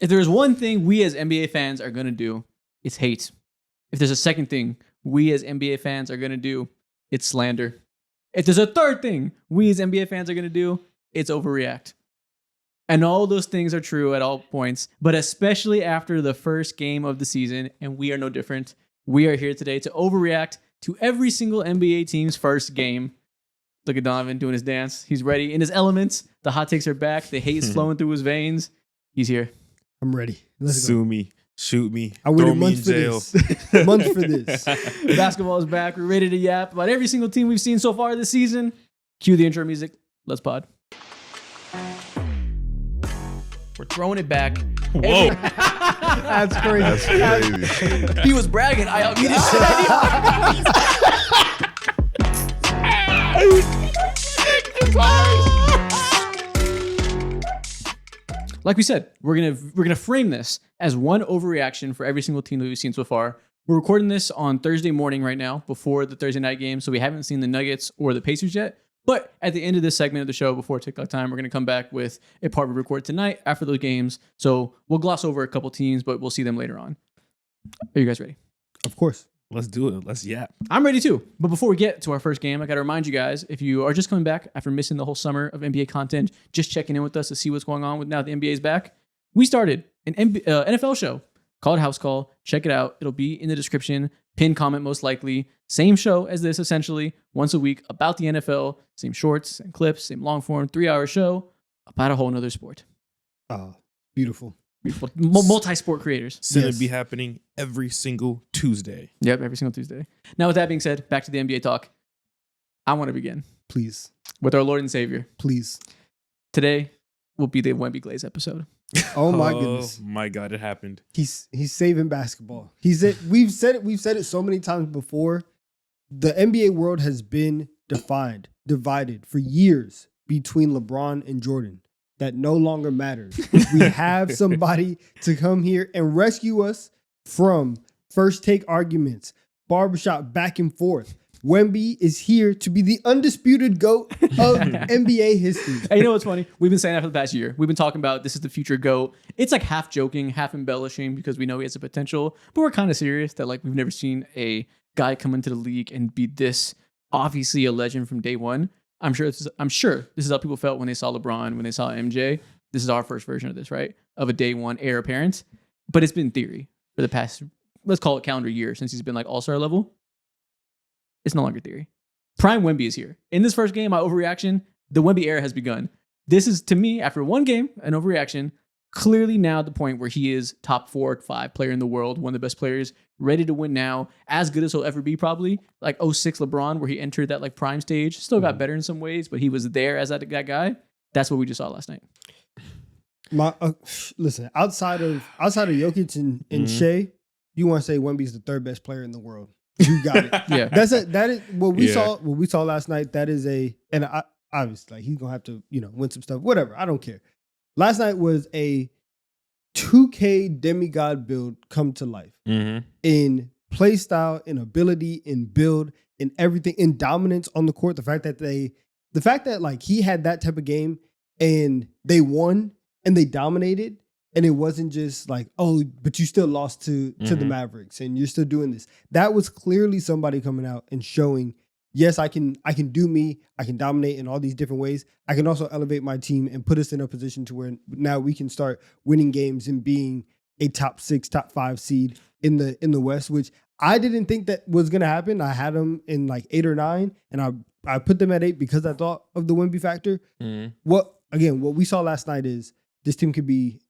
If there's one thing we as NBA fans are going to do, it's hate. If there's a second thing we as NBA fans are going to do, it's slander. If there's a third thing we as NBA fans are going to do, it's overreact. And all those things are true at all points, but especially after the first game of the season, and we are no different. We are here today to overreact to every single NBA team's first game. Look at Donovan doing his dance. He's ready in his elements. The hot takes are back. The hate is flowing through his veins. He's here. I'm ready. Let's Sue go. me. Shoot me. I waited throw me months in for jail. this. Months for this. Basketball is back. We're ready to yap about every single team we've seen so far this season. Cue the intro music. Let's pod. We're throwing it back. Whoa. That's crazy. That's crazy. He was bragging. I unmuted Like we said, we're gonna frame this as one overreaction for every single team that we've seen so far. We're recording this on Thursday morning right now, before the Thursday night game, so we haven't seen the Nuggets or the Pacers yet. But at the end of this segment of the show, before TikTok time, we're gonna come back with a part we record tonight after those games. So we'll gloss over a couple teams, but we'll see them later on. Are you guys ready? Of course. Let's do it. Let's yap. I'm ready too. But before we get to our first game, I got to remind you guys, if you are just coming back after missing the whole summer of NBA content, just checking in with us to see what's going on with now the NBA is back, we started an NFL show called House Call. Check it out. It'll be in the description. Pin comment most likely. Same show as this, essentially, once a week about the NFL. Same shorts and clips, same long form, 3-hour show about a whole nother sport. Beautiful. Beautiful. Multi-sport creators. It's going Yes. to be happening every single Tuesday. Yep, every single Tuesday. Now, with that being said, back to the NBA talk. I want to begin Please. with our Lord and Savior. Please. Today will be the Wemby Glaze episode. Oh my goodness. Oh my God, it happened. He's saving basketball. We've said it so many times before. The NBA world has been divided for years between LeBron and Jordan. That no longer matters. We have somebody to come here and rescue us from first take arguments, barbershop back and forth. Wemby is here to be the undisputed GOAT of NBA history. Hey, you know what's funny? We've been saying that for the past year. We've been talking about this is the future GOAT. It's like half joking, half embellishing because we know he has the potential, but we're kind of serious that like we've never seen a guy come into the league and be this obviously a legend from day one. I'm sure this is how people felt when they saw LeBron, when they saw MJ. This is our first version of this, right? Of a day one heir apparent. But it's been theory for the past, let's call it calendar year, since he's been like all-star level. It's no longer theory. Prime Wemby is here. In this first game, my overreaction, the Wemby era has begun. This is, to me, after one game, an overreaction, clearly now the point where he is top 4 or 5 player in the world, one of the best players, ready to win now, as good as he'll ever be probably. Like 06 LeBron, where he entered that like prime stage, still got better in some ways, but he was there as that guy. That's what we just saw last night. Listen, outside of Jokic and Shea, you want to say Wemby's the third best player in the world. You got it. Yeah. That is what we saw. What we saw last night. That is obviously like he's gonna have to win some stuff. Whatever. I don't care. Last night was a 2K demigod build come to life in play style, in ability, in build, in everything, in dominance on the court. The fact that like he had that type of game and they won and they dominated. And it wasn't just like, oh, but you still lost to the Mavericks and you're still doing this. That was clearly somebody coming out and showing, yes, I can do me. I can dominate in all these different ways. I can also elevate my team and put us in a position to where now we can start winning games and being a top 6, top 5 seed in the West, which I didn't think that was going to happen. I had them in like 8 or 9 and I put them at 8 because I thought of the Wemby factor. What we saw last night is this team could be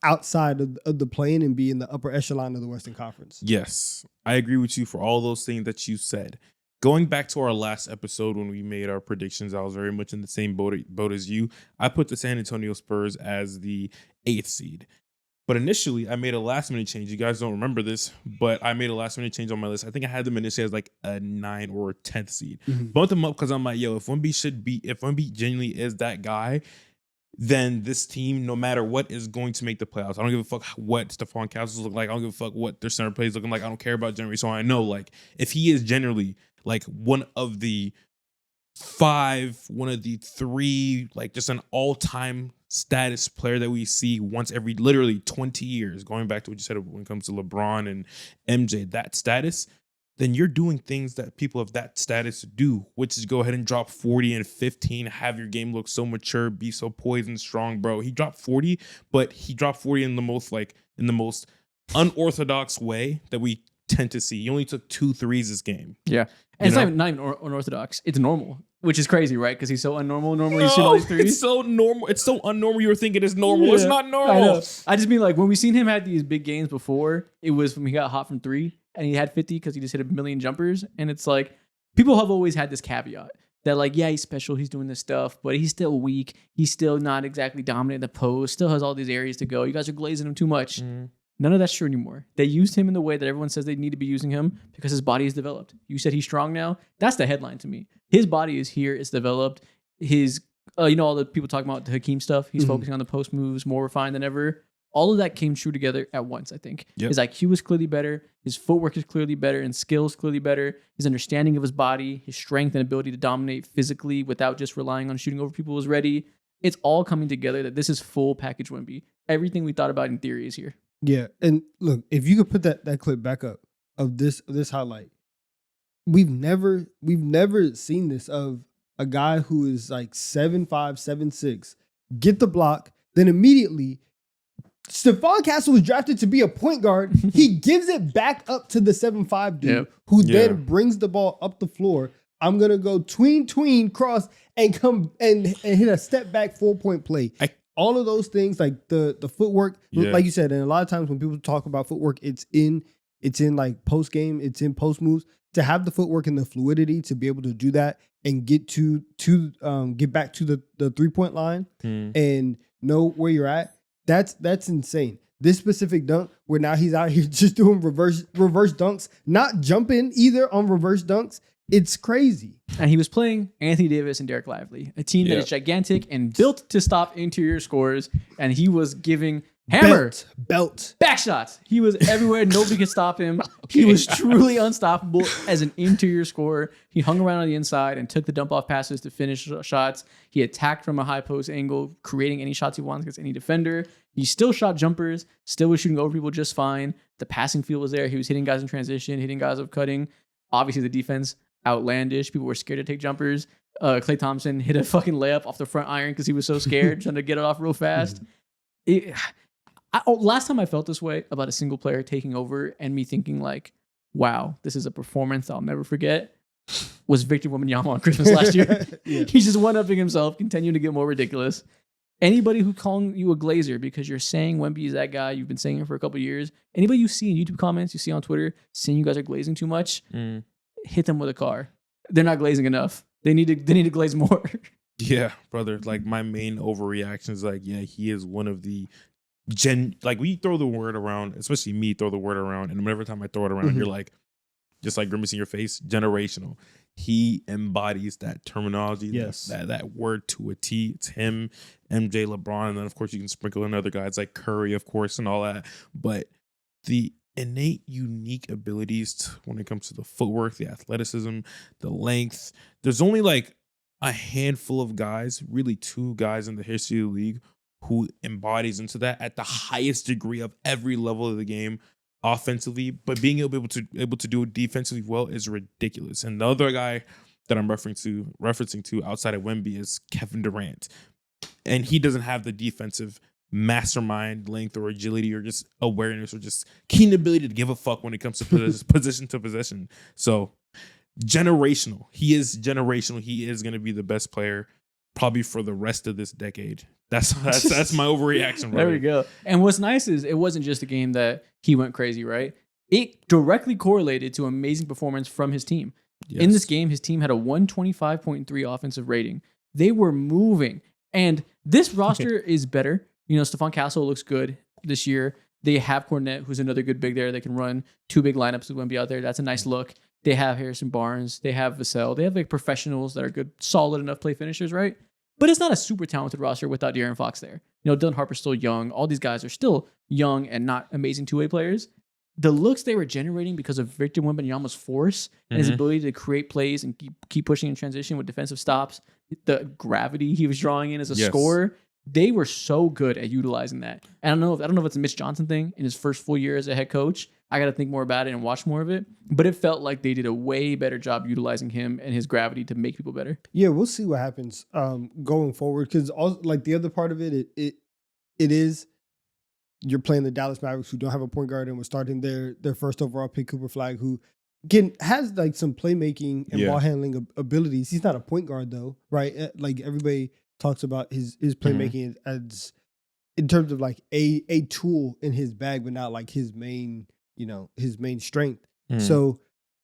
outside of the plane and be in the upper echelon of the Western Conference. Yes, I agree with you for all those things that you said. Going back to our last episode when we made our predictions, I was very much in the same boat as you. I put the San Antonio Spurs as the 8th seed. But initially, I made a last-minute change. You guys don't remember this, but I made a last-minute change on my list. I think I had them initially as like a 9 or a 10th seed. Bumped them up because I'm like, if Wemby genuinely is that guy, then this team, no matter what, is going to make the playoffs. I don't give a fuck what Stephon Castles look like. I don't give a fuck what their center plays looking like. I don't care about Jeremy. So I know, like, if he is generally like one of the 5, one of the 3, like just an all-time status player that we see once every literally 20 years, going back to what you said when it comes to LeBron and MJ, that status, then you're doing things that people of that status do, which is go ahead and drop 40 and 15, have your game look so mature, be so poised and strong, bro. He dropped 40, but he dropped 40 in the most unorthodox way that we tend to see. He only took 2 threes this game. Yeah. And it's not even unorthodox. It's normal, which is crazy, right? Because he's so unnormal. Normally, he's shooting all these threes. It's so normal. It's so unnormal. You were thinking it's normal. It's not normal. I just mean, like, when we seen him had these big games before, it was when he got hot from 3 and he had 50 because he just hit a million jumpers. And it's like, people have always had this caveat that, like, yeah, he's special, he's doing this stuff, but he's still weak. He's still not exactly dominant in the post, still has all these areas to go. You guys are glazing him too much. None of that's true anymore. They used him in the way that everyone says they need to be using him because his body is developed. You said he's strong now. That's the headline to me. His body is here. It's developed. His, all the people talking about the Hakeem stuff. He's focusing on the post moves, more refined than ever. All of that came true together at once, I think. Yep. His IQ is clearly better. His footwork is clearly better and skills clearly better. His understanding of his body, his strength and ability to dominate physically without just relying on shooting over people is ready. It's all coming together that this is full package Wemby. Everything we thought about in theory is here. Yeah, and look, if you could put that clip back up of this highlight, we've never seen this of a guy who is like 7'5", 7'6", get the block, then immediately Stephon Castle was drafted to be a point guard. He gives it back up to the 7'5" dude, who then brings the ball up the floor. I'm gonna go tween cross and come and hit a step back 4-point play. All of those things, like the footwork, like you said, and a lot of times when people talk about footwork, it's in like post game, it's in post moves. To have the footwork and the fluidity to be able to do that and get get back to the 3-point line and know where you're at, that's insane. This specific dunk, where now he's out here just doing reverse dunks, not jumping either on reverse dunks. It's crazy. And he was playing Anthony Davis and Derek Lively, a team that is gigantic and built to stop interior scores. And he was giving belt back shots. He was everywhere. Nobody could stop him. He was truly unstoppable as an interior scorer. He hung around on the inside and took the dump off passes to finish shots. He attacked from a high post angle, creating any shots he wants against any defender. He still shot jumpers, still was shooting over people just fine. The passing field was there. He was hitting guys in transition, hitting guys up cutting. Obviously, the defense, outlandish. People were scared to take jumpers. Klay Thompson hit a fucking layup off the front iron because he was so scared, trying to get it off real fast. Last time I felt this way about a single player taking over and me thinking like, wow, this is a performance I'll never forget, was Victor Wembanyama on Christmas last year. He's just one-upping himself, continuing to get more ridiculous. Anybody who calling you a glazer because you're saying Wemby is that guy, you've been saying it for a couple of years, anybody you see in YouTube comments, you see on Twitter, saying you guys are glazing too much, hit them with a car. They're not glazing enough. They need to glaze more. Yeah, brother. Like, my main overreaction is like, yeah, he is one of the like, we throw the word around, especially me throw the word around, and whenever time I throw it around, you're like, just like grimacing your face, generational. He embodies that terminology, that word to a T. It's him, MJ, LeBron, and then of course you can sprinkle in other guys like Curry, of course, and all that. But the innate, unique abilities when it comes to the footwork, the athleticism, the length. There's only like a handful of guys, really 2 guys in the history of the league who embodies into that at the highest degree of every level of the game offensively, but being able to do it defensively well is ridiculous. And the other guy that I'm referencing to outside of Wemby is Kevin Durant. And he doesn't have the defensive mastermind length or agility or just awareness or just keen ability to give a fuck when it comes to position to possession. So generational. He is generational. He is going to be the best player probably for the rest of this decade. That's my overreaction. There we go. And what's nice is it wasn't just a game that he went crazy, right? It directly correlated to amazing performance from his team. Yes. In this game, his team had a 125.3 offensive rating. They were moving. And this roster is better. Stephon Castle looks good this year. They have Cornette, who's another good big there. They can run 2 big lineups with Wemby out there. That's a nice look. They have Harrison Barnes. They have Vassell. They have like professionals that are good, solid enough play finishers, right? But it's not a super talented roster without De'Aaron Fox there. Dylan Harper's still young. All these guys are still young and not amazing two-way players. The looks they were generating because of Victor Wembanyama's force and his ability to create plays and keep pushing in transition with defensive stops, the gravity he was drawing in as a scorer, they were so good at utilizing that. And I don't know if it's a Mitch Johnson thing in his first full year as a head coach. I got to think more about it and watch more of it. But it felt like they did a way better job utilizing him and his gravity to make people better. Yeah, we'll see what happens going forward. Because like the other part of it is you're playing the Dallas Mavericks, who don't have a point guard, and we're starting their first overall pick, Cooper Flag, who has like some playmaking and ball handling abilities. He's not a point guard though, right? Like everybody talks about his playmaking as in terms of like a tool in his bag, but not like his main strength. So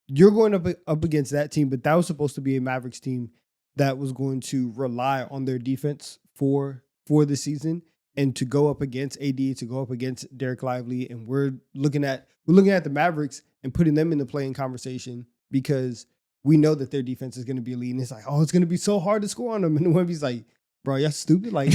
you're going up against that team, but that was supposed to be a Mavericks team that was going to rely on their defense for the season, and to go up against AD, to go up against Derek Lively, and we're looking at the Mavericks and putting them in the playing conversation because we know that their defense is going to be elite. And it's like, oh, it's going to be so hard to score on them. And Wemby's like, bro, y'all stupid. Like,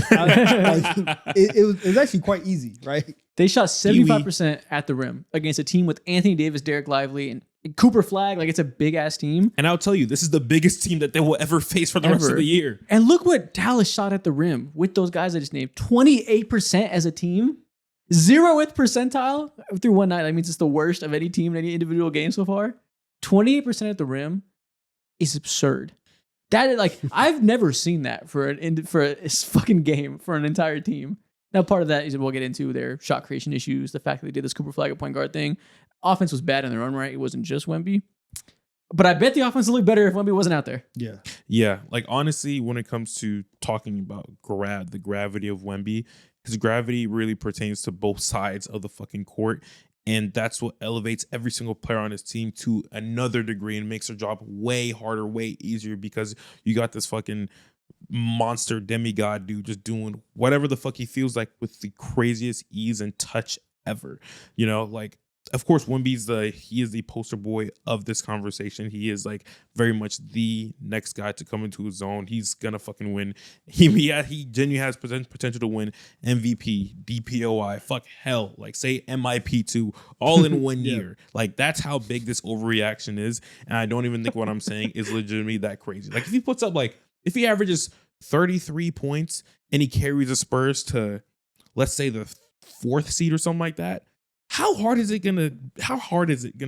it was actually quite easy, right? They shot 75% at the rim against a team with Anthony Davis, Derek Lively, and Cooper Flag. Like, it's a big ass team. And I'll tell you, this is the biggest team that they will ever face for the rest of the year. And look what Dallas shot at the rim with those guys I just named. 28% as a team. 0th percentile through one night. That means it's the worst of any team in any individual game so far. 28% at the rim is absurd. That is like, I've never seen that for a fucking game for an entire team. Now, part of that is we'll get into their shot creation issues, the fact that they did this Cooper Flag at point guard thing. Offense was bad in their own right. It wasn't just Wemby. But I bet the offense would look better if Wemby wasn't out there. Yeah. Yeah. Like, honestly, when it comes to talking about the gravity of Wemby, his gravity really pertains to both sides of the fucking court. And that's what elevates every single player on his team to another degree and makes their job way harder, way easier, because you got this fucking monster demigod dude just doing whatever the fuck he feels like with the craziest ease and touch ever. You know, like, of course, Wemby's he is the poster boy of this conversation. He is like very much the next guy to come into his zone. He's gonna fucking win. He genuinely has potential to win MVP, DPOI, fuck hell, like say MIP2, all in one year. Like, that's how big this overreaction is. And I don't even think what I'm saying is legitimately that crazy. Like, if he averages 33 points and he carries the Spurs to, let's say, the 4th seed or something like that, how hard is it gonna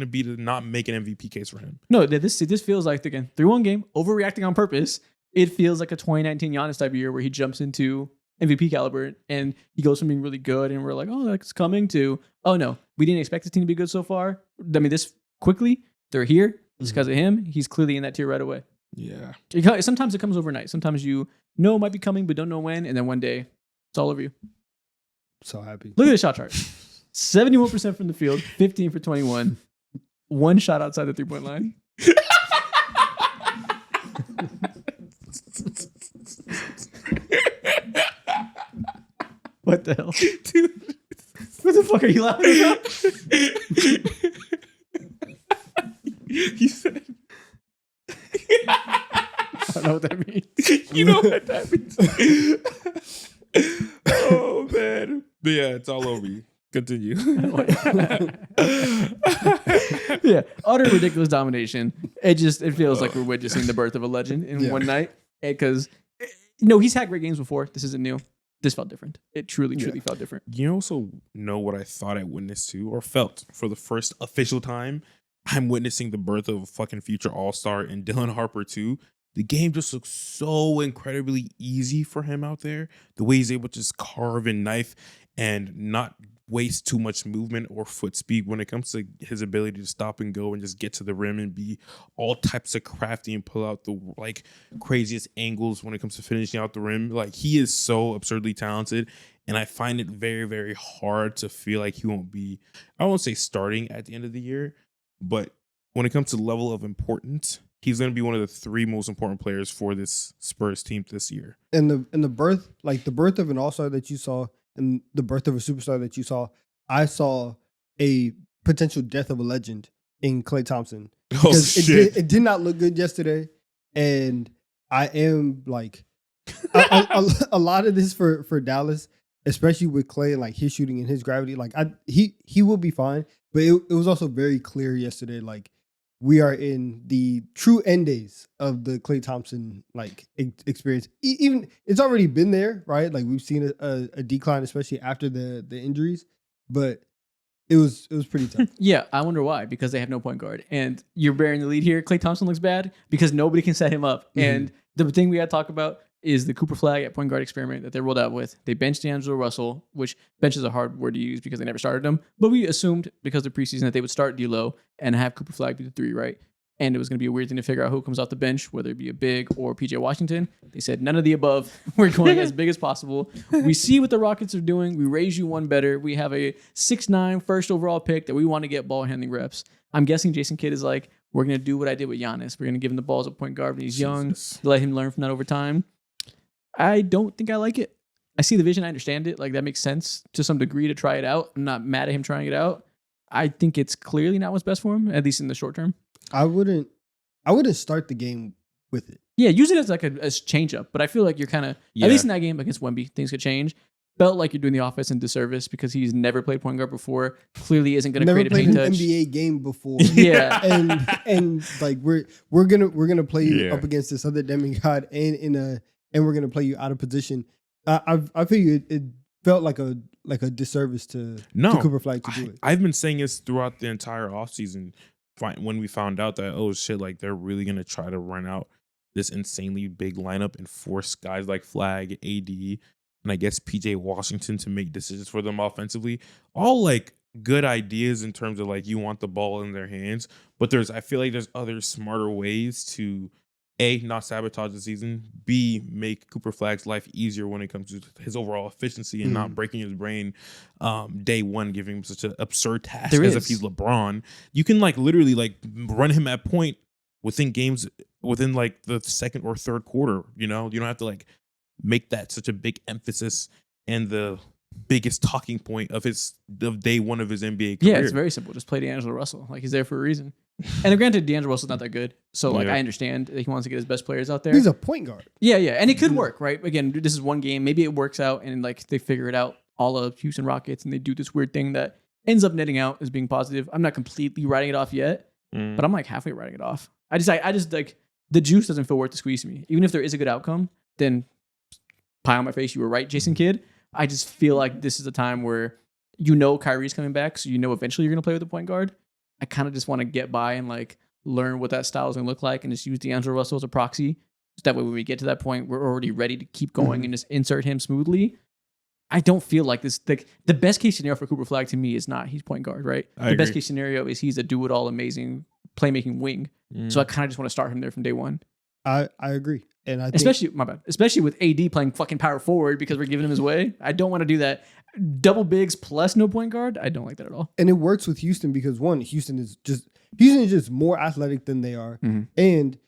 be to not make an MVP case for him? No, this feels like, again, 3-1 game, overreacting on purpose. It feels like a 2019 Giannis type of year where he jumps into MVP caliber and he goes from being really good and we're like, oh, that's coming, to, oh no, we didn't expect this team to be good so far. I mean, this quickly, they're here. It's because of him. He's clearly in that tier right away. Yeah. Sometimes it comes overnight. Sometimes you know it might be coming, but don't know when. And then one day, it's all over you. So happy. Look at the shot chart. 71% from the field, 15 for 21. One shot outside the 3-point line. What the hell? Dude. What the fuck are you laughing about? He said... I don't know what that means. You know what that means. Oh, man. But yeah, it's all over you. Continue. Yeah, utter ridiculous domination. It feels like we're witnessing the birth of a legend in one night. Because, he's had great games before. This isn't new. This felt different. It truly felt different. You also know what I thought I witnessed too, or felt for the first official time? I'm witnessing the birth of a fucking future all-star and Dylan Harper too. The game just looks so incredibly easy for him out there. The way he's able to just carve and knife and not waste too much movement or foot speed when it comes to his ability to stop and go and just get to the rim and be all types of crafty and pull out the like craziest angles when it comes to finishing out the rim. Like, he is so absurdly talented, and I find it very, very hard to feel like he won't be, I won't say starting at the end of the year, but when it comes to level of importance, he's going to be one of the 3 most important players for this Spurs team this year. And the birth of an all-star that you saw and the birth of a superstar that you saw, I saw a potential death of a legend in Klay Thompson. Oh, shit. It did not look good yesterday. And I am like, a lot of this for Dallas, especially with Klay and like his shooting and his gravity, like he will be fine. But it was also very clear yesterday, like we are in the true end days of the Klay Thompson experience. Even it's already been there, right? Like we've seen a decline, especially after the injuries, but it was pretty tough. Yeah, I wonder why. Because they have no point guard, and you're bearing the lead here. Klay Thompson looks bad because nobody can set him up. Mm-hmm. And the thing we got to talk about is the Cooper Flag at point guard experiment that they rolled out with. They benched D'Angelo Russell, which bench is a hard word to use because they never started him. But we assumed because of preseason that they would start D'Lo and have Cooper Flag be the 3, right? And it was going to be a weird thing to figure out who comes off the bench, whether it be a big or PJ Washington. They said none of the above. We're going as big as possible. We see what the Rockets are doing. We raise you one better. We have a 6'9" first overall pick that we want to get ball handling reps. I'm guessing Jason Kidd is like, we're going to do what I did with Giannis. We're going to give him the balls at point guard when he's young, let him learn from that over time. I don't think I like it. I see the vision. I understand it. Like that makes sense to some degree to try it out. I'm not mad at him trying it out. I think it's clearly not what's best for him, at least in the short term. I wouldn't start the game with it. Yeah, use it as like a change up. But I feel like you're kind of, at least in that game against Wemby, things could change. Felt like you're doing the offense in disservice because he's never played point guard before. Clearly isn't going to create a paint touch. Never played an NBA game before. Yeah, and like we're gonna play you up against this other demigod and we're gonna play you out of position. I feel it felt like a disservice to Cooper Flag to do it. I've been saying this throughout the entire offseason when we found out that, oh shit, like they're really gonna try to run out this insanely big lineup and force guys like Flag, AD, and I guess PJ Washington to make decisions for them offensively. All like good ideas in terms of like you want the ball in their hands, but I feel like there's other smarter ways to A, not sabotage the season, B, make Cooper Flag's life easier when it comes to his overall efficiency and not breaking his brain day one, giving him such an absurd task if he's LeBron. You can like literally like run him at point within games within like the second or third quarter, you know? You don't have to like make that such a big emphasis and the biggest talking point of day one of his NBA career. Yeah, it's very simple. Just play D'Angelo Russell. Like he's there for a reason. And granted, D'Angelo Russell's not that good. So like I understand that he wants to get his best players out there. He's a point guard. Yeah. And it could work, right? Again, this is one game. Maybe it works out and like they figure it out, all of Houston Rockets, and they do this weird thing that ends up netting out as being positive. I'm not completely writing it off yet, but I'm like halfway writing it off. I just like the juice doesn't feel worth the squeeze to me. Even if there is a good outcome, then pie on my face, you were right, Jason Kidd. I just feel like this is a time where Kyrie's coming back, so eventually you're going to play with the point guard. I kind of just want to get by and like learn what that style is going to look like and just use D'Angelo Russell as a proxy. So that way when we get to that point, we're already ready to keep going and just insert him smoothly. I don't feel like this. Like the best case scenario for Cooper Flag to me is not he's point guard, right? The best case scenario is he's a do-it-all amazing playmaking wing. So I kind of just want to start him there from day one. I agree. And I especially with AD playing fucking power forward because we're giving him his way. I don't want to do that. Double bigs plus no point guard. I don't like that at all. And it works with Houston because one, Houston is just more athletic than they are. And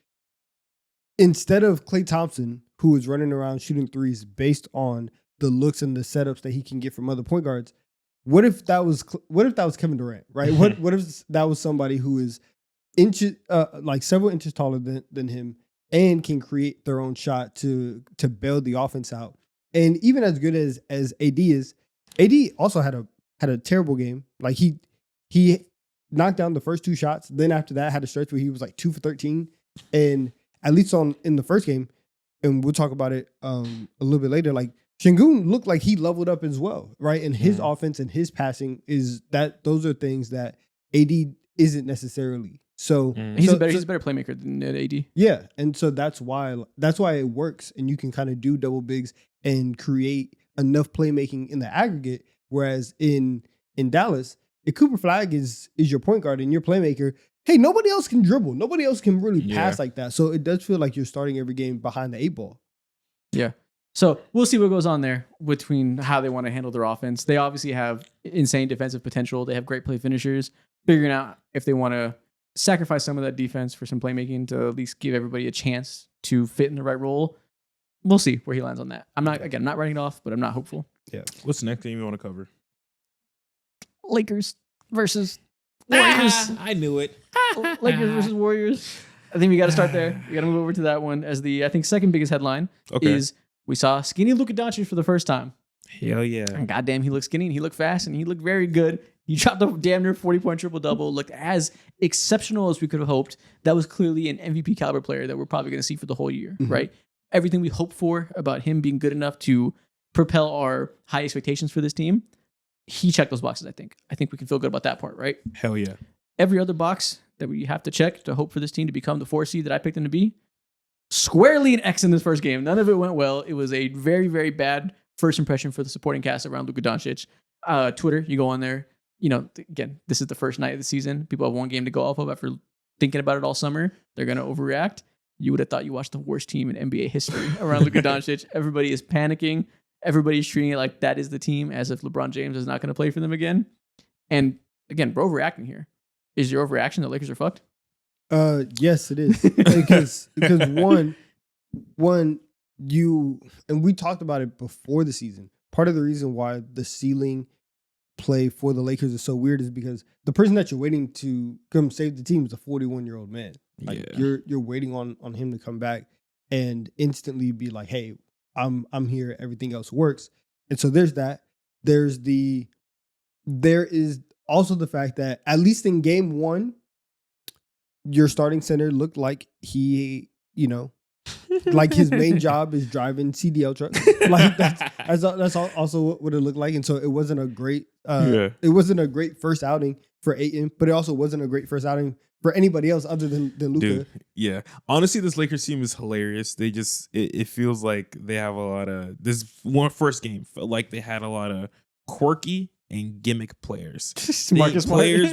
instead of Klay Thompson, who is running around shooting threes based on the looks and the setups that he can get from other point guards, what if that was Kevin Durant, right? What if that was somebody who is like several inches taller than him and can create their own shot to bail the offense out? And even as good as AD is, AD also had a terrible game. Like he knocked down the first 2 shots. Then after that had a stretch where he was like 2 for 13. And at least in the first game, and we'll talk about it a little bit later, like Şengün looked like he leveled up as well, right? And his offense and his passing those are things that AD isn't necessarily. So he's a better playmaker than AD. Yeah, and so that's why it works, and you can kind of do double bigs and create enough playmaking in the aggregate. Whereas in Dallas, if Cooper Flag is your point guard and your playmaker, hey, nobody else can dribble, nobody else can really pass like that. So it does feel like you're starting every game behind the 8 ball. Yeah. So we'll see what goes on there between how they want to handle their offense. They obviously have insane defensive potential. They have great play finishers. Figuring out if they want to sacrifice some of that defense for some playmaking to at least give everybody a chance to fit in the right role. We'll see where he lands on that. I'm not writing it off, but I'm not hopeful. Yeah. What's the next game you want to cover? Lakers versus Warriors. I knew it. Lakers versus Warriors. I think we got to start there. We got to move over to that one as the, I think, second biggest headline is we saw skinny Luka Doncic for the first time. Hell yeah. And goddamn, he looked skinny and he looked fast and he looked very good. He dropped a damn near 40-point triple-double, looked as exceptional as we could have hoped. That was clearly an MVP caliber player that we're probably going to see for the whole year, right? Everything we hoped for about him being good enough to propel our high expectations for this team, he checked those boxes, I think. I think we can feel good about that part, right? Hell yeah. Every other box that we have to check to hope for this team to become the 4 seed that I picked them to be, squarely an X in this first game. None of it went well. It was a very, very bad first impression for the supporting cast around Luka Doncic. Twitter, you go on there. Again, this is the first night of the season. People have one game to go off of after thinking about it all summer. They're going to overreact. You would have thought you watched the worst team in NBA history around Luka Doncic. Everybody is panicking. Everybody's treating it like that is the team, as if LeBron James is not going to play for them again. And again, we're overreacting here. Is your overreaction the Lakers are fucked? Yes, it is. because one, you, and we talked about it before the season. Part of the reason why the ceiling play for the Lakers is so weird is because the person that you're waiting to come save the team is a 41-year-old man. Like you're waiting on him to come back and instantly be like, hey, I'm here, everything else works. And so there's that. There is also the fact that at least in game 1, your starting center looked like he, like his main job is driving CDL trucks. Like that's also what it looked like. And so it wasn't a great first outing for Ayton, but it also wasn't a great first outing for anybody else other than Luka. Dude, yeah. Honestly, this Lakers team is hilarious. They just it feels like they have a lot of first game felt like they had a lot of quirky and gimmick players. Marcus players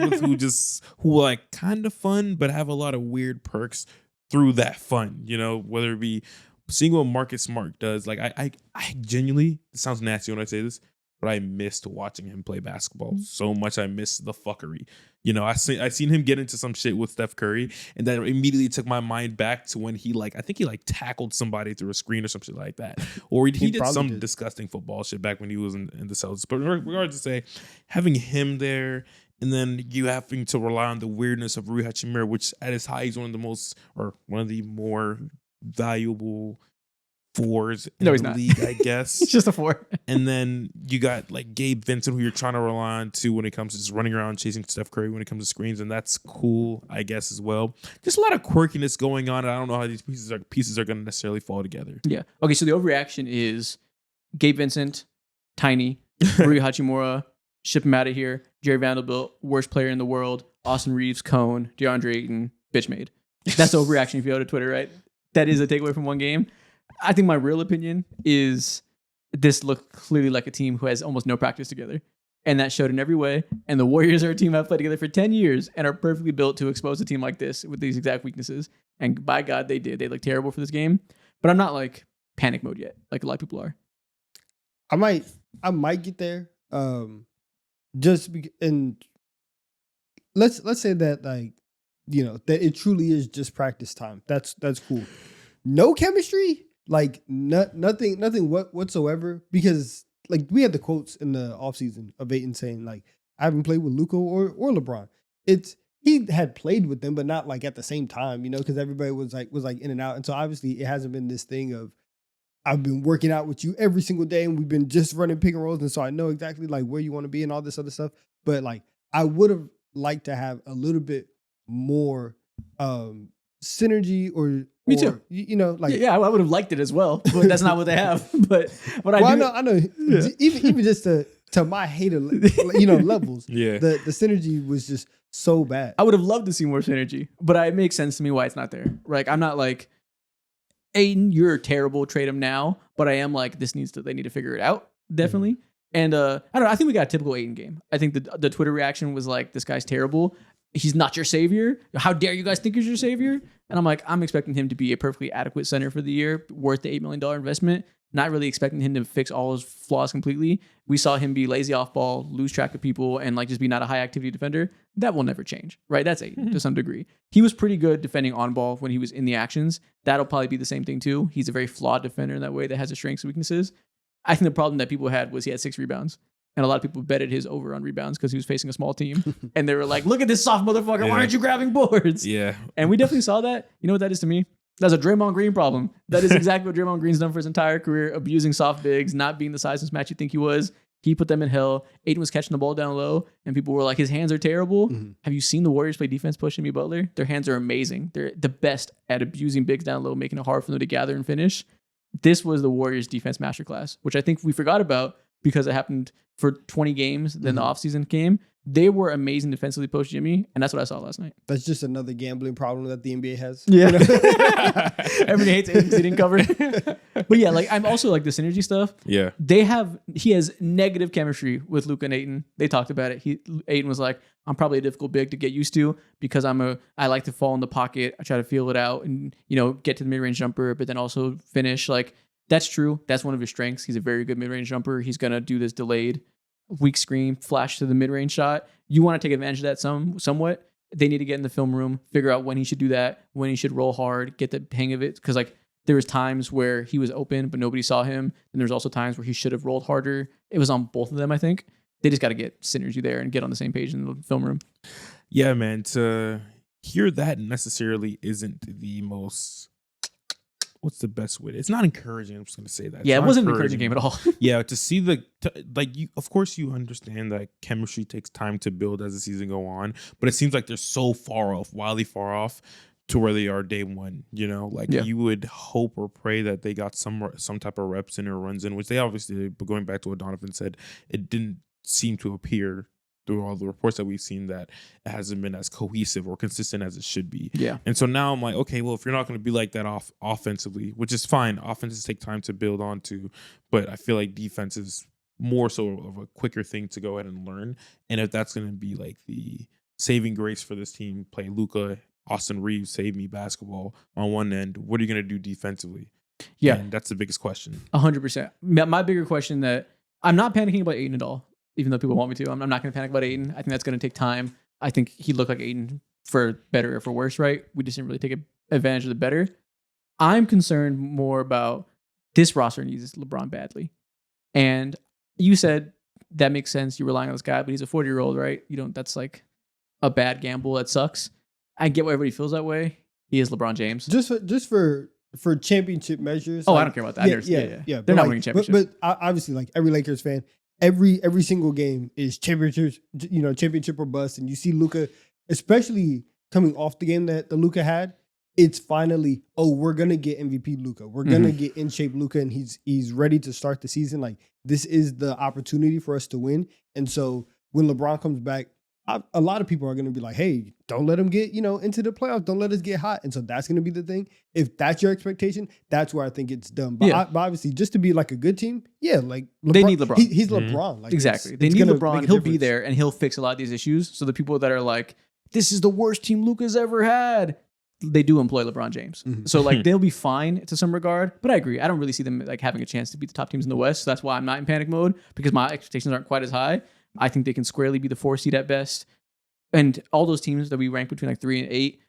who are like kind of fun, but have a lot of weird perks through that fun, whether it be seeing what Marcus Smart does. Like I genuinely, it sounds nasty when I say this, but I missed watching him play basketball so much. I missed the fuckery. I seen him get into some shit with Steph Curry, and that immediately took my mind back to when he I think he tackled somebody through a screen or some shit like that. Or he did some disgusting football shit back when he was in the Celtics. But regardless to say, having him there, and then you having to rely on the weirdness of Rui Hachimura, which at his height is one of the more valuable fours in the league, I guess. He's just a 4. And then you got like Gabe Vincent, who you're trying to rely on to when it comes to just running around chasing Steph Curry when it comes to screens, and that's cool, I guess, as well. Just a lot of quirkiness going on. I don't know how these pieces are going to necessarily fall together. Yeah. Okay, so the overreaction is Gabe Vincent, Tiny, Rui Hachimura, ship him out of here. Jerry Vanderbilt, worst player in the world. Austin Reeves, Cone, DeAndre Ayton, bitch made. That's the overreaction if you go to Twitter, right? That is a takeaway from one game. I think my real opinion is this looked clearly like a team who has almost no practice together. And that showed in every way. And the Warriors are a team I've played together for 10 years and are perfectly built to expose a team like this with these exact weaknesses. And by God, they did. They looked terrible for this game. But I'm not like panic mode yet, like a lot of people are. I might get there. And let's say that that it truly is just practice time. That's cool. No chemistry, nothing whatsoever, because we had the quotes in the offseason of Ayton saying I haven't played with Luka or LeBron. He had played with them, but not at the same time, because everybody was in and out. And so obviously it hasn't been this thing of I've been working out with you every single day and we've been just running pick and rolls. And so I know exactly where you want to be and all this other stuff. But I would have liked to have a little bit more synergy or me too. Yeah, I would have liked it as well, but that's not what they have. But I know. Yeah. Even just to my hater, levels. Yeah, the synergy was just so bad. I would have loved to see more synergy, but it makes sense to me why it's not there. Right? I'm not like, Aiden, you're terrible. Trade him now. But I am like, they need to figure it out. Definitely. Mm-hmm. And I don't know. I think we got a typical Aiden game. I think the Twitter reaction was like, this guy's terrible. He's not your savior. How dare you guys think he's your savior? And I'm like, I'm expecting him to be a perfectly adequate center for the year, worth the $8 million investment. Not really expecting him to fix all his flaws completely. We saw him be lazy off ball, lose track of people, and just be not a high activity defender. That will never change, right? That's Aiden to some degree. He was pretty good defending on ball when he was in the actions. That'll probably be the same thing too. He's a very flawed defender in that way that has his strengths and weaknesses. I think the problem that people had was he had 6 rebounds. And a lot of people betted his over on rebounds because he was facing a small team. And they were like, look at this soft motherfucker. Yeah. Why aren't you grabbing boards? Yeah. And we definitely saw that. You know what that is to me? That's a Draymond Green problem. That is exactly what Draymond Green's done for his entire career, abusing soft bigs, not being the size mismatch you think he was. He put them in hell. Ayton was catching the ball down low, and people were like, his hands are terrible. Have you seen the Warriors play defense pushing Jimmy Butler? Their hands are amazing. They're the best at abusing bigs down low, making it hard for them to gather and finish. This was the Warriors defense masterclass, which I think we forgot about because it happened for 20 games. Then the offseason came. They were amazing defensively post Jimmy, and that's what I saw last night. That's just another gambling problem that the NBA has. Yeah. Everybody hates Ayton because he didn't cover. But yeah, like I'm also like the synergy stuff. Yeah. He has negative chemistry with Luka and Ayton. They talked about it. Ayton was like, I'm probably a difficult big to get used to because I like to fall in the pocket. I try to feel it out and, get to the mid-range jumper, but then also finish. Like, that's true. That's one of his strengths. He's a very good mid-range jumper. He's going to do this delayed weak screen flash to the mid-range shot. You want to take advantage of that somewhat. They need to get in the film room, figure out when he should do that, when he should roll hard, get the hang of it. Because like there was times where he was open, but nobody saw him. And there's also times where he should have rolled harder. It was on both of them, I think. They just got to get synergy there and get on the same page in the film room. Yeah, man. To hear that necessarily isn't the most... What's the best way? It's not encouraging. I'm just going to say that. Yeah, it wasn't an encouraging game at all. Yeah, to see of course you understand that chemistry takes time to build as the season go on, but it seems like they're so wildly far off to where they are day one. You would hope or pray that they got some type of reps in or runs in, which they obviously did. But going back to what Donovan said, it didn't seem to appear through all the reports that we've seen that it hasn't been as cohesive or consistent as it should be. Yeah. And so now I'm like, okay, well, if you're not going to be like that offensively, which is fine, offenses take time to build onto, but I feel like defense is more so of a quicker thing to go ahead and learn. And if that's going to be like the saving grace for this team, play Luka, Austin Reeves, save me basketball on one end, what are you going to do defensively? Yeah. And that's the biggest question. 100%. My bigger question that I'm not panicking about Ayton at all. Even though people want me to, I'm not going to panic about Ayton. I think that's going to take time. I think he looked like Ayton for better or for worse, right? We just didn't really take advantage of the better. I'm concerned more about this roster needs LeBron badly. And you said that makes sense. You're relying on this guy, but he's a 40-year-old, right? That's like a bad gamble. That sucks. I get why everybody feels that way. He is LeBron James. Just for championship measures. Oh, I don't care about that. Yeah. They're not winning championships. But obviously, like every Lakers fan, every single game is championship or bust. And you see Luka, especially coming off the game that the Luka had, it's finally, we're gonna get MVP Luka. We're gonna get in shape Luka, and he's ready to start the season. Like, this is the opportunity for us to win. And so when LeBron comes back, a lot of people are gonna be like, hey, don't let him get into the playoffs. Don't let us get hot. And so that's gonna be the thing. If that's your expectation, that's where I think it's done. But, but obviously, just to be like a good team, like LeBron, they need LeBron. He's LeBron. Like, exactly. They need LeBron. He'll be there and he'll fix a lot of these issues. So the people that are like, this is the worst team Luka's ever had, they do employ LeBron James. So like they'll be fine to some regard. But I agree. I don't really see them like having a chance to beat the top teams in the West. So that's why I'm not in panic mode, because my expectations aren't quite as high. I think they can squarely be the 4 seed at best. And all those teams that we rank between like 3 and 8,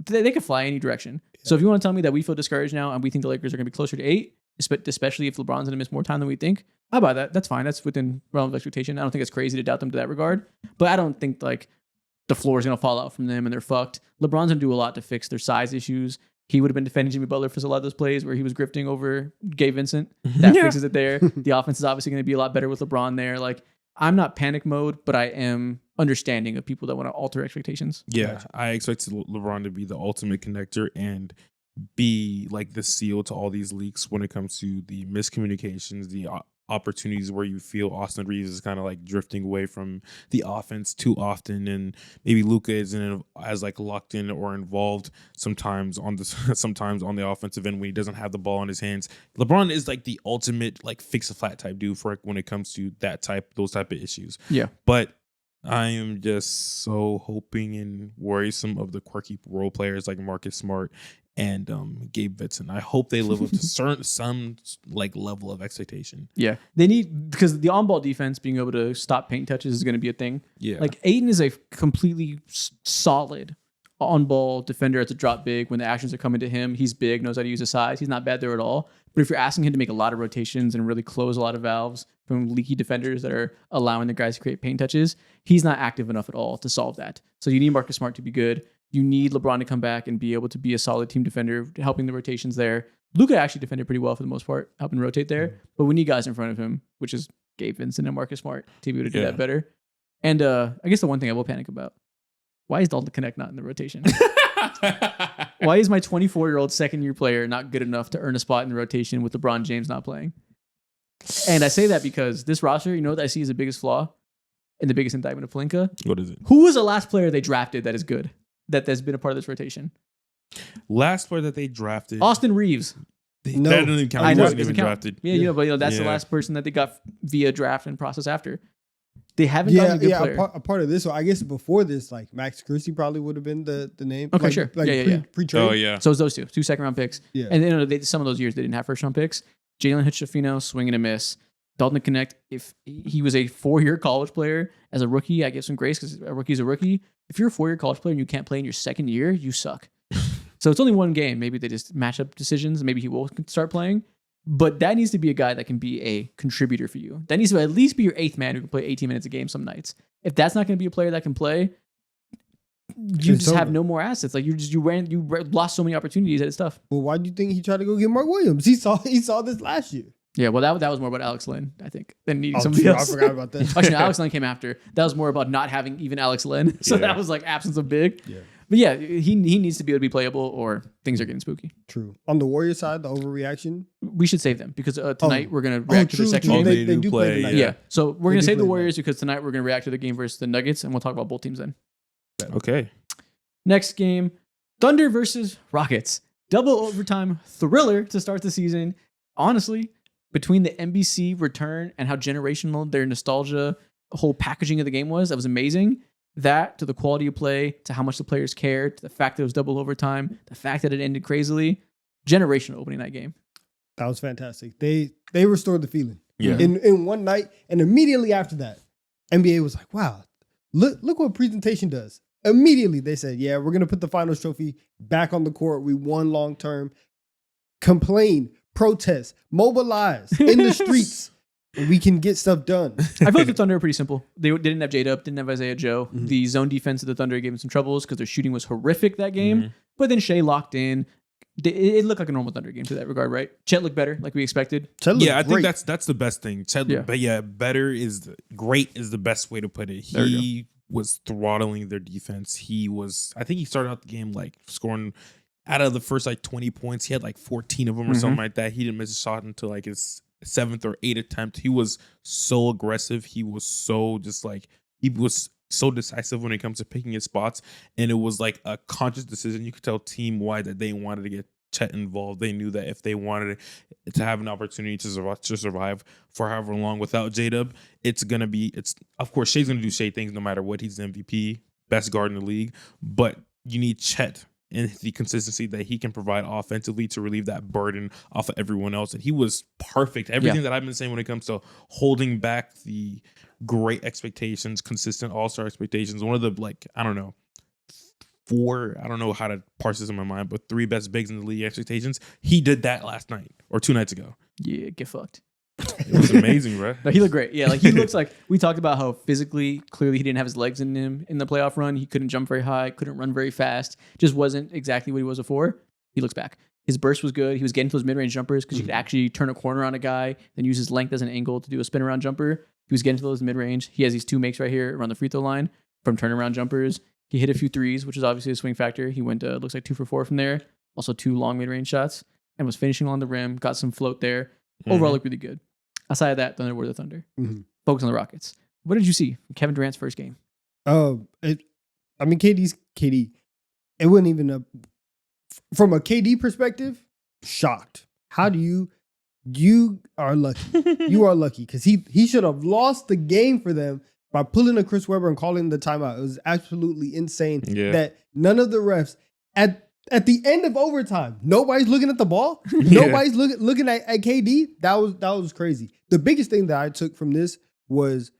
they could fly any direction. Yeah. So if you want to tell me that we feel discouraged now and we think the Lakers are going to be closer to 8, especially if LeBron's going to miss more time than we think, I buy that. That's fine. That's within realm of expectation. I don't think it's crazy to doubt them to that regard. But I don't think like the floor is going to fall out from them and they're fucked. LeBron's going to do a lot to fix their size issues. He would have been defending Jimmy Butler for a lot of those plays where he was grifting over Gabe Vincent. That fixes it there. The offense is obviously going to be a lot better with LeBron there. Like, I'm not panic mode, but I am understanding of people that want to alter expectations. Yeah, I expect LeBron to be the ultimate connector and be like the seal to all these leaks when it comes to the miscommunications, the opportunities where you feel Austin Reeves is kind of like drifting away from the offense too often, and maybe Luka isn't as like locked in or involved sometimes on the offensive end when he doesn't have the ball in his hands. LeBron is like the ultimate like fix a flat type dude for when it comes to those type of issues. Yeah, but I am just so hoping and worrisome of the quirky role players like Marcus Smart and Gabe Vincent. I hope they live up to some like level of expectation. Yeah, they need, because the on-ball defense being able to stop paint touches is going to be a thing. Yeah, like Ayton is a completely solid on-ball defender at the drop big when the actions are coming to him. He's big, knows how to use his size. He's not bad there at all. But if you're asking him to make a lot of rotations and really close a lot of valves from leaky defenders that are allowing the guys to create paint touches, he's not active enough at all to solve that. So you need Marcus Smart to be good. You need LeBron to come back and be able to be a solid team defender, helping the rotations there. Luka actually defended pretty well for the most part, helping rotate there. But we need guys in front of him, which is Gabe Vincent and Marcus Smart to be able to do that better. And I guess the one thing I will panic about, why is Dalton Connect not in the rotation? Why is my 24-year-old second-year player not good enough to earn a spot in the rotation with LeBron James not playing? And I say that because this roster, you know what I see as the biggest flaw and the biggest indictment of Pelinka? What is it? Who was the last player they drafted that is good, that has been a part of this rotation? Last player that they drafted. Austin Reeves. No. That doesn't even count. I He know, wasn't it even doesn't count. drafted. Yeah, but that's the last person that they got via draft and process after. They haven't gotten a good player. A part of this. So I guess before this, like Max Christie probably would have been the name. Okay, like, sure. Like Yeah. Pre-trade. Oh yeah. So it's those two second-round picks. Yeah. And then some of those years they didn't have first-round picks. Jalen Hitchafino, swing and a miss. Dalton Connect, if he was a 4-year college player as a rookie, I give some grace because a rookie's a rookie. If you're a 4-year college player and you can't play in your second year, you suck. So it's only one game. Maybe they just match up decisions. Maybe he will start playing. But that needs to be a guy that can be a contributor for you. That needs to at least be your 8th man who can play 18 minutes a game some nights. If that's not going to be a player that can play, you just have no more assets. Like you lost so many opportunities at his stuff. Well, why do you think he tried to go get Mark Williams? He saw this last year. Yeah, well, that was more about Alex Len, I think, than needing somebody else. I forgot about that. Actually, no, Alex Len came after. That was more about not having even Alex Len. So that was like absence of big. Yeah. But yeah, he needs to be able to be playable or things are getting spooky. True. On the Warriors side, the overreaction. We should save them because tonight we're going to react to the second game. They do play tonight. Yeah. So we're going to save the play Warriors because tonight we're going to react to the game versus the Nuggets and we'll talk about both teams then. Okay. Next game, Thunder versus Rockets. Double overtime thriller to start the season. Honestly, between the NBC return and how generational their nostalgia, whole packaging of the game was, that was amazing. That to the quality of play, to how much the players cared, to the fact that it was double overtime, the fact that it ended crazily. Generational opening night game. That was fantastic. They restored the feeling. Yeah. In one night, and immediately after that, NBA was like, "Wow, look what presentation does." Immediately they said, "Yeah, we're gonna put the finals trophy back on the court. We won long term." Complain, protest, mobilize in the streets. We can get stuff done. I feel like the Thunder are pretty simple. They didn't have J-Dub, didn't have Isaiah Joe. Mm-hmm. The zone defense of the Thunder gave them some troubles because their shooting was horrific that game. But then Shea locked in. It looked like a normal Thunder game to that regard, right? Chet looked better, like we expected. Yeah, I think that's the best thing. Chet, Yeah. But yeah, great is the best way to put it. He was throttling their defense. I think he started out the game like scoring out of the first like 20 points. He had like 14 of them or something like that. He didn't miss a shot until like his 7th or 8th attempt. He was so aggressive. He was so decisive when it comes to picking his spots. And it was like a conscious decision. You could tell team wide that they wanted to get Chet involved. They knew that if they wanted to have an opportunity to survive for however long without J-Dub, of course Shea's gonna do Shea things no matter what. He's the MVP, best guard in the league. But you need Chet and the consistency that he can provide offensively to relieve that burden off of everyone else. And he was perfect. Everything that I've been saying when it comes to holding back the great expectations, consistent all-star expectations. One of the, I don't know how to parse this in my mind, but 3 best bigs in the league expectations. He did that last night or 2 nights ago. Yeah, get fucked. It was amazing, bro. No, he looked great. Yeah, like he looks like we talked about how physically, clearly he didn't have his legs in him in the playoff run. He couldn't jump very high, couldn't run very fast. Just wasn't exactly what he was before. He looks back. His burst was good. He was getting to those mid-range jumpers because he could actually turn a corner on a guy, then use his length as an angle to do a spin around jumper. He was getting to those mid-range. He has these 2 makes right here around the free throw line from turnaround jumpers. He hit a few threes, which is obviously a swing factor. He went looks like 2 for 4 from there. Also 2 long mid-range shots and was finishing on the rim. Got some float there. Overall, looked really good. Outside of that, Thunder were the Thunder. Focus on the Rockets. What did you see from Kevin Durant's first game? KD. It wasn't even from a KD perspective. Shocked. How do you are lucky. You are lucky because he should have lost the game for them by pulling a Chris Webber and calling the timeout. It was absolutely insane that none of the refs at the end of overtime, nobody's looking at the ball. Nobody's looking at KD. That was crazy. The biggest thing that I took from this was,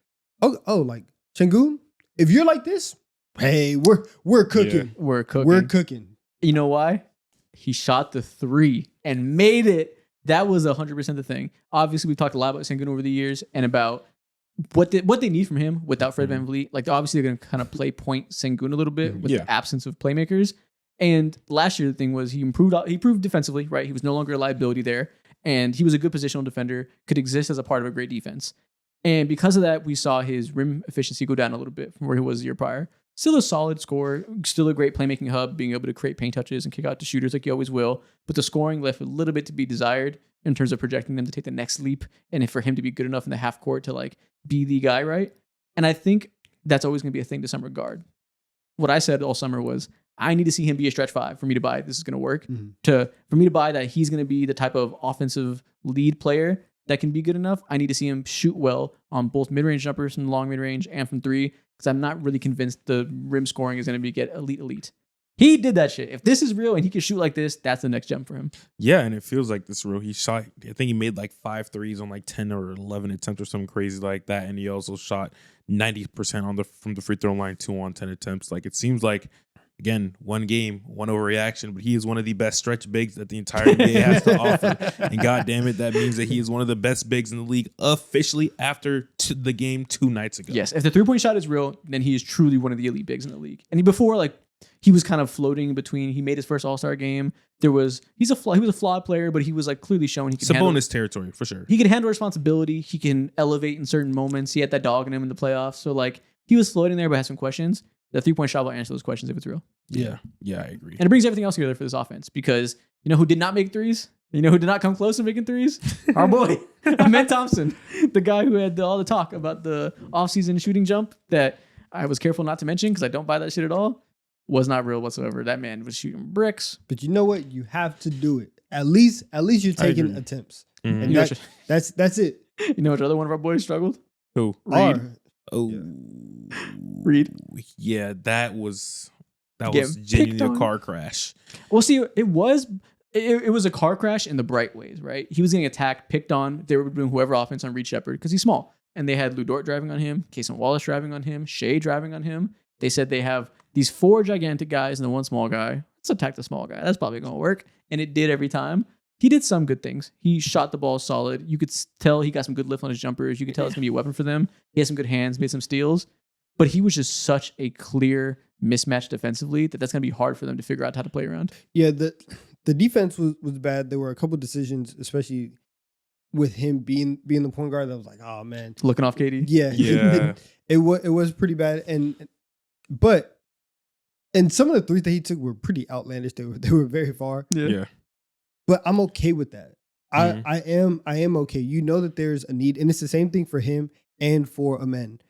like Sengun, if you're like this, hey, we're cooking. Yeah. We're cooking. You know why? He shot the 3 and made it. That was 100% the thing. Obviously, we've talked a lot about Sengun over the years and about what they need from him without Fred VanVleet. Like, obviously, they're going to kind of play point Sengun a little bit with the absence of playmakers. And last year, the thing was he improved defensively, right? He was no longer a liability there. And he was a good positional defender, could exist as a part of a great defense. And because of that, we saw his rim efficiency go down a little bit from where he was the year prior. Still a solid scorer, still a great playmaking hub, being able to create paint touches and kick out to shooters like he always will. But the scoring left a little bit to be desired in terms of projecting them to take the next leap and for him to be good enough in the half court to like be the guy, right? And I think that's always going to be a thing to some regard. What I said all summer was, I need to see him be a stretch five for me to buy this is going to work. For me to buy that he's going to be the type of offensive lead player that can be good enough, I need to see him shoot well on both mid-range jumpers from long mid-range and from three, because I'm not really convinced the rim scoring is going to get elite. He did that shit. If this is real and he can shoot like this, that's the next jump for him. Yeah, and it feels like this is real. He shot, I think he made like 5 threes on like 10 or 11 attempts or something crazy like that. And he also shot 90% from the free throw line, 2 on 10 attempts. Like, it seems like, again, one game, one overreaction, but he is one of the best stretch bigs that the entire NBA has to offer. And God damn it, that means that he is one of the best bigs in the league officially after the game 2 nights ago. Yes, if the 3-point shot is real, then he is truly one of the elite bigs in the league. And before, like, he was kind of floating between. He made his first All-Star game. He was a flawed player, but he was like clearly showing he could handle bonus territory for sure. He could handle responsibility. He can elevate in certain moments. He had that dog in him in the playoffs. So like he was floating there, but had some questions. The 3-point shot will answer those questions if it's real. Yeah, I agree. And it brings everything else together for this offense because you know who did not make threes? You know who did not come close to making threes? Our boy, Ahmed Thompson, the guy who had all the talk about the offseason shooting jump that I was careful not to mention because I don't buy that shit at all. Was not real whatsoever. That man was shooting bricks. But you know what? You have to do it. At least you're taking attempts. Mm-hmm. And that's it. You know which other one of our boys struggled? Who? Reed. Reed. Yeah, that was genuinely a car crash. Well, see, it was a car crash in the bright ways, right? He was getting attacked, picked on. They were doing whoever offense on Reed Shepherd because he's small. And they had Lou Dort driving on him, Cason Wallace driving on him, Shea driving on him. They said they have these 4 gigantic guys and the 1 small guy. Let's attack the small guy. That's probably going to work. And it did every time. He did some good things. He shot the ball solid. You could tell he got some good lift on his jumpers. You could tell it's going to be a weapon for them. He had some good hands, made some steals. But he was just such a clear mismatch defensively that's going to be hard for them to figure out how to play around. Yeah, the defense was bad. There were a couple decisions, especially with him being the point guard, that was like, oh, man. Looking off KD? Yeah. It was pretty bad. And some of the threes that he took were pretty outlandish. They were very far. Yeah. But I'm okay with that. I am okay. You know that there's a need, and it's the same thing for him and for Amen.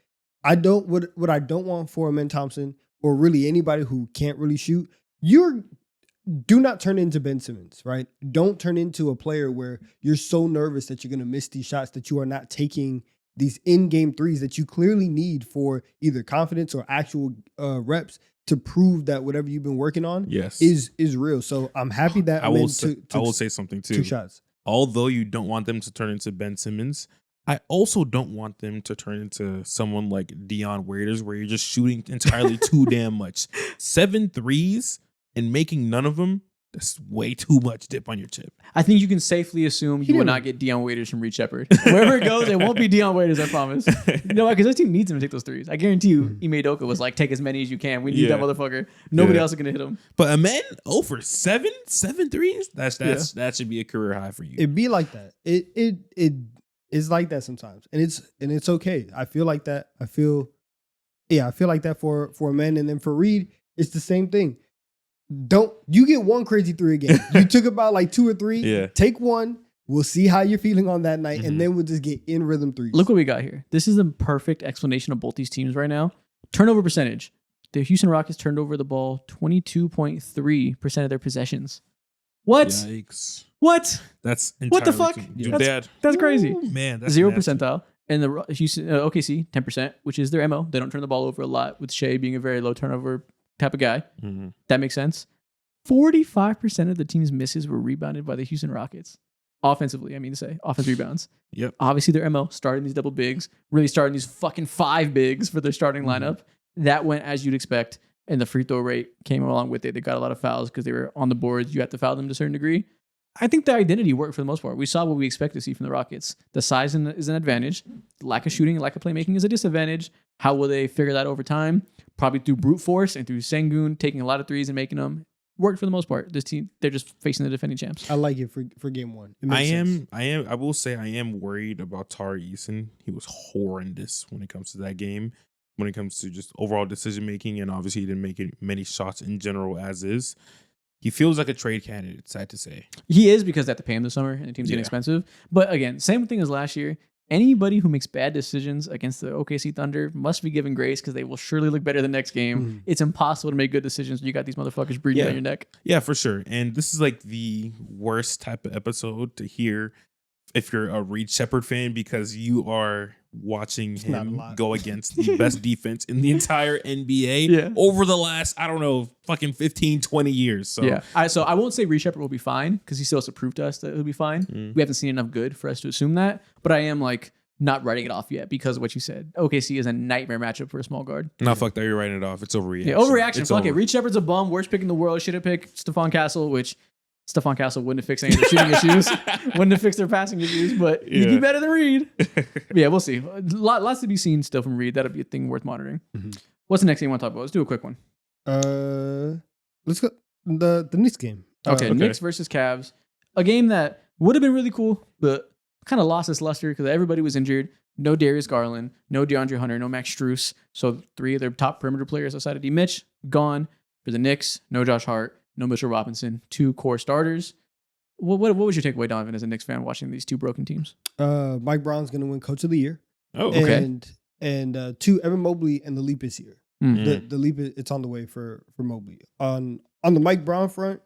What I don't want for Amen Thompson or really anybody who can't really shoot, do not turn into Ben Simmons, right? Don't turn into a player where you're so nervous that you're going to miss these shots that you are not taking these in-game threes that you clearly need for either confidence or actual reps to prove that whatever you've been working on is real. So I'm happy that I will say something too. 2 shots. Although you don't want them to turn into Ben Simmons, I also don't want them to turn into someone like Dion Waiters where you're just shooting entirely too damn much. 7 threes and making none of them, that's way too much dip on your chip. I think you can safely assume you will not get Dion Waiters from Reed Shepherd. Wherever it goes, it won't be Dion Waiters, I promise. You know why? Because this team needs him to take those threes. I guarantee you, Ime Udoka was like, take as many as you can. We need that motherfucker. Nobody else is going to hit him. But Amen, for 7 threes? That should be a career high for you. It'd be like that. It is like that sometimes. And it's okay. I feel like that. I feel like that for Amen. And then for Reed, it's the same thing. You get 1 crazy 3 a game. You took about like 2 or 3. Yeah. Take 1. We'll see how you're feeling on that night, and then we'll just get in rhythm 3s. Look what we got here. This is the perfect explanation of both these teams right now. Turnover percentage. The Houston Rockets turned over the ball 22.3% of their possessions. What? Yikes. What? That's entirely what the fuck? That's crazy. Ooh, man, that's 0 nasty. percentile. And the Houston OKC 10%, which is their MO. They don't turn the ball over a lot, with Shea being a very low turnover type of guy. Mm-hmm. That makes sense. 45% of the team's misses were rebounded by the Houston Rockets. Offensively, I mean to say. Offense rebounds. Yep. Obviously, their MO, starting these double bigs, really starting these fucking 5 bigs for their starting lineup. That went as you'd expect. And the free throw rate came along with it. They got a lot of fouls because they were on the boards. You have to foul them to a certain degree. I think the identity worked for the most part. We saw what we expect to see from the Rockets. The size is an advantage. The lack of shooting, lack of playmaking is a disadvantage. How will they figure that over time? Probably through brute force and through Sengun taking a lot of threes and making them. worked for the most part. This team, they're just facing the defending champs. I like it for game one. I will say I am worried about Tari Eason. He was horrendous when it comes to that game. When it comes to just overall decision making, and obviously he didn't make many shots in general as is. He feels like a trade candidate, sad to say. He is, because they have to pay him this summer and the team's getting expensive. But again, same thing as last year. Anybody who makes bad decisions against the OKC Thunder must be given grace, because they will surely look better the next game. It's impossible to make good decisions when you got these motherfuckers breathing on your neck. Yeah, for sure. And this is like the worst type of episode to hear if you're a Reed Shepherd fan, because you are watching him go against the best defense in the entire NBA over the last, I don't know, fucking 15, 20 years. So so I won't say Reed Shepherd will be fine, because he still has to prove to us that he'll be fine. We haven't seen enough good for us to assume that. But I am like not writing it off yet, because of what you said. OKC is a nightmare matchup for a small guard. No, fuck that. You're writing it off. It's overreaction. Yeah, overreaction. Fuck it. Reed Shepherd's a bum. Worst pick in the world. Should have picked Stephon Castle, which Stephon Castle wouldn't have fixed any of their shooting issues, wouldn't have fixed their passing issues, but he'd be better than Reed. Yeah, we'll see. Lots to be seen still from Reed. That'll be a thing worth monitoring. What's the next thing you want to talk about? Let's do a quick one. Let's go the Knicks game. Okay, Knicks versus Cavs. A game that would have been really cool, but kind of lost its luster because everybody was injured. No Darius Garland, no DeAndre Hunter, no Max Strus. So 3 of their top perimeter players outside of D. Mitch gone. For the Knicks, no Josh Hart, no Mitchell Robinson, 2 core starters. What was your takeaway, Donovan, as a Knicks fan watching these 2 broken teams? Mike Brown's going to win Coach of the Year. Oh, okay. And 2, Evan Mobley and the leap is here. Mm-hmm. The leap, it's on the way for Mobley. On the Mike Brown front,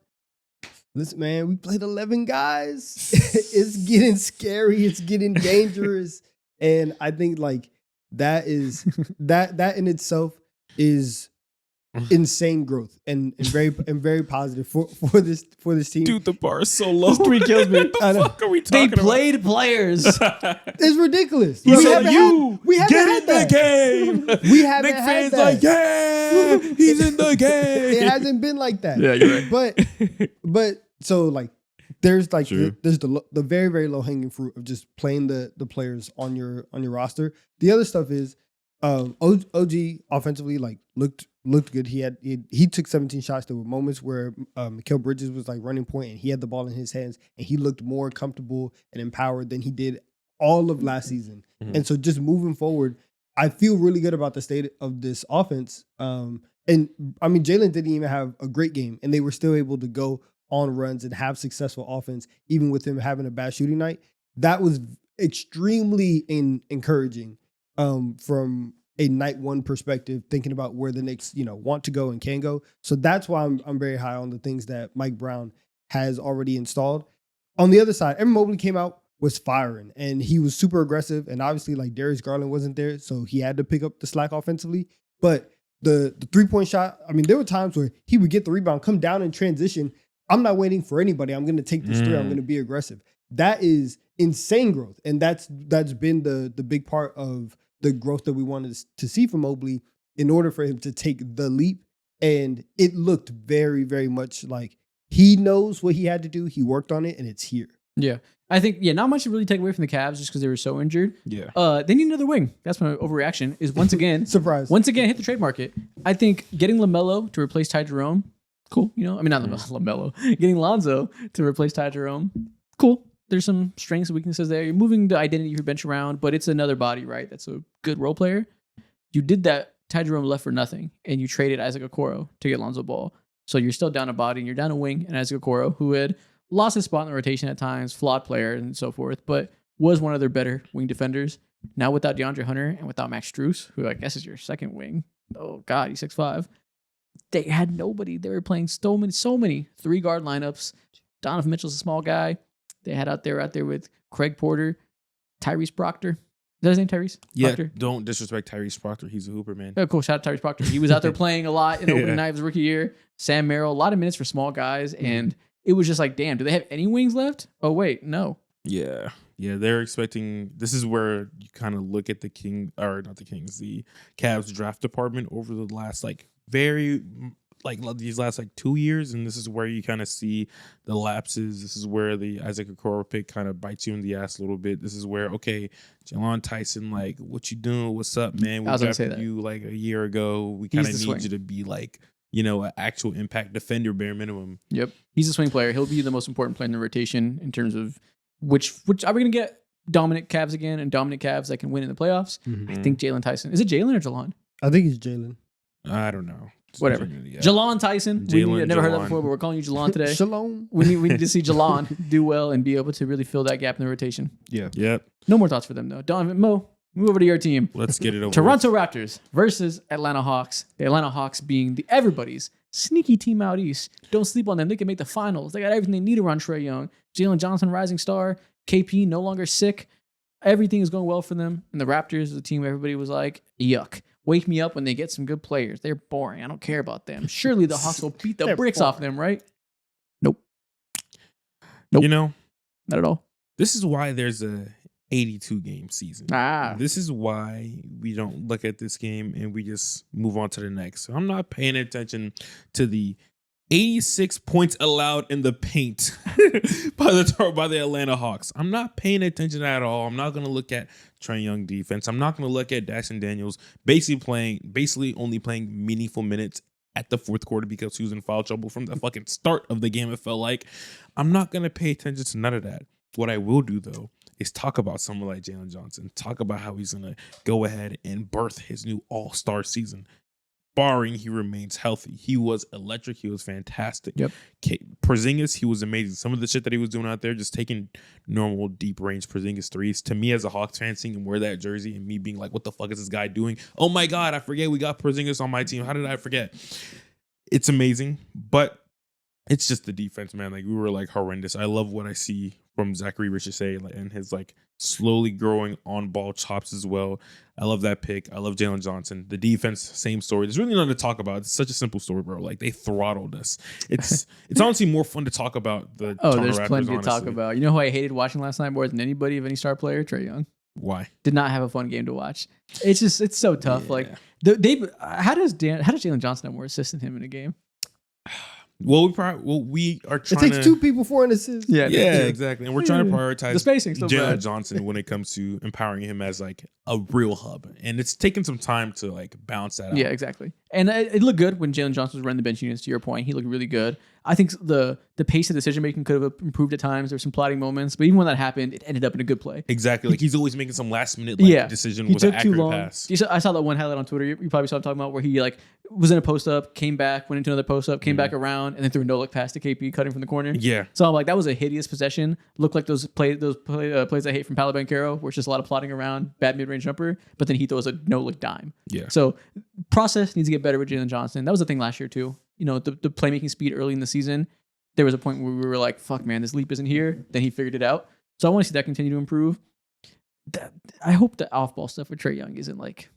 listen, man, we played 11 guys. It's getting scary. It's getting dangerous. And I think like that is that in itself is insane growth and very positive for this team. Dude, the bar is so low. This tweet kills me. What the fuck are we talking about? They played players. It's ridiculous. We haven't had that. Game. We haven't Nick had fans that. like, yeah, he's in the game. It hasn't been like that. Yeah, you're right. But so like there's like True. there's the very very low hanging fruit of just playing the players on your roster. The other stuff is OG offensively like looked good. He took 17 shots. There were moments where Mikal Bridges was like running point and he had the ball in his hands and he looked more comfortable and empowered than he did all of last season. Mm-hmm. And so just moving forward, I feel really good about the state of this offense. And I mean, Jalen didn't even have a great game and they were still able to go on runs and have successful offense, even with him having a bad shooting night. That was extremely encouraging from a night one perspective, thinking about where the Knicks, want to go and can go. So that's why I'm very high on the things that Mike Brown has already installed. On the other side, Evan Mobley came out, was firing, and he was super aggressive. And obviously, like Darius Garland wasn't there, so he had to pick up the slack offensively. But the 3-point shot, I mean, there were times where he would get the rebound, come down in transition. I'm not waiting for anybody. I'm going to take this 3. I'm going to be aggressive. That is insane growth, and that's been the big part of the growth that we wanted to see from Mobley in order for him to take the leap. And it looked very, very much like he knows what he had to do. He worked on it, and it's here. Yeah. I think, not much to really take away from the Cavs just because they were so injured. Yeah. They need another wing. That's my overreaction is once again. Surprise. Once again, hit the trade market. I think getting LaMelo to replace Ty Jerome, cool. I mean, not LaMelo. Getting Lonzo to replace Ty Jerome, cool. There's some strengths and weaknesses there. You're moving the identity of your bench around, but it's another body, right? That's a good role player. You did that. Ty Jerome left for nothing, and you traded Isaac Okoro to get Lonzo Ball. So you're still down a body, and you're down a wing, and Isaac Okoro, who had lost his spot in the rotation at times, flawed player and so forth, but was one of their better wing defenders. Now without DeAndre Hunter and without Max Strus, who I guess is your second wing. Oh, God, he's 6'5". They had nobody. They were playing so many 3-guard lineups. Donovan Mitchell's a small guy. They had out there with Craig Porter, Tyrese Proctor. Is that his name, Tyrese? Yeah, Proctor? Don't disrespect Tyrese Proctor. He's a hooper, man. Oh, cool. Shout out to Tyrese Proctor. He was out there playing a lot in opening night of his rookie year. Sam Merrill, a lot of minutes for small guys. And it was just like, damn, do they have any wings left? Oh, wait, no. Yeah. Yeah, they're expecting. This is where you kind of look at the Cavs draft department over the last these last 2 years, and this is where you kind of see the lapses. This is where the Isaac Okoro pick kind of bites you in the ass a little bit. This is where, okay, Jalen Tyson, what you doing? What's up, man? We drafted you a year ago. We kind of need you to be an actual impact defender bare minimum. Yep. He's a swing player. He'll be the most important player in the rotation in terms of which are we going to get dominant Cavs again and dominant Cavs that can win in the playoffs? I think Jalen Tyson. Is it Jalen or Jalon? I think it's Jalen. I don't know. Whatever. Yeah. Jalon Tyson. I've never heard that before, but we're calling you Jalon today. Shalom. We need to see Jalon do well and be able to really fill that gap in the rotation. Yeah. Yep. No more thoughts for them, though. Donovan, Mo, move over to your team. Let's get it over. Toronto Raptors versus Atlanta Hawks. The Atlanta Hawks being everybody's sneaky team out east. Don't sleep on them. They can make the finals. They got everything they need around Trae Young. Jalen Johnson, rising star. KP, no longer sick. Everything is going well for them. And the Raptors is a team where everybody was like, yuck. Wake me up when they get some good players. They're boring. I don't care about them. Surely the Hawks will beat the bricks off them, right? Nope. Not at all. This is why there's a 82 game season. This is why we don't look at this game and we just move on to the next. So I'm not paying attention to the 86 points allowed in the paint by the Atlanta Hawks. I'm not paying attention at all. I'm not going to look at Trae Young defense. I'm not going to look at Dyson Daniels basically only playing meaningful minutes at the fourth quarter because he was in foul trouble from the fucking start of the game. It felt like I'm not going to pay attention to none of that. What I will do though is talk about someone like Jalen Johnson. Talk about how he's going to go ahead and birth his new all-star season. Barring he remains healthy. He was electric. He was fantastic. Yep. Porzingis, he was amazing. Some of the shit that he was doing out there, just taking normal deep range Porzingis threes. To me as a Hawks fan, seeing him wear that jersey and me being like, what the fuck is this guy doing? Oh my God, I forget we got Porzingis on my team. How did I forget? It's amazing, but it's just the defense, man. Like we were like horrendous. I love what I see from Zachary Richardson and his like slowly growing on ball chops as well. I love that pick. I love Jalen Johnson. The defense, same story. There's really nothing to talk about. It's such a simple story, bro. Like they throttled us. It's honestly more fun to talk about the Toronto there's Raptors, plenty honestly. to talk about. You know who I hated watching last night more than anybody of any star player? Trae Young. Why? Did not have a fun game to watch. It's so tough. Yeah. Like how does Jalen Johnson have more assists than him in a game? Well, we are It trying takes two people for an assist. Yeah, exactly. And we're trying to prioritize the spacing Jalen Johnson when it comes to empowering him as like a real hub. And it's taken some time to like bounce that out. Yeah, exactly. And it looked good when Jalen Johnson was running the bench units, to your point. He looked really good. I think the pace of decision making could have improved at times. There were some plotting moments, but even when that happened, it ended up in a good play. Exactly. Like he's always making some last minute decision he with an took too accurate long. pass. I saw that one highlight on Twitter. You probably saw what I'm talking about, where he like was in a post up, came back, went into another post up, came back around, and then threw a no look pass to KP cutting from the corner. Yeah. So I'm like, that was a hideous possession. Looked like those plays I hate from Paolo Banchero, where it's just a lot of plotting around, bad mid range jumper, but then he throws a no look dime. Yeah. So process needs to get better with Jalen Johnson. That was the thing last year too. You know, the playmaking speed early in the season. There was a point where we were like, fuck, man, this leap isn't here. Then he figured it out. So I want to see that continue to improve. I hope the off-ball stuff with Trae Young isn't like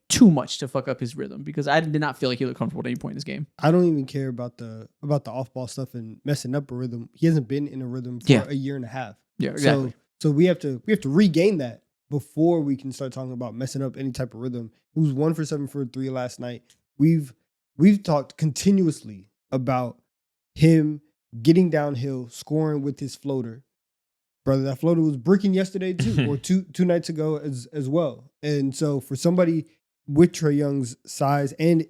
too much to fuck up his rhythm, because I did not feel like he looked comfortable at any point in this game. I don't even care about the off-ball stuff and messing up a rhythm. He hasn't been in a rhythm for a year and a half. Yeah, exactly. So we have to regain that before we can start talking about messing up any type of rhythm. He was 1 for 7 for 3 last night. We've talked continuously about him getting downhill, scoring with his floater. Brother, that floater was bricking yesterday too, or two nights ago as well. And so for somebody with Trae Young's size and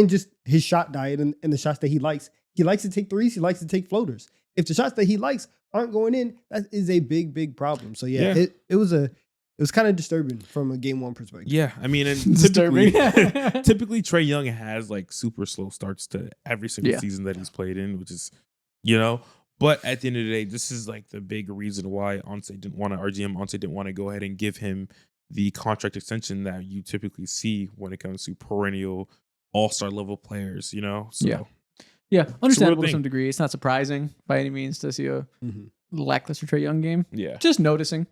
just his shot diet and the shots that he likes to take threes, he likes to take floaters. If the shots that he likes aren't going in, that is a big, big problem. So it was kind of disturbing from a game one perspective. Yeah, I mean, and Disturbing. typically Trae Young has like super slow starts to every single season that he's played in, which is, but at the end of the day, this is like the big reason why RGM Onse didn't want to go ahead and give him the contract extension that you typically see when it comes to perennial all-star level players, So, yeah, understandable to some degree. It's not surprising by any means to see a lackluster Trae Young game. Yeah. Just noticing.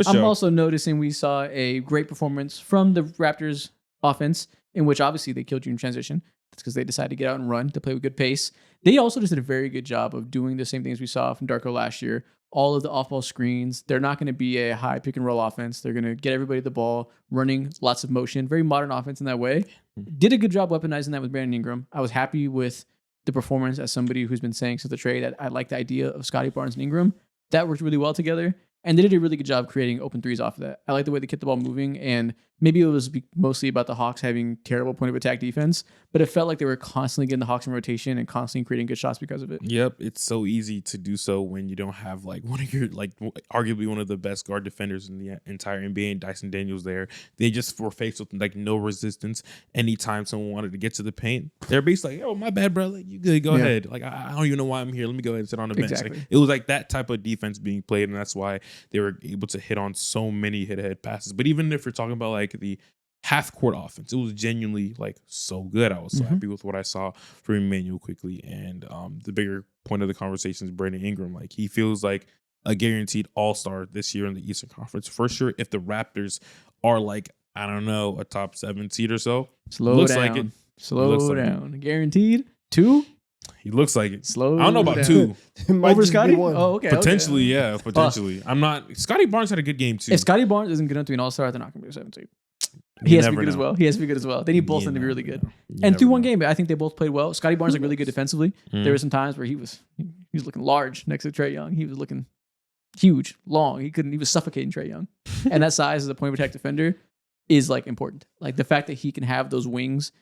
I'm also noticing we saw a great performance from the Raptors offense, in which obviously they killed you in transition. That's because they decided to get out and run, to play with good pace. They also just did a very good job of doing the same things we saw from Darko last year. All of the off-ball screens. They're not going to be a high pick-and-roll offense. They're going to get everybody the ball, running lots of motion. Very modern offense in that way. Did a good job weaponizing that with Brandon Ingram. I was happy with the performance as somebody who's been saying since the trade that I like the idea of Scotty Barnes and Ingram. That worked really well together. And they did a really good job creating open threes off of that. I like the way they kept the ball moving, and maybe it was mostly about the Hawks having terrible point of attack defense, but it felt like they were constantly getting the Hawks in rotation and constantly creating good shots because of it. Yep, it's so easy to do so when you don't have like one of your like arguably one of the best guard defenders in the entire NBA, and Dyson Daniels there. They just were faced with like no resistance anytime someone wanted to get to the paint. They're basically like, "Oh, my bad, bro. Like, you good? Go ahead. Like, I don't even know why I'm here. Let me go ahead and sit on the bench." Exactly. Like, it was like that type of defense being played, and that's why they were able to hit on so many hit-ahead passes. But even if you're talking about like the half-court offense, it was genuinely like so good. I was so happy with what I saw from Emmanuel quickly. And the bigger point of the conversation is Brandon Ingram. Like, he feels like a guaranteed all-star this year in the Eastern Conference. For sure, if the Raptors are like, I don't know, a top 7 seed or so. Slow down. Slow down. Guaranteed 2? He looks like it. Slow I don't know about down. 2. Over Scotty? Oh, okay. Potentially, okay. yeah. Potentially. I'm not. Scotty Barnes had a good game, too. If Scotty Barnes isn't good enough to be an all-star, they're not going to be a 7 seed. He has to be good as well. He has to be good as well. They need both of them to be really good. And through one game, I think they both played well. Scotty Barnes looked really good defensively. There were some times where he was looking large next to Trae Young. He was looking huge, long. He was suffocating Trae Young. And that size as a point of attack defender is like important. Like the fact that he can have those wings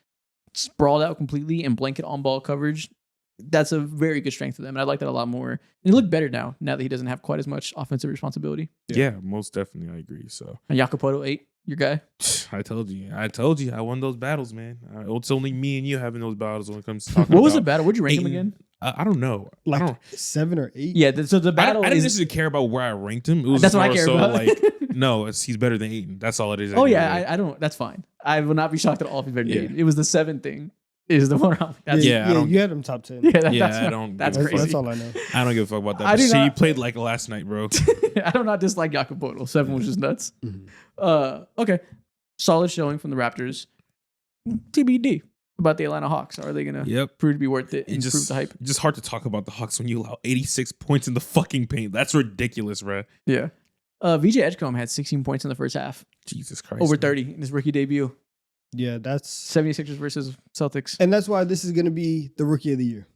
sprawled out completely and blanket on ball coverage, that's a very good strength for them. And I like that a lot more. And he looked better now that he doesn't have quite as much offensive responsibility. Yeah, most definitely. I agree. So, and Jacopoto 8, your guy. I told you. I won those battles, man. It's only me and you having those battles when it comes to talking What was the battle? Where'd you rank him again? I don't know. Like 7 or 8? Yeah, so the battle I didn't necessarily care about where I ranked him. It was that's what I more care so about. like, no, he's better than Ayton. That's all it is. Oh, yeah, I don't. That's fine. I will not be shocked at all if he's better than Ayton. It was the 7 thing. Is the one. You had him top 10. That's crazy. That's all I know. I don't give a fuck about that. He played like last night, bro. I do not dislike Jacopoto. 7 was just nuts. Okay. Solid showing from the Raptors. TBD about the Atlanta Hawks. Are they going to prove to be worth it and prove the hype? It's just hard to talk about the Hawks when you allow 86 points in the fucking paint. That's ridiculous, bro. Yeah. VJ Edgecombe had 16 points in the first half. Jesus Christ. Over 30 in his rookie debut. Yeah, that's 76ers versus Celtics. And that's why this is going to be the rookie of the year.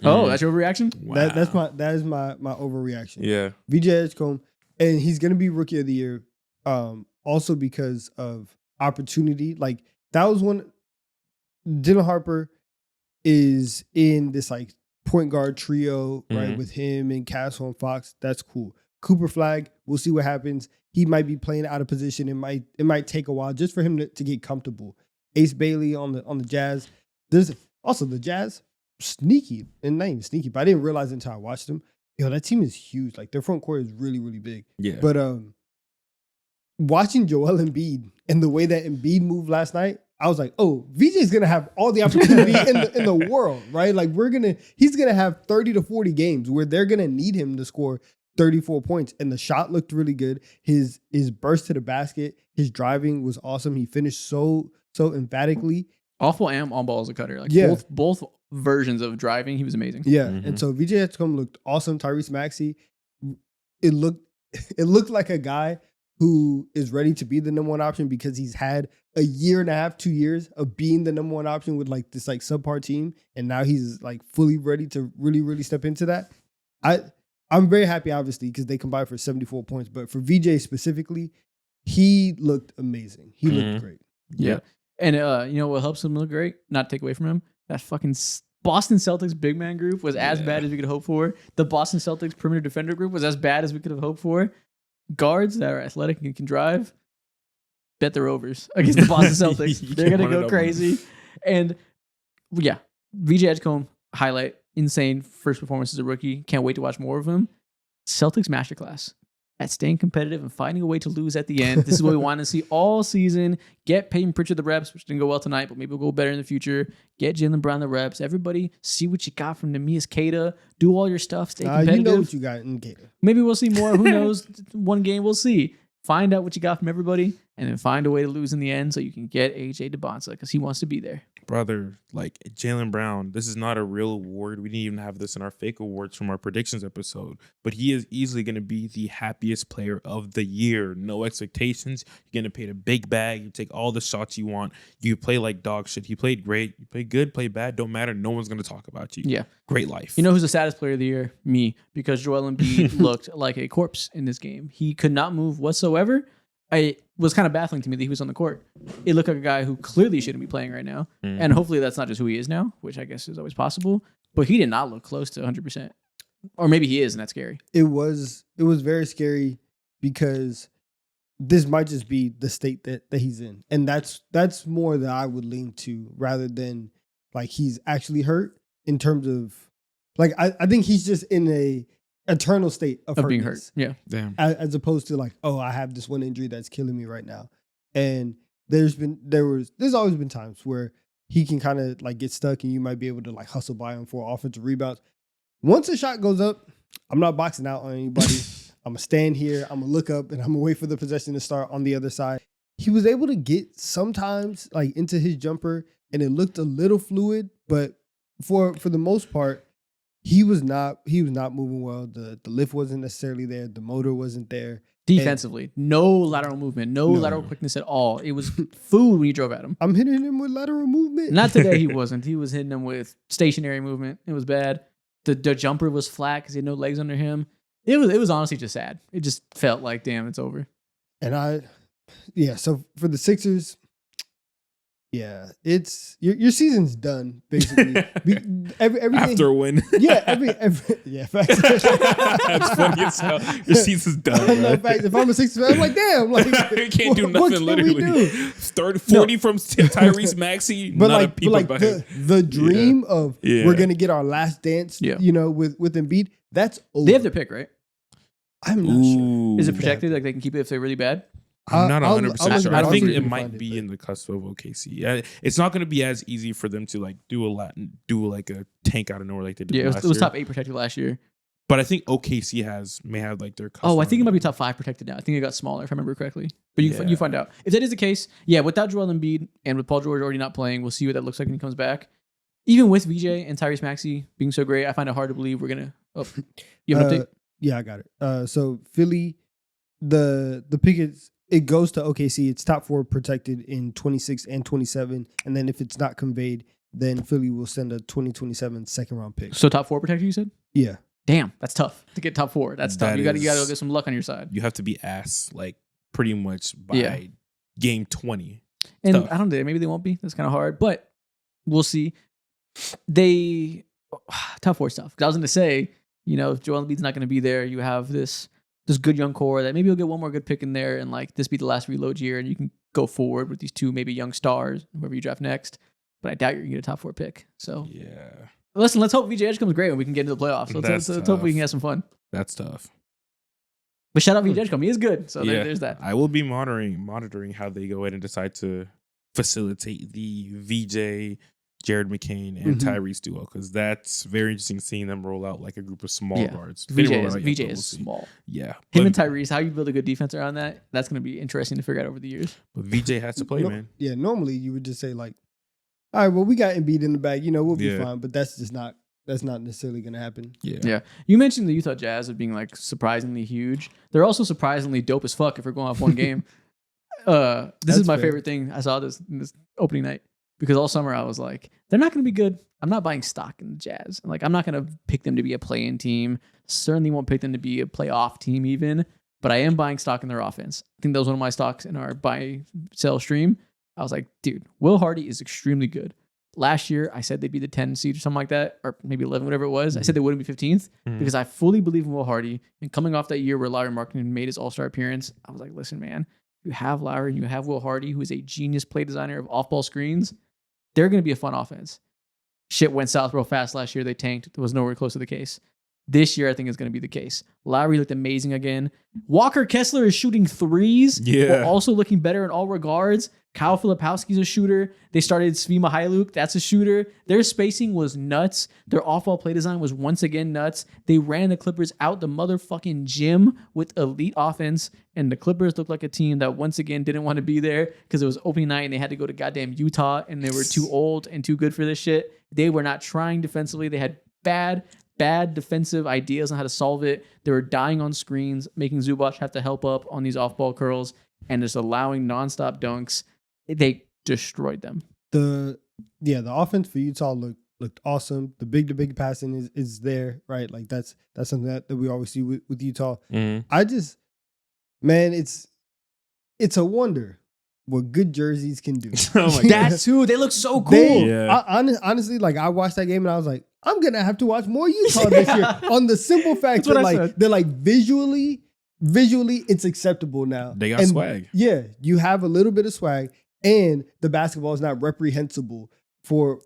Oh, that's your overreaction? Wow. That is my overreaction. Yeah. VJ Edgecombe, and he's going to be rookie of the year also because of opportunity. Like, that was one. Dylan Harper is in this like point guard trio, right, with him and Castle and Fox. That's cool. Cooper Flag, we'll see what happens. He might be playing out of position. It might take a while just for him to get comfortable. Ace Bailey on the Jazz. There's also the Jazz, sneaky, and not even sneaky, but I didn't realize it until I watched them. Yo, that team is huge. Like, their front court is really, really big. Yeah. But watching Joel Embiid and the way that Embiid moved last night, I was like, oh, VJ's gonna have all the opportunity in the world, right? Like, he's gonna have 30 to 40 games where they're gonna need him to score 34 points. And the shot looked really good. His burst to the basket, his driving was awesome. He finished so emphatically. Awful and on ball as a cutter. Like both versions of driving, he was amazing. Yeah. And so VJ Edgecombe looked awesome. Tyrese Maxey, it looked like a guy who is ready to be the number one option because he's had a year and a half, 2 years of being the number one option with like this like subpar team. And now he's like fully ready to really, really step into that. I'm very happy, obviously, because they combined for 74 points. But for VJ specifically, he looked amazing. He looked great. Yeah. And you know what helps him look great? Not take away from him. That fucking Boston Celtics big man group was as bad as we could hope for. The Boston Celtics perimeter defender group was as bad as we could have hoped for. Guards that are athletic and can drive, bet their overs against the Boston Celtics. They're going to go crazy. And yeah, VJ Edgecombe, highlight. Insane first performance as a rookie. Can't wait to watch more of him. Celtics masterclass at staying competitive and finding a way to lose at the end. This is what we want to see all season. Get Peyton Pritchard the reps, which didn't go well tonight, but maybe we'll go better in the future. Get Jaylen Brown the reps. Everybody see what you got from Neemias Queta. Do all your stuff. Stay competitive. You know what you got in Queta. Maybe we'll see more. Who knows? One game, we'll see. Find out what you got from everybody, and then find a way to lose in the end so you can get AJ DeBonsa because he wants to be there. brother, like Jaylen Brown, this is not a real award. We didn't even have this in our fake awards from our predictions episode, but he is easily going to be the happiest player of the year. No expectations. You're getting paid a big bag. You take all the shots you want. You play like dog shit. He played great. You play good, play bad. Don't matter. No one's going to talk about you. Yeah. Great life. You know who's the saddest player of the year? Me, because Joel Embiid looked like a corpse in this game. He could not move whatsoever. It was kind of baffling to me that he was on the court. It looked like a guy who clearly shouldn't be playing right now. And hopefully that's not just who he is now, which I guess is always possible. But he did not look close to 100%. Or maybe he is, and that's scary. It was very scary because this might just be the state that he's in. And that's more that I would lean to rather than like he's actually hurt in terms of like I think he's just in a eternal state of being hurt. Yeah. Damn. As opposed to like, oh, I have this one injury that's killing me right now. And there's always been times where he can kind of like get stuck and you might be able to like hustle by him for offensive rebounds. Once a shot goes up, I'm not boxing out on anybody. I'm gonna stand here, I'm gonna look up, and I'm gonna wait for the possession to start on the other side. He was able to get sometimes like into his jumper and it looked a little fluid, but for the most part, he was not moving well. The lift wasn't necessarily there. The motor wasn't there. Defensively, no lateral movement, no lateral quickness at all. It was food when you drove at him. I'm hitting him with lateral movement. Not today, he wasn't. He was hitting him with stationary movement. It was bad. The jumper was flat because he had no legs under him. It was honestly just sad. It just felt like, damn, it's over. And so for the Sixers, yeah, it's your season's done basically. Everything After a win. Yeah, facts. That's funny as hell. Your season's done. No, facts. If I'm a Sixers fan, I'm like, damn, like you can't do nothing. Literally, 40 from Tyrese Maxey. But not like, a peep about him. the dream of we're gonna get our last dance. You know, with Embiid, that's over. They have their pick, right? I'm not sure. Is it protected? Like they can keep it if they're really bad? I'm not 100% sure. I think it find might be in the cusp of OKC. It's not going to be as easy for them to like do like a tank out of nowhere like they did. Yeah, last it was year. top 8 protected last year. But I think OKC may have like their. Oh, I think it might be top 5 protected now. I think it got smaller if I remember correctly. But you find out if that is the case. Yeah, without Joel Embiid and with Paul George already not playing, we'll see what that looks like when he comes back. Even with VJ and Tyrese Maxey being so great, I find it hard to believe we're gonna. Oh, you have an update? Yeah, I got it. So Philly, the pick is. It goes to OKC. It's top 4 protected in 26 and 27. And then if it's not conveyed, then Philly will send a 2027 second round pick. So top 4 protected, you said? Yeah. Damn, that's tough to get top 4. That's tough. You got to get some luck on your side. You have to be ass like pretty much by game 20. And tough. I don't know. Maybe they won't be. That's kind of hard, but we'll see. Top 4 stuff. Because I was going to say, you know, if Joel Embiid's not going to be there, you have this good young core that maybe you'll get one more good pick in there and like this be the last reload year and you can go forward with these 2 maybe young stars, whoever you draft next. But I doubt you're going to get a top 4 pick. So yeah. Listen, let's hope VJ Edge comes great when we can get into the playoffs. Let's hope we can have some fun. That's tough. But shout out VJ Edge. He is good. So there's that. I will be monitoring how they go ahead and decide to facilitate the VJ, Jared McCain, and Tyrese duo, because that's very interesting seeing them roll out like a group of small guards. VJ is small. Yeah. Him and Tyrese, how you build a good defense around that, that's going to be interesting to figure out over the years. But VJ has to play, man. Yeah, normally you would just say like, all right, well, we got Embiid in the bag. You know, we'll be fine. But that's not necessarily going to happen. Yeah. You mentioned the Utah Jazz of being like surprisingly huge. They're also surprisingly dope as fuck if we're going off one game. This is my favorite thing. I saw this opening night. Because all summer I was like, they're not going to be good. I'm not buying stock in the Jazz. Like, I'm not going to pick them to be a play-in team. Certainly won't pick them to be a playoff team even. But I am buying stock in their offense. I think that was one of my stocks in our buy-sell stream. I was like, dude, Will Hardy is extremely good. Last year, I said they'd be the 10 seed or something like that, or maybe 11, whatever it was. I said they wouldn't be 15th because I fully believe in Will Hardy. And coming off that year where Lowry Markkanen made his all-star appearance, I was like, listen, man, you have Lowry and you have Will Hardy, who is a genius play designer of off-ball screens. They're going to be a fun offense. Shit went south real fast last year. They tanked. It was nowhere close to the case. This year, I think is going to be the case. Lowry looked amazing again. Walker Kessler is shooting threes. Yeah. While also looking better in all regards. Kyle Filipowski's a shooter. They started Svi Mykhailiuk. That's a shooter. Their spacing was nuts. Their off-ball play design was once again nuts. They ran the Clippers out the motherfucking gym with elite offense. And the Clippers looked like a team that once again didn't want to be there because it was opening night and they had to go to goddamn Utah and they were too old and too good for this shit. They were not trying defensively. They had bad defensive ideas on how to solve it. They were dying on screens, making Zubac have to help up on these off-ball curls and just allowing nonstop dunks. They destroyed them. The offense for Utah looked awesome. The big passing is there, right? Like that's something that we always see with Utah. Mm-hmm. It's a wonder what good jerseys can do. Oh my God. That's who they look so cool. Honestly, like I watched that game and I was like, I'm gonna have to watch more Utah this year on the simple fact that they're like visually it's acceptable now. They got swag. Yeah, you have a little bit of swag, and the basketball is not reprehensible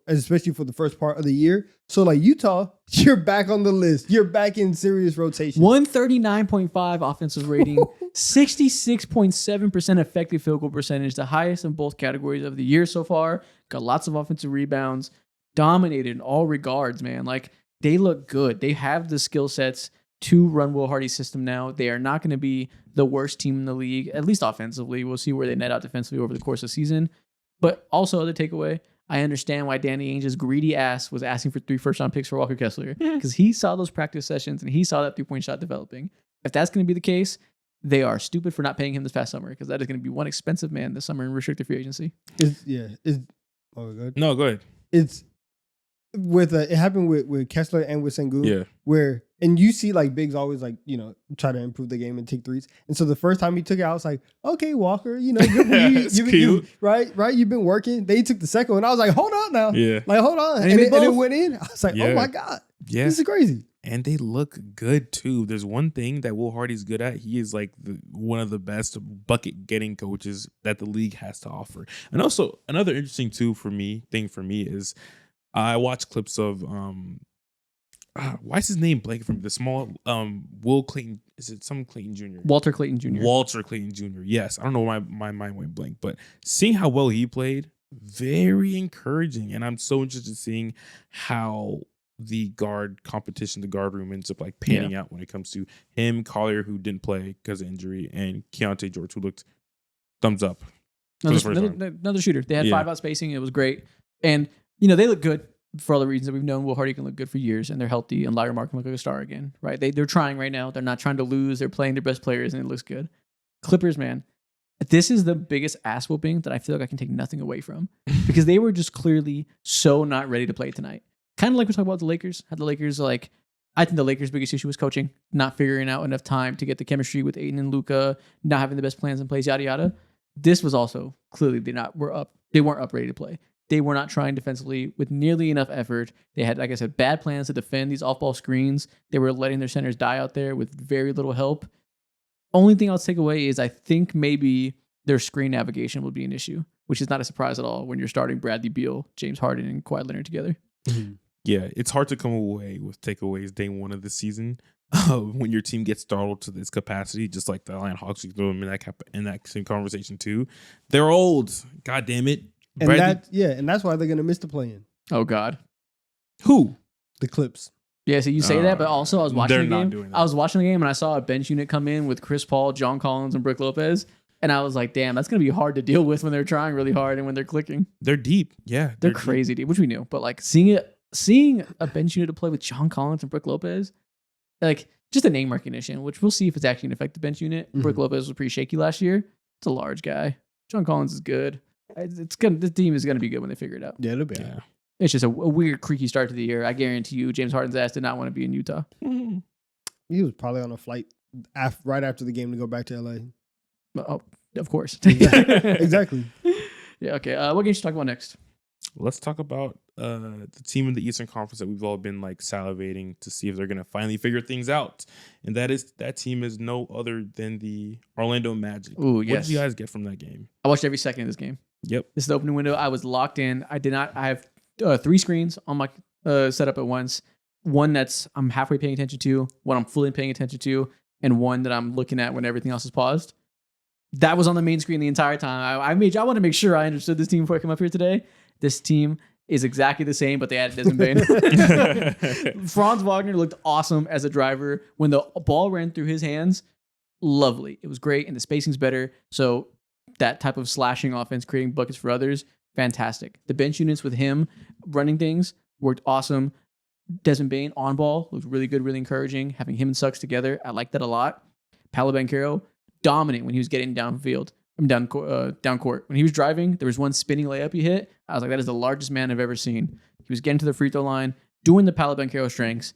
especially for the first part of the year. So like Utah, you're back on the list. You're back in serious rotation. 139.5 offensive rating, 66.7% effective field goal percentage, the highest in both categories of the year so far. Got lots of offensive rebounds, dominated in all regards, man. Like they look good. They have the skill sets to run Will Hardy's system now. They are not going to be the worst team in the league, at least offensively. We'll see where they net out defensively over the course of the season. But also, other takeaway, I understand why Danny Ainge's greedy ass was asking for 3 first-round picks for Walker Kessler because he saw those practice sessions and he saw that 3-point shot developing. If that's going to be the case, they are stupid for not paying him this past summer because that is going to be one expensive man this summer in restricted free agency. No, go ahead. It's it happened with Kessler and with Sengun. Yeah. And you see like bigs always like, try to improve the game and take threes. And so the first time he took it, I was like, okay, Walker, you've been right. You've been working. Then he took the second one. I was like, hold on now. Yeah. Like, hold on. And it went in. I was like, oh my God. Yeah. This is crazy. And they look good too. There's one thing that Will Hardy's good at. He is like one of the best bucket getting coaches that the league has to offer. And also another interesting thing for me is I watch clips of why is his name blank from the small Will Clayton? Is it some Clayton Jr.? Walter Clayton Jr. Walter Clayton Jr. Yes, I don't know why my mind went blank, but seeing how well he played, very encouraging, and I'm so interested in seeing how the guard competition, the guard room ends up like panning out when it comes to him, Collier, who didn't play because of injury, and Keontae George, who looked thumbs up. Another shooter. They had 5-out spacing. It was great, and they look good. For all the reasons that we've known, Will Hardy can look good for years, and they're healthy, and Larry Mark can look like a star again, right? They're trying right now. They're not trying to lose. They're playing their best players, and it looks good. Clippers, man, this is the biggest ass whooping that I feel like I can take nothing away from because they were just clearly so not ready to play tonight. Kind of like we talked about the Lakers. Had the Lakers I think the Lakers' biggest issue was coaching, not figuring out enough time to get the chemistry with Ayton and Luka, not having the best plans in place, yada yada. This was also clearly they weren't up ready to play. They were not trying defensively with nearly enough effort. They had, like I said, bad plans to defend these off-ball screens. They were letting their centers die out there with very little help. Only thing I'll take away is I think maybe their screen navigation will be an issue, which is not a surprise at all when you're starting Bradley Beal, James Harden, and Kawhi Leonard together. Mm-hmm. Yeah, it's hard to come away with takeaways day one of the season when your team gets startled to this capacity, just like the Atlanta Hawks. You throw them in that same conversation too. They're old. God damn it. And that's why they're gonna miss the play-in. Oh God, who? The Clips. Yeah, so you say that, but also I was watching the game. Doing that. I was watching the game and I saw a bench unit come in with Chris Paul, John Collins, and Brook Lopez, and I was like, "Damn, that's gonna be hard to deal with when they're trying really hard and when they're clicking." They're deep. Yeah, they're crazy deep, which we knew, but like seeing a bench unit to play with John Collins and Brook Lopez, like just a name recognition, which we'll see if it's actually an effective bench unit. Mm-hmm. Brook Lopez was pretty shaky last year. It's a large guy. John Collins is good. This team is gonna be good when they figure it out. Yeah, it'll be. Yeah. It's just a weird, creaky start to the year. I guarantee you, James Harden's ass did not want to be in Utah. Mm-hmm. He was probably on a flight right after the game to go back to LA. Oh, of course. Exactly. Yeah. Okay. What game should we talk about next? Let's talk about the team in the Eastern Conference that we've all been like salivating to see if they're gonna finally figure things out, and that team is no other than the Orlando Magic. Ooh, yes. What did you guys get from that game? I watched every second of this game. Yep. This is the opening window. I was locked in. I have 3 screens on my setup at once. one that's I'm halfway paying attention to, one I'm fully paying attention to, and one that I'm looking at when everything else is paused. That was on the main screen the entire time. I want to make sure I understood this team before I come up here today. This team is exactly the same, but they added Desmond Bane. Franz Wagner looked awesome as a driver. When the ball ran through his hands, lovely. It was great, and the spacing's better. So that type of slashing offense, creating buckets for others, fantastic. The bench units with him running things worked awesome. Desmond Bane on ball looked really good, really encouraging. Having him and Suggs together, I like that a lot. Paolo Banchero, dominant when he was getting down court. When he was driving, there was one spinning layup he hit. I was like, that is the largest man I've ever seen. He was getting to the free throw line, doing the Paolo Banchero strengths,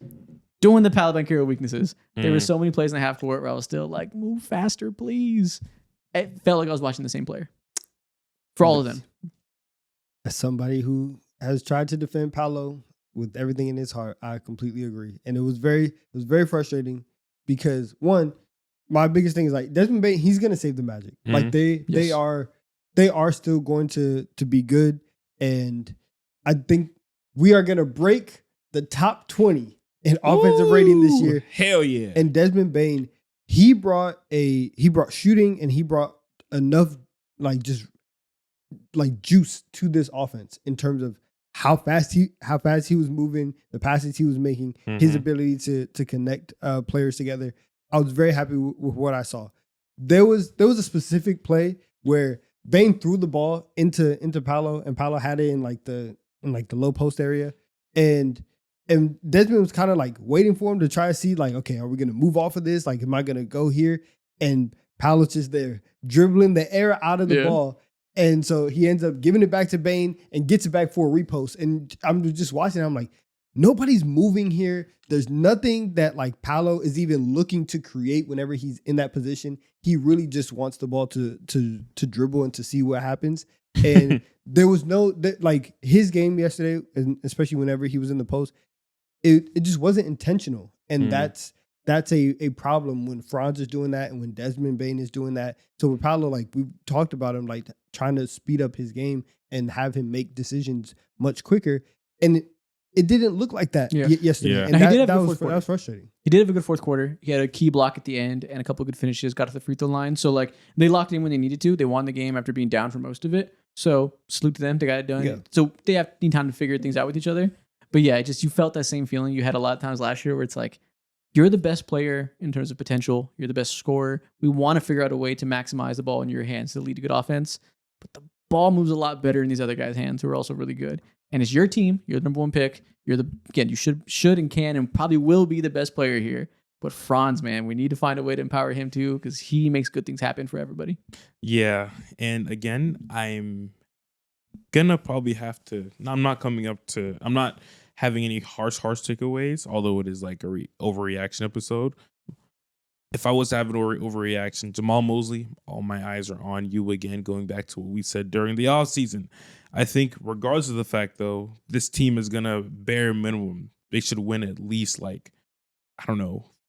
doing the Paolo Banchero weaknesses. There were so many plays in the half court where I was still like, move faster, please. It felt like I was watching the same player for all of them. As somebody who has tried to defend Paolo with everything in his heart, I completely agree. And it was very frustrating because one, my biggest thing is like Desmond Bane, he's gonna save the Magic. Like they are still going to be good. And I think we are gonna break the top 20 in offensive rating this year. Hell yeah. And Desmond Bane, he brought shooting and he brought enough juice to this offense in terms of how fast he was moving, the passes he was making, his ability to connect players together. I was very happy with what I saw. There was a specific play where Bane threw the ball into Paolo, and Paolo had it in the low post area, and Desmond was kind of like waiting for him to try to see like, okay, are we gonna move off of this? Like, am I gonna go here? And Paolo's just there dribbling the air out of the ball. And so he ends up giving it back to Bane and gets it back for a repost. And I'm just watching. I'm like, nobody's moving here. There's nothing that like Paolo is even looking to create whenever he's in that position. He really just wants the ball to dribble and to see what happens. And there was like his game yesterday, and especially whenever he was in the post, it just wasn't intentional. And that's a problem when Franz is doing that and when Desmond Bane is doing that. So with Paolo, like we talked about him, like trying to speed up his game and have him make decisions much quicker. And it didn't look like that yesterday. Yeah. And that was frustrating. He did have a good fourth quarter. He had a key block at the end and a couple of good finishes, got to the free throw line. So like they locked in when they needed to. They won the game after being down for most of it. So salute to them. They got it done. Yeah. So they need time to figure things out with each other. But yeah, you felt that same feeling you had a lot of times last year where it's like, you're the best player in terms of potential. You're the best scorer. We want to figure out a way to maximize the ball in your hands to lead to good offense. But the ball moves a lot better in these other guys' hands who are also really good. And it's your team. You're the number one pick. You should and can and probably will be the best player here. But Franz, man, we need to find a way to empower him too because he makes good things happen for everybody. Yeah. And again, I'm gonna probably have to. I'm not having any harsh takeaways, although it is like a overreaction episode. If I was to have an overreaction, Jamal Mosley, all my eyes are on you again, going back to what we said during the offseason. I think regardless of the fact, though, this team is going to bare minimum. They should win at least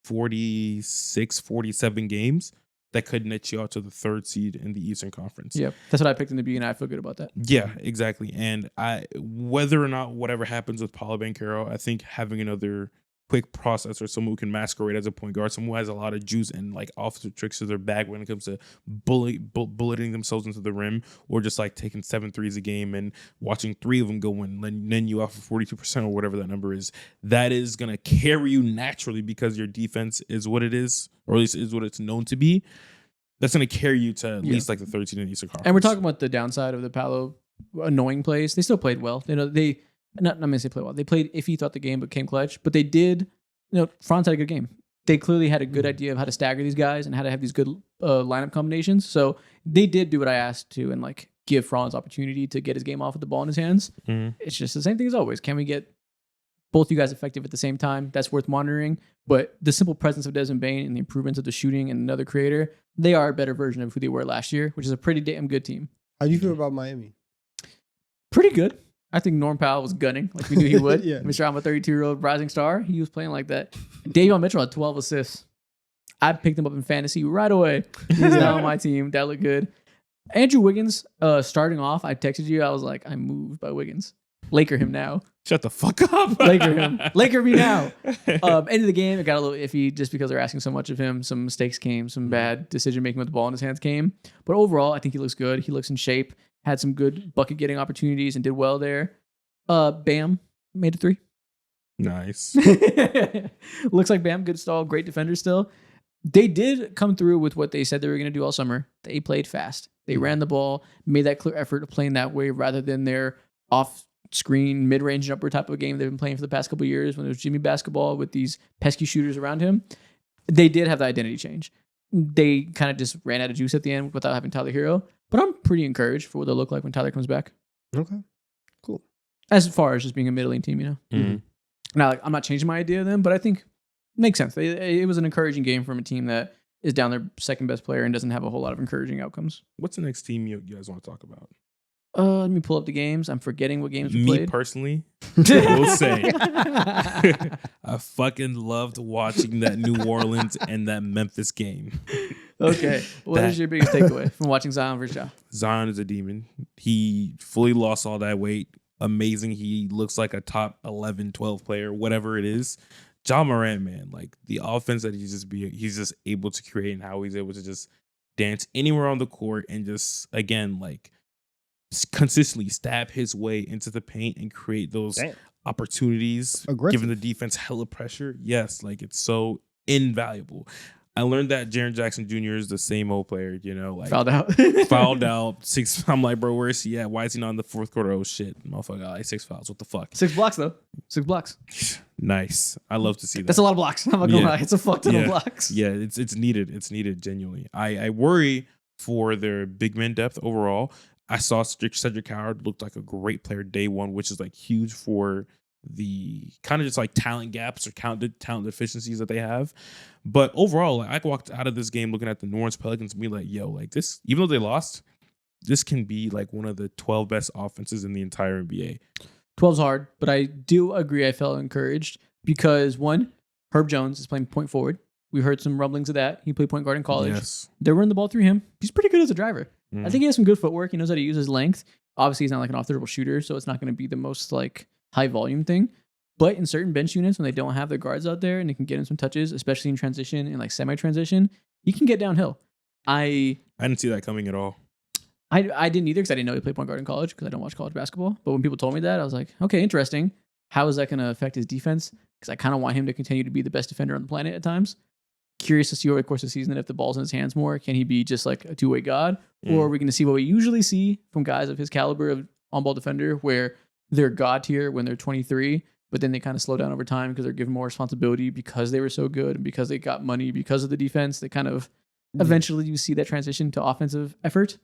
46, 47 games. That could net you out to the third seed in the Eastern Conference. Yep. That's what I picked in the beginning. I feel good about that. Yeah, exactly. And whether or not whatever happens with Paolo Banchero, I think having another quick processor, someone who can masquerade as a point guard, someone who has a lot of juice and like offensive tricks to their bag when it comes to bulleting themselves into the rim or just like taking 7 threes a game and watching 3 of them go in, then you off for 42% or whatever that number is. That is going to carry you naturally because your defense is what it is, or at least is what it's known to be. That's going to carry you to at least like the 13 in the Eastern Conference. And we're talking about the downside of the Paolo annoying plays. They still played well. Not going to say play well. They played iffy throughout the game, but came clutch. But they did, Franz had a good game. They clearly had a good idea of how to stagger these guys and how to have these good lineup combinations. So they did do what I asked to and like give Franz opportunity to get his game off with the ball in his hands. Mm-hmm. It's just the same thing as always. Can we get both you guys effective at the same time? That's worth monitoring. But the simple presence of Desmond Bane and the improvements of the shooting and another creator, they are a better version of who they were last year, which is a pretty damn good team. How do you feel about Miami? Pretty good. I think Norm Powell was gunning like we knew he would. Yeah. Mr. I'm a 32-year-old rising star. He was playing like that. Davion Mitchell had 12 assists. I picked him up in fantasy right away. He's now on my team. That looked good. Andrew Wiggins, starting off, I texted you. I was like, I'm moved by Wiggins. Laker him now. Shut the fuck up. Laker him. Laker me now. End of the game, it got a little iffy just because they're asking so much of him. Some mistakes came, some bad decision making with the ball in his hands came. But overall, I think he looks good. He looks in shape. Had some good bucket getting opportunities and did well there. Bam made a 3. Nice. Looks like Bam, good stall, great defender still. They did come through with what they said they were going to do all summer. They played fast. They ran the ball, made that clear effort of playing that way rather than their off-screen, mid-range jumper type of game they've been playing for the past couple of years when it was Jimmy basketball with these pesky shooters around him. They did have the identity change. They kind of just ran out of juice at the end without having Tyler Hero. But I'm pretty encouraged for what they'll look like when Tyler comes back. Okay, cool. As far as just being a middling team, you know. Mm-hmm. Now, like, I'm not changing my idea of them, but I think it makes sense. It was an encouraging game from a team that is down their second best player and doesn't have a whole lot of encouraging outcomes. What's the next team you guys want to talk about? Let me pull up the games. I'm forgetting what games we played. Me personally, will say I fucking loved watching that New Orleans and that Memphis game. Okay. What is your biggest takeaway from watching Zion versus Ja? Zion is a demon. He fully lost all that weight. Amazing. He looks like a top 11, 12 player, whatever it is. Ja Morant, man, like the offense that he's just able to create and how he's able to just dance anywhere on the court and just, again, like consistently stab his way into the paint and create those opportunities, giving the defense hella pressure. Yes, like it's so invaluable. I learned that Jaren Jackson Jr. is the same old player, you know, like fouled out 6. I'm like, bro, where is he at? Why is he not in the fourth quarter? Oh shit, motherfucker, got like 6 fouls. What the fuck? 6 blocks though. 6 blocks. Nice. I love to see that. That's a lot of blocks. I'm not gonna lie. It's a fuck ton of blocks. Yeah, it's needed. It's needed genuinely. I worry for their big man depth overall. I saw Cedric Howard looked like a great player day one, which is like huge for the kind of just like talent gaps or talent deficiencies that they have. But overall, like, I walked out of this game looking at the New Orleans Pelicans and be like, yo, like this, even though they lost, this can be like one of the 12 best offenses in the entire NBA. 12's hard, but I do agree I felt encouraged because one, Herb Jones is playing point forward. We heard some rumblings of that. He played point guard in college. Yes. They're running the ball through him. He's pretty good as a driver. I think he has some good footwork. He knows how to use his length. Obviously, he's not like an off-the-dribble shooter, so it's not going to be the most like high volume thing. But in certain bench units, when they don't have their guards out there and they can get him some touches, especially in transition and like semi-transition, he can get downhill. I didn't see that coming at all. I didn't either because I didn't know he played point guard in college because I don't watch college basketball. But when people told me that, I was like, okay, interesting. How is that going to affect his defense? Because I kind of want him to continue to be the best defender on the planet at times. Curious to see over the course of the season if the ball's in his hands more. Can he be just like a two-way god? Or are we going to see what we usually see from guys of his caliber of on-ball defender where they're god tier when they're 23, but then they kind of slow down over time because they're given more responsibility because they were so good and because they got money because of the defense. They kind of eventually you see that transition to offensive effort.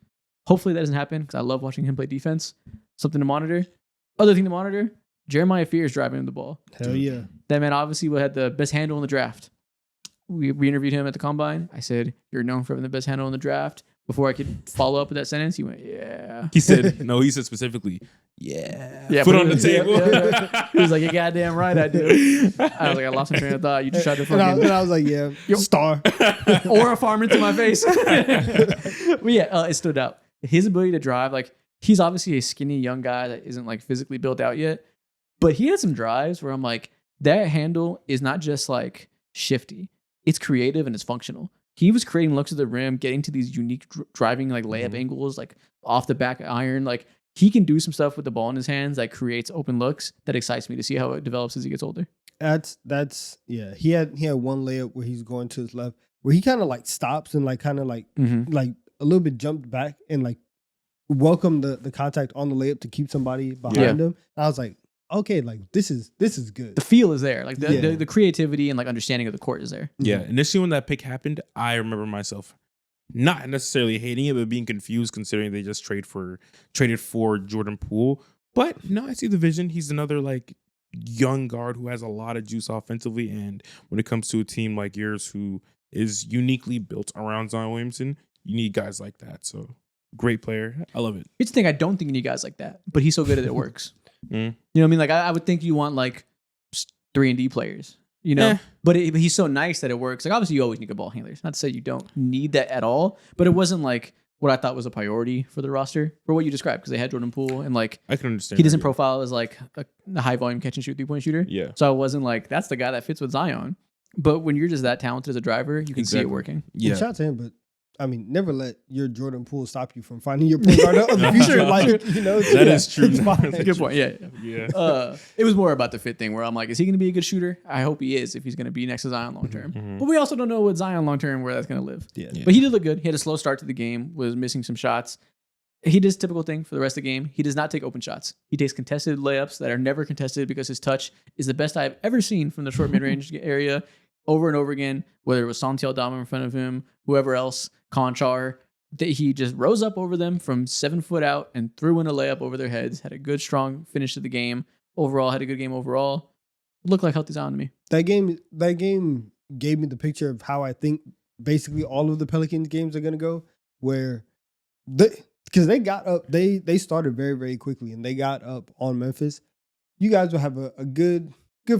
Hopefully that doesn't happen because I love watching him play defense. Something to monitor. Other thing to monitor, Jeremiah Fears driving the ball. Hell yeah. That man obviously had the best handle in the draft. We interviewed him at the Combine. I said, you're known for having the best handle in the draft. Before I could follow up with that sentence, he went, yeah. He said, no, he said specifically, yeah. Yeah, Put on the table. Yeah. He was like, you're goddamn right, I do. I was like, I lost my train of thought. You just tried to fucking... And I was like, yeah, star. Or a farmer to my face. But yeah, it stood out. His ability to drive, like, he's obviously a skinny young guy that isn't like physically built out yet. But he had some drives where I'm like, that handle is not just like shifty. It's creative and it's functional. He was creating looks at the rim, getting to these unique driving like layup angles, like off the back iron. Like he can do some stuff with the ball in his hands that creates open looks. That excites me to see how it develops as he gets older. That's yeah. He had one layup where he's going to his left, where he kind of like stops and like kind of like like a little bit jumped back and like welcomed the contact on the layup to keep somebody behind him. And I was like, okay, like this is good. The feel is there. Like the creativity and like understanding of the court is there. Yeah. Initially when that pick happened, I remember myself not necessarily hating it, but being confused considering they just traded for Jordan Poole. But no, I see the vision. He's another like young guard who has a lot of juice offensively. And when it comes to a team like yours who is uniquely built around Zion Williamson, you need guys like that. So great player. I love it. Here's the thing. I don't think you need guys like that, but he's so good at it works. You know what I mean? Like I would think you want like 3-and-D players, you know, but he's so nice that it works. Like obviously you always need good ball handlers. Not to say you don't need that at all, but it wasn't like what I thought was a priority for the roster for what you described, because they had Jordan Poole and like I can understand. he doesn't profile as like a high volume catch and shoot 3-point shooter. Yeah. So I wasn't like, that's the guy that fits with Zion. But when you're just that talented as a driver, you can see it working. Yeah. And shout out to him, but I mean, never let your Jordan Poole stop you from finding your point guard of the future. Like, you know, that is true. It's fine. Good point. Yeah. Yeah. It was more about the fit thing where I'm like, is he going to be a good shooter? I hope he is if he's going to be next to Zion long term. But we also don't know with Zion long term where that's going to live. Yeah. But he did look good. He had a slow start to the game, was missing some shots. He does typical thing for the rest of the game. He does not take open shots. He takes contested layups that are never contested because his touch is the best I've ever seen from the short mid-range area over and over again, whether it was Santi Aldama in front of him, whoever else, Conchar. He just rose up over them from 7 foot out and threw in a layup over their heads. Had a good, strong finish to the game. Overall, had a good game overall. Looked like healthy Zion to me. That game gave me the picture of how I think basically all of the Pelicans games are going to go, where because they got up, they started very, very quickly, and they got up on Memphis. You guys will have a good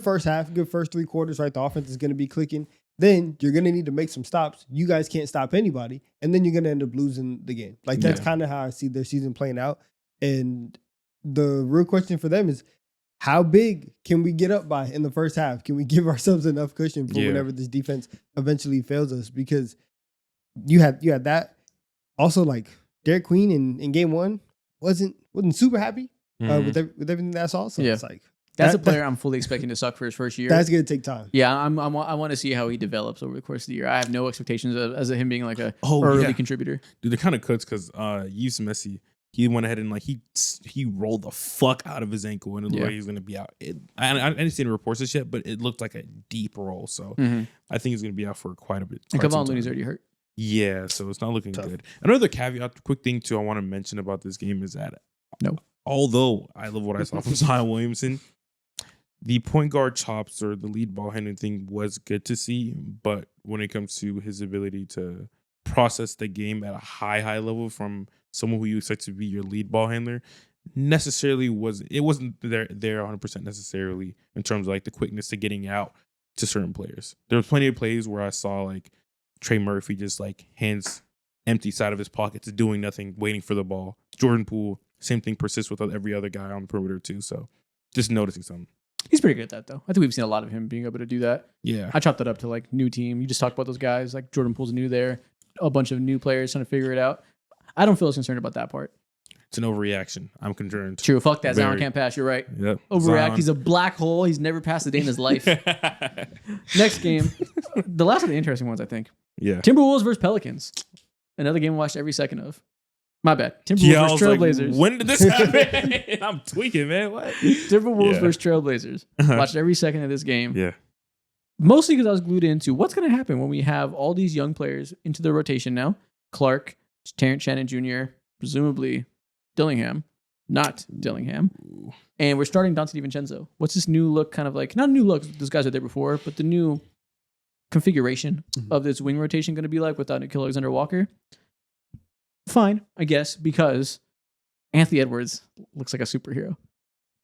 first half, good first 3 quarters, right? The offense is going to be clicking. Then you're going to need to make some stops. You guys can't stop anybody. And then you're going to end up losing the game. Like, that's kind of how I see their season playing out. And the real question for them is, how big can we get up by in the first half? Can we give ourselves enough cushion for whenever this defense eventually fails us? Because you had that. Also, like, Derek Queen in game 1 wasn't super happy with everything that I saw. So it's like, that's a player I'm fully expecting to suck for his first year. That's going to take time. Yeah, I want to see how he develops over the course of the year. I have no expectations as him being like a early contributor. Dude, they're kind of cuts because Yves Messi, he went ahead and like he rolled the fuck out of his ankle and it looked like he's going to be out. I didn't see any reports this yet, but it looked like a deep roll. So I think he's going to be out for quite a bit. And Kevon Looney's already hurt. Yeah, so it's not looking good. Another caveat, quick thing too I want to mention about this game is that although I love what I saw from Zion Williamson, the point guard chops or the lead ball handling thing was good to see, but when it comes to his ability to process the game at a high level from someone who you expect to be your lead ball handler, wasn't there 100% necessarily in terms of like the quickness to getting out to certain players. There was plenty of plays where I saw like Trey Murphy just like hands empty side of his pockets, doing nothing, waiting for the ball. Jordan Poole, same thing persists with every other guy on the perimeter too. So just noticing something. He's pretty good at that, though. I think we've seen a lot of him being able to do that. Yeah. I chopped that up to like new team. You just talked about those guys. Like Jordan Poole's new there. A bunch of new players trying to figure it out. I don't feel as concerned about that part. It's an overreaction. I'm concerned. True. Fuck that. Zion can't pass. You're right. Yep. Overreact. Zion. He's a black hole. He's never passed a day in his life. Next game. The last of the interesting ones, I think. Yeah. Timberwolves versus Pelicans. Another game I watched every second of. My bad. Timberwolves versus Trailblazers. Like, when did this happen? I'm tweaking, man. What? Timberwolves versus Trailblazers. Watched every second of this game. Yeah. Mostly because I was glued into what's going to happen when we have all these young players into the rotation now. Clark, Terrence Shannon Jr., presumably Dillingham, not Dillingham. And we're starting Dante DiVincenzo. What's this new look kind of like? Not a new look. Those guys are there before, but the new configuration of this wing rotation going to be like without Nickeil Alexander-Walker? Fine, I guess, because Anthony Edwards looks like a superhero.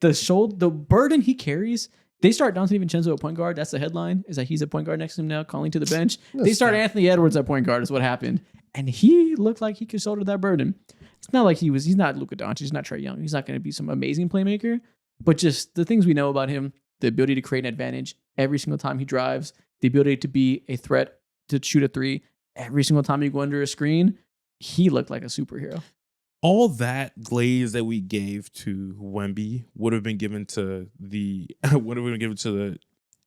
The burden he carries, they start Dante DiVincenzo at point guard. That's the headline, is that he's a point guard next to him now, calling to the bench. They start Anthony Edwards at point guard is what happened. And he looked like he could shoulder that burden. It's not like he's not Luka Doncic, he's not Trae Young. He's not going to be some amazing playmaker, but just the things we know about him, the ability to create an advantage every single time he drives, the ability to be a threat to shoot a three every single time you go under a screen, he looked like a superhero. All that glaze that we gave to Wemby would have been given to the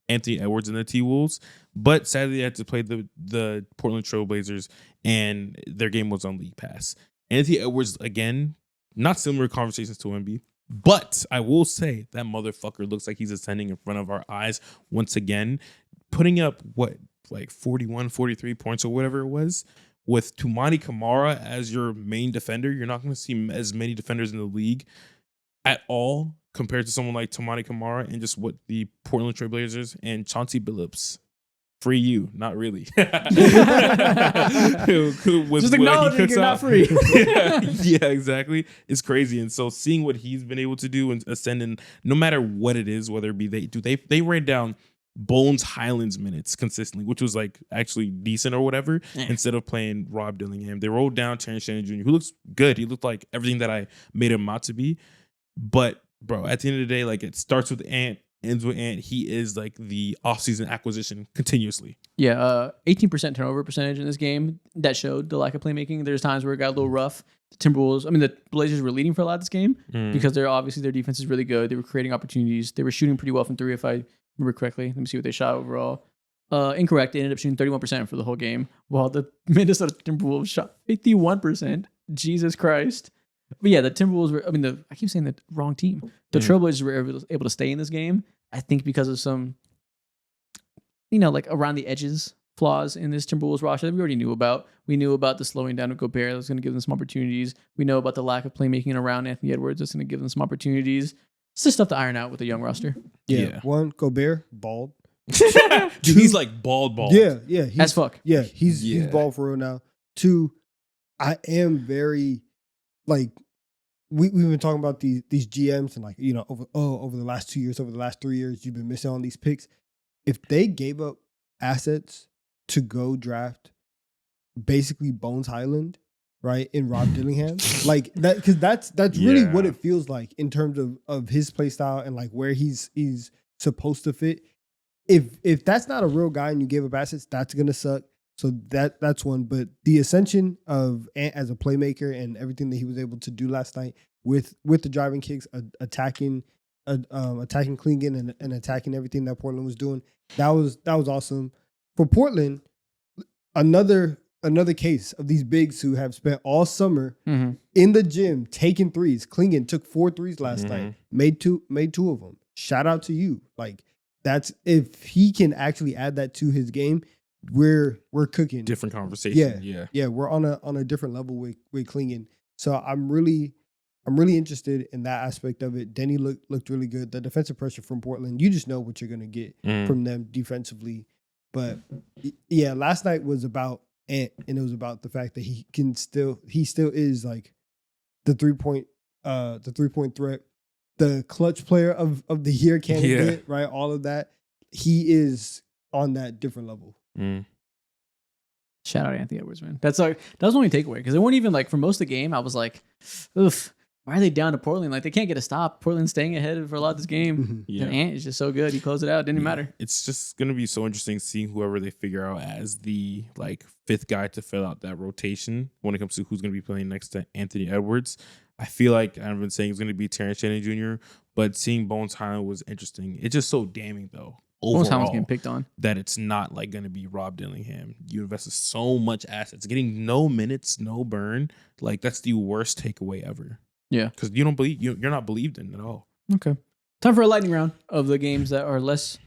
Anthony Edwards and the TWolves, but sadly they had to play the Portland Trailblazers, and their game was on League Pass. Anthony Edwards, again, not similar conversations to Wemby, but I will say that motherfucker looks like he's ascending in front of our eyes once again, putting up like 41, 43 points or whatever it was. With Toumani Camara as your main defender, you're not going to see as many defenders in the league at all compared to someone like Toumani Camara and just what the Portland Trailblazers and Chauncey Billups. Free you, not really. Just acknowledging you're not free. yeah, exactly. It's crazy. And so seeing what he's been able to do and ascend in, no matter what it is, whether it be they ran down Bones Highland's minutes consistently, which was like actually decent or whatever, instead of playing Rob Dillingham. They rolled down Terrence Shannon Jr., who looks good. He looked like everything that I made him out to be. But, bro, at the end of the day, like, it starts with Ant, ends with Ant. He is like the offseason acquisition continuously. Yeah, 18% turnover percentage in this game. That showed the lack of playmaking. There's times where it got a little rough. The Timberwolves, the Blazers were leading for a lot of this game because their defense is really good. They were creating opportunities. They were shooting pretty well from three, if I remember correctly. Let me see what they shot overall. Incorrect. They ended up shooting 31% for the whole game, while the Minnesota Timberwolves shot 51%. Jesus Christ. But yeah, the Timberwolves were, I keep saying the wrong team. The Trailblazers were able to stay in this game, I think because of some, like around the edges flaws in this Timberwolves roster that we already knew about. We knew about the slowing down of Gobert. That was going to give them some opportunities. We know about the lack of playmaking around Anthony Edwards. That's going to give them some opportunities. It's just stuff to iron out with a young roster. Yeah. One, Gobert, bald. Dude, he's like bald. Yeah. As fuck. Yeah, he's bald for real now. Two, I am very, like, we've been talking about these GMs and, like, over the last 2 years, over the last 3 years, you've been missing on these picks. If they gave up assets to go draft basically Bones Highland, right, in Rob Dillingham, like that, because that's really what it feels like in terms of his play style and like where he's supposed to fit. If that's not a real guy and you gave up assets, that's gonna suck. So that's one. But the ascension of Ant as a playmaker and everything that he was able to do last night with the driving kicks, attacking Klingon and attacking everything that Portland was doing, that was awesome. For Portland, another case of these bigs who have spent all summer in the gym taking threes. Klingon took 4 threes last night, made two of them. Shout out to you. Like, that's, if he can actually add that to his game, we're cooking. Different conversation. Yeah. We're on a different level with Klingon. So I'm really interested in that aspect of it. Denny looked really good. The defensive pressure from Portland, you just know what you're gonna get from them defensively. But yeah, last night was about Ant, and it was about the fact that he still is like the 3-point threat, the clutch player of the year candidate, right? All of that. He is on that different level. Shout out Anthony Edwards, man. That was the only takeaway, because they weren't even like, for most of the game, I was like, oof, why are they down to Portland? Like, they can't get a stop. Portland's staying ahead for a lot of this game. And Ant is just so good. He closed it out. It didn't matter. It's just going to be so interesting seeing whoever they figure out as the like 5th guy to fill out that rotation when it comes to who's going to be playing next to Anthony Edwards. I feel like I've been saying it's going to be Terrence Shannon Jr., but seeing Bones Highland was interesting. It's just so damning, though. Bones Highland's getting picked on. That it's not like going to be Rob Dillingham. You invested so much assets, getting no minutes, no burn. Like, that's the worst takeaway ever. Yeah, because you don't believe you're not believed in at all. Okay, time for a lightning round of the games that are less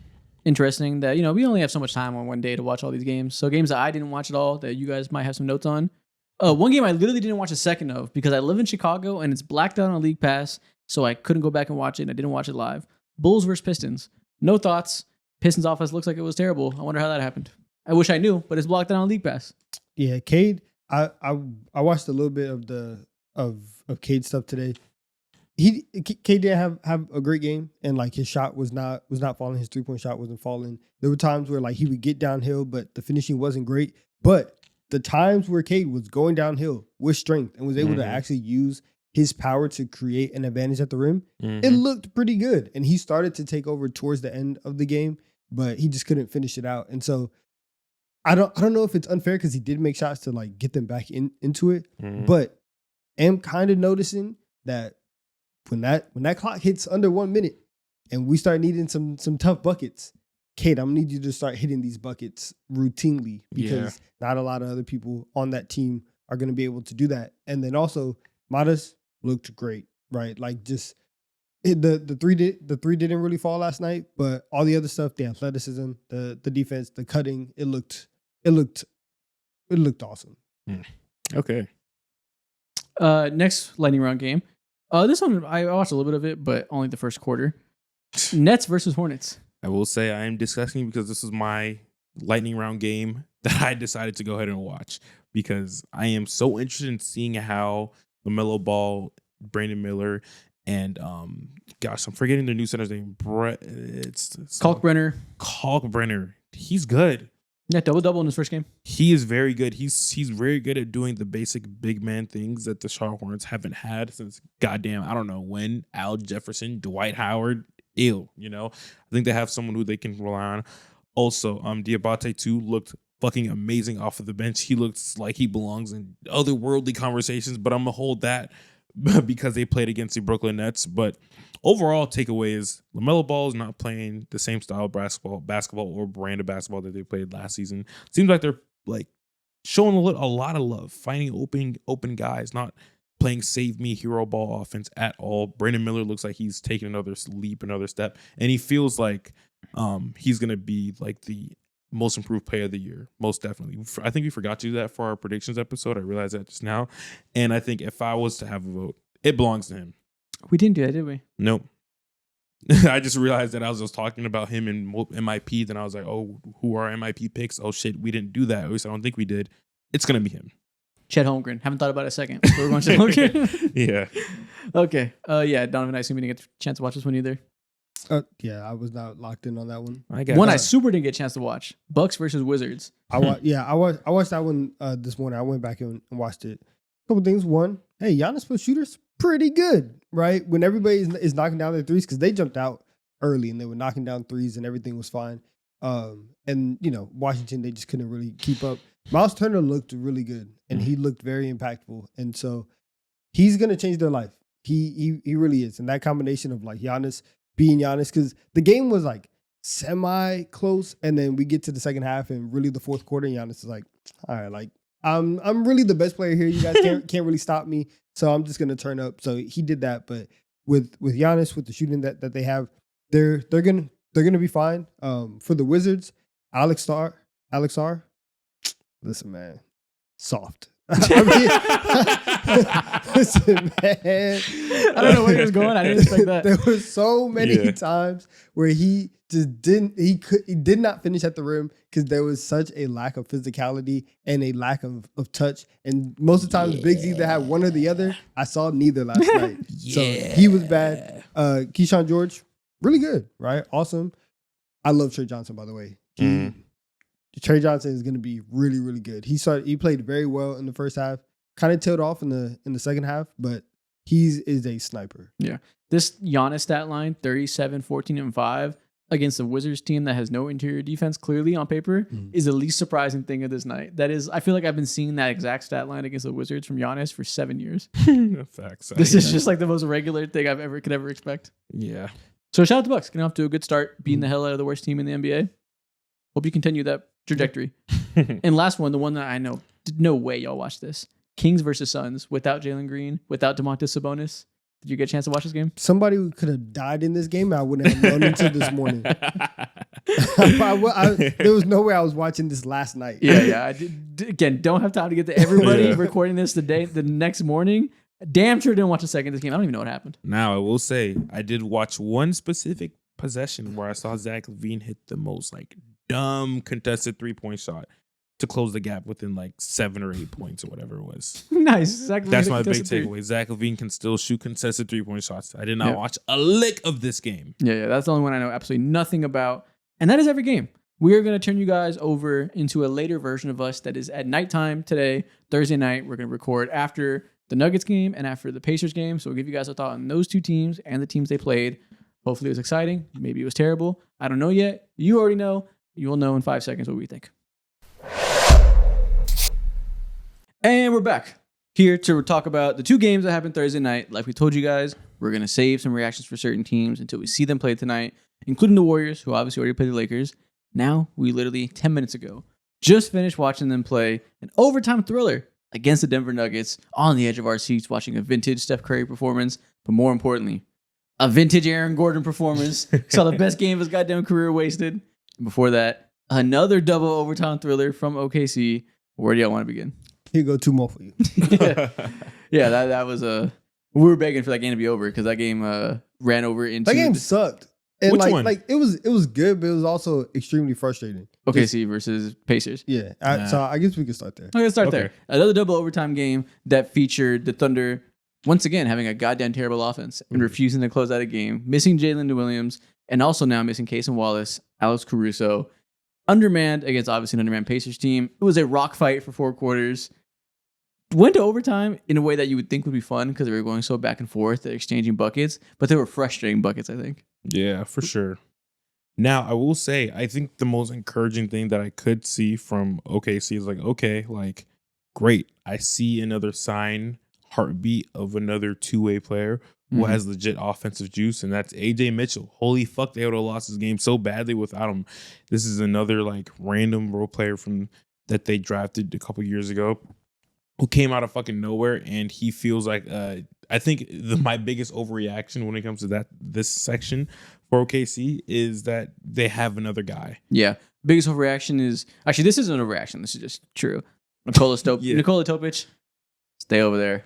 interesting. That we only have so much time on one day to watch all these games. So games that I didn't watch at all that you guys might have some notes on. One game I literally didn't watch a second of because I live in Chicago and it's blacked out on League Pass, so I couldn't go back and watch it. And I didn't watch it live. Bulls versus Pistons. No thoughts. Pistons offense looks like it was terrible. I wonder how that happened. I wish I knew, but it's blocked out on League Pass. Yeah, Cade. I watched a little bit of Cade stuff today. Cade didn't have a great game, and like his shot was not falling. His 3-point shot wasn't falling. There were times where like he would get downhill, but the finishing wasn't great. But the times where Cade was going downhill with strength and was able to actually use his power to create an advantage at the rim, it looked pretty good. And he started to take over towards the end of the game, but he just couldn't finish it out. And so I don't know if it's unfair because he did make shots to like get them back into it, but am kind of noticing that when that clock hits under 1 minute and we start needing some tough buckets, Cade, I'm gonna need you to start hitting these buckets routinely because not a lot of other people on that team are gonna be able to do that. And then also Madas looked great, right? Like just the three didn't really fall last night, but all the other stuff, the athleticism, the defense, the cutting, it looked awesome. Okay. Next lightning round game. This one I watched a little bit of it, but only the first quarter. Nets versus Hornets. I will say I am discussing because this is my lightning round game that I decided to go ahead and watch because I am so interested in seeing how LaMelo Ball, Brandon Miller, And gosh, I'm forgetting the new center's name. It's Kalkbrenner. He's good. Yeah, double in his first game. He is very good. He's very good at doing the basic big man things that the Charlotte Hornets haven't had since goddamn I don't know when. Al Jefferson, Dwight Howard, I think they have someone who they can rely on. Also, Diabate too looked fucking amazing off of the bench. He looks like he belongs in otherworldly conversations, but I'm gonna hold that because they played against the Brooklyn Nets. But overall takeaway is LaMelo Ball is not playing the same style of basketball or brand of basketball that they played last season. Seems like they're like showing a lot of love, finding open guys, not playing save me hero ball offense at all. Brandon Miller looks like he's taking another leap, another step, and he feels like he's gonna be like the most improved player of the year, most definitely. I think we forgot to do that for our predictions episode. I realized that just now. And I think if I was to have a vote, it belongs to him. We didn't do that, did we? Nope. I just realized that I was just talking about him in MIP. Then I was like, oh, who are our MIP picks? Oh, shit, we didn't do that. At least I don't think we did. It's going to be him. Chet Holmgren. Haven't thought about it a second. We're going Chet Holmgren. Yeah. Okay. Yeah, Donovan, I assume we didn't get a chance to watch this one either. Yeah, I was not locked in on that one. I super didn't get a chance to watch. Bucks versus Wizards. I watched that one this morning. I went back and watched it. A couple things. One, hey, Giannis for shooters pretty good, right? When everybody is knocking down their threes, because they jumped out early and they were knocking down threes and everything was fine. And Washington, they just couldn't really keep up. Miles Turner looked really good and he looked very impactful, and so he's gonna change their life. He really is. And that combination of like Giannis being Giannis, because the game was like semi close, and then we get to the second half and really the fourth quarter, and Giannis is like, all right, like I'm really the best player here. You guys can't really stop me, so I'm just gonna turn up. So he did that, but with Giannis, with the shooting that they have, they're gonna be fine. For the Wizards, Alex R, listen, man, soft. I mean, listen, man. I don't know where he was going. I didn't expect that. There were so many times where he just did not finish at the rim because there was such a lack of physicality and a lack of touch. And most of the times, bigs either have one or the other. I saw neither last night. So he was bad. Keyshawn George, really good, right? Awesome. I love Trey Johnson, by the way. Trey Johnson is going to be really, really good. He played very well in the first half, kind of tailed off in the second half, but he is a sniper. Yeah. This Giannis stat line, 37, 14, and 5 against the Wizards team that has no interior defense clearly on paper is the least surprising thing of this night. That is, I feel like I've been seeing that exact stat line against the Wizards from Giannis for 7 years. Facts. This is just like the most regular thing I could ever expect. Yeah. So shout out to the Bucks. Getting off to a good start, beating the hell out of the worst team in the NBA. Hope you continue that trajectory. And last one, the one that I know, no way y'all watch this. Kings versus Suns without Jalen Green, without DeMontis Sabonis. Did you get a chance to watch this game? Somebody who could have died in this game, I wouldn't have known until this morning. There was no way I was watching this last night. Yeah. I did, again, don't have time to get to everybody recording this the next morning. Damn sure didn't watch a second of this game. I don't even know what happened. Now, I will say, I did watch one specific possession where I saw Zach LaVine hit the most like dumb contested 3-point shot to close the gap within like 7 or 8 points or whatever it was. Nice. That's my big takeaway. Zach LaVine can still shoot contested 3-point shots. I did not watch a lick of this game. Yeah. That's the only one I know absolutely nothing about. And that is every game. We are going to turn you guys over into a later version of us that is at nighttime today, Thursday night. We're going to record after the Nuggets game and after the Pacers game. So we'll give you guys a thought on those two teams and the teams they played. Hopefully it was exciting. Maybe it was terrible. I don't know yet. You already know. You will know in 5 seconds what we think. And we're back here to talk about the two games that happened Thursday night. Like we told you guys, we're going to save some reactions for certain teams until we see them play tonight, including the Warriors, who obviously already played the Lakers. Now, we literally 10 minutes ago just finished watching them play an overtime thriller against the Denver Nuggets on the edge of our seats, watching a vintage Steph Curry performance, but more importantly, a vintage Aaron Gordon performance. Saw the best game of his goddamn career wasted. And before that, another double overtime thriller from OKC. Where do y'all want to begin? Here go 2 more for you. That was a. We were begging for that game to be over because that game ran over into. That game sucked. And Which one? Like it was good, but it was also extremely frustrating. OKC versus Pacers. Yeah. So I guess we can start there. Okay, let's start there. Another double overtime game that featured the Thunder once again having a goddamn terrible offense and refusing to close out a game, missing Jalen Williams, and also now missing Cason Wallace, Alex Caruso, undermanned against obviously an undermanned Pacers team. It was a rock fight for 4 quarters. Went to overtime in a way that you would think would be fun because they were going so back and forth, exchanging buckets, but they were frustrating buckets, I think. Yeah, for sure. Now, I will say, I think the most encouraging thing that I could see from OKC is like, okay, like, great. I see another sign, heartbeat of another two-way player who has legit offensive juice, and that's AJ Mitchell. Holy fuck, they would have lost this game so badly without him. This is another like random role player from that they drafted a couple years ago who came out of fucking nowhere, and he feels like I think my biggest overreaction when it comes to this section for OKC is that they have another guy. Yeah. Biggest overreaction is actually this isn't an overreaction. This is just true. Nikola Topic, stay over there.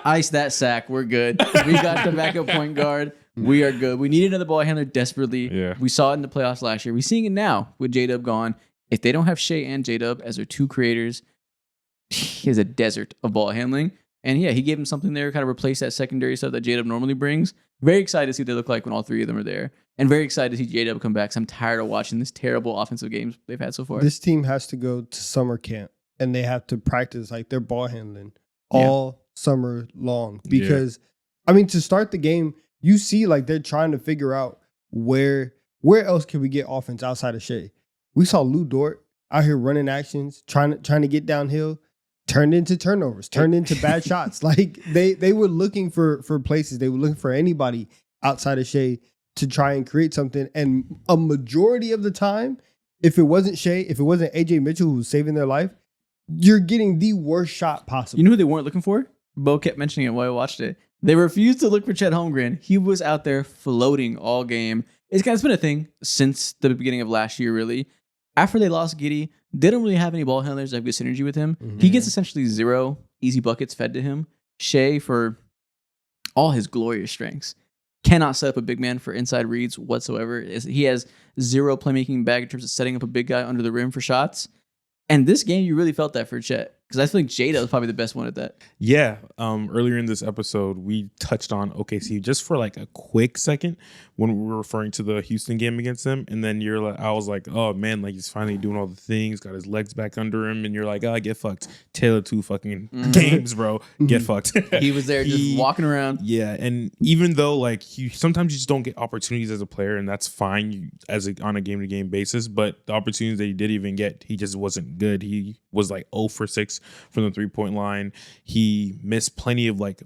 Ice that sack. We're good. We got the backup point guard. We are good. We need another ball handler desperately. Yeah. We saw it in the playoffs last year. We're seeing it now with J-Dub gone. If they don't have Shea and J-Dub as their 2 creators, he has a desert of ball handling. And yeah, he gave him something there, kind of replace that secondary stuff that J-Dub normally brings. Very excited to see what they look like when all 3 of them are there. And very excited to see J-Dub come back. So I'm tired of watching this terrible offensive games they've had so far. This team has to go to summer camp and they have to practice like their ball handling all summer long. Because, I mean, to start the game, you see like they're trying to figure out where else can we get offense outside of Shea. We saw Lou Dort out here running actions, trying to get downhill, turned into turnovers, turned into bad shots. Like they were looking for places. They were looking for anybody outside of Shea to try and create something. And a majority of the time, if it wasn't Shea, if it wasn't AJ Mitchell who was saving their life, you're getting the worst shot possible. You know who they weren't looking for? Bo kept mentioning it while I watched it. They refused to look for Chet Holmgren. He was out there floating all game. It's been a thing since the beginning of last year, really. After they lost Giddey, they don't really have any ball handlers that have good synergy with him. Mm-hmm. He gets essentially 0 easy buckets fed to him. Shea, for all his glorious strengths, cannot set up a big man for inside reads whatsoever. He has 0 playmaking bag in terms of setting up a big guy under the rim for shots. And this game, you really felt that for Chet. Because I think Jada was probably the best one at that. Yeah. Earlier in this episode, we touched on OKC just for like a quick second when we were referring to the Houston game against them. And then I was like, oh man, like he's finally doing all the things, got his legs back under him. And you're like, oh, get fucked. Taylor 2 fucking games, bro. Get fucked. He was there just walking around. Yeah. And even though like sometimes you just don't get opportunities as a player, and that's fine on a game-to-game basis. But the opportunities that he did even get, he just wasn't good. He was like 0 for 6 from the 3-point line. He missed plenty of like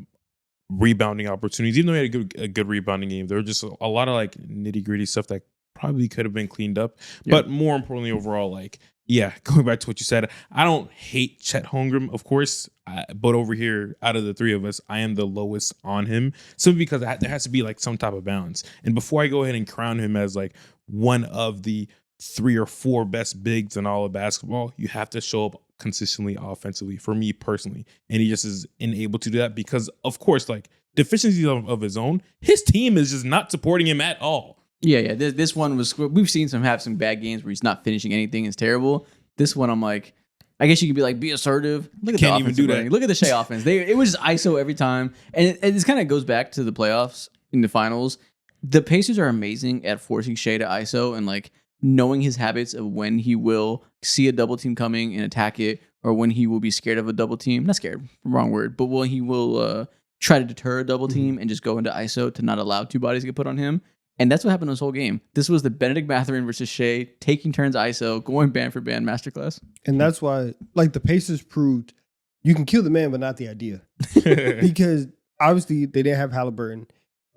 rebounding opportunities, even though he had a good rebounding game. There were just a lot of like nitty gritty stuff that probably could have been cleaned up. Yeah. But more importantly, overall, like, yeah, going back to what you said, I don't hate Chet Holmgren, of course, but over here, out of the 3 of us, I am the lowest on him, simply because there has to be like some type of balance. And before I go ahead and crown him as like one of the 3 or 4 best bigs in all of basketball, you have to show up consistently offensively, for me personally. And he just is unable to do that because, of course, like deficiencies of his own, his team is just not supporting him at all. Yeah. This one was, we've seen have some bad games where he's not finishing anything. It's terrible. This one, I'm like, I guess you could be like, be assertive. Look at Can't the even offense. do that. Look at the Shea offense. It was just ISO every time. And it kind of goes back to the playoffs in the finals. The Pacers are amazing at forcing Shea to ISO and like knowing his habits of when he will see a double team coming and attack it, or when he will be scared of a double team. Not scared, wrong word, but when he will try to deter a double team and just go into ISO to not allow 2 bodies to get put on him. And that's what happened this whole game. This was the Benedict Mathurin versus Shea, taking turns ISO, going band for band masterclass. And that's why, like, the Pacers proved you can kill the man, but not the idea. Because obviously they didn't have Halliburton.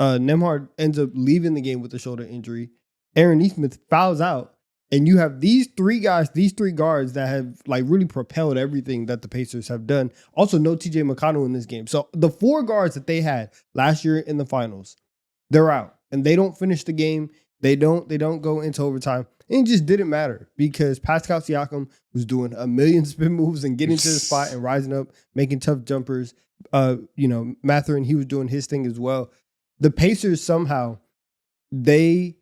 Nembhard ends up leaving the game with a shoulder injury. Aaron Nesmith fouls out. And you have these 3 guys, these 3 guards that have like really propelled everything that the Pacers have done. Also, no TJ McConnell in this game. So the 4 guards that they had last year in the finals, they're out. And they don't finish the game. They don't go into overtime. And it just didn't matter because Pascal Siakam was doing a million spin moves and getting to the spot and rising up, making tough jumpers. Mathurin, he was doing his thing as well. The Pacers somehow, they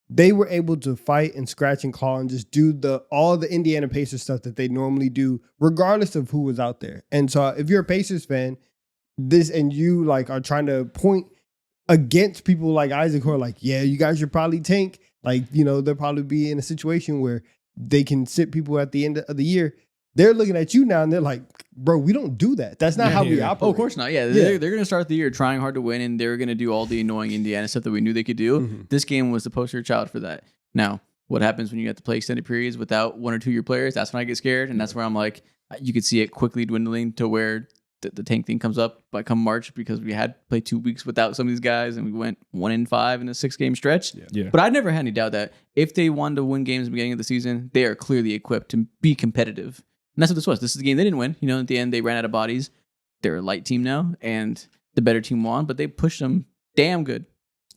were able to fight and scratch and claw and just do all the Indiana Pacers stuff that they normally do, regardless of who was out there. And so if you're a Pacers fan, this and you like are trying to point against people like Isaac who are like, yeah, you guys should probably tank. Like, they'll probably be in a situation where they can sit people at the end of the year. They're looking at you now and they're like, bro, we don't do that. That's not how we operate. Oh, of course not. Yeah, they're going to start the year trying hard to win, and they're going to do all the annoying Indiana stuff that we knew they could do. Mm-hmm. This game was the poster child for that. Now, what happens when you have to play extended periods without 1 or 2 year players? That's when I get scared, and that's where I'm like, you could see it quickly dwindling to where the tank thing comes up by come March, because we had played 2 weeks without some of these guys, and we went 1-5 in a 6-game stretch. Yeah. But I never had any doubt that if they wanted to win games at the beginning of the season, they are clearly equipped to be competitive. And that's what this was. This is the game they didn't win. At the end, they ran out of bodies. They're a light team now, and the better team won, but they pushed them damn good.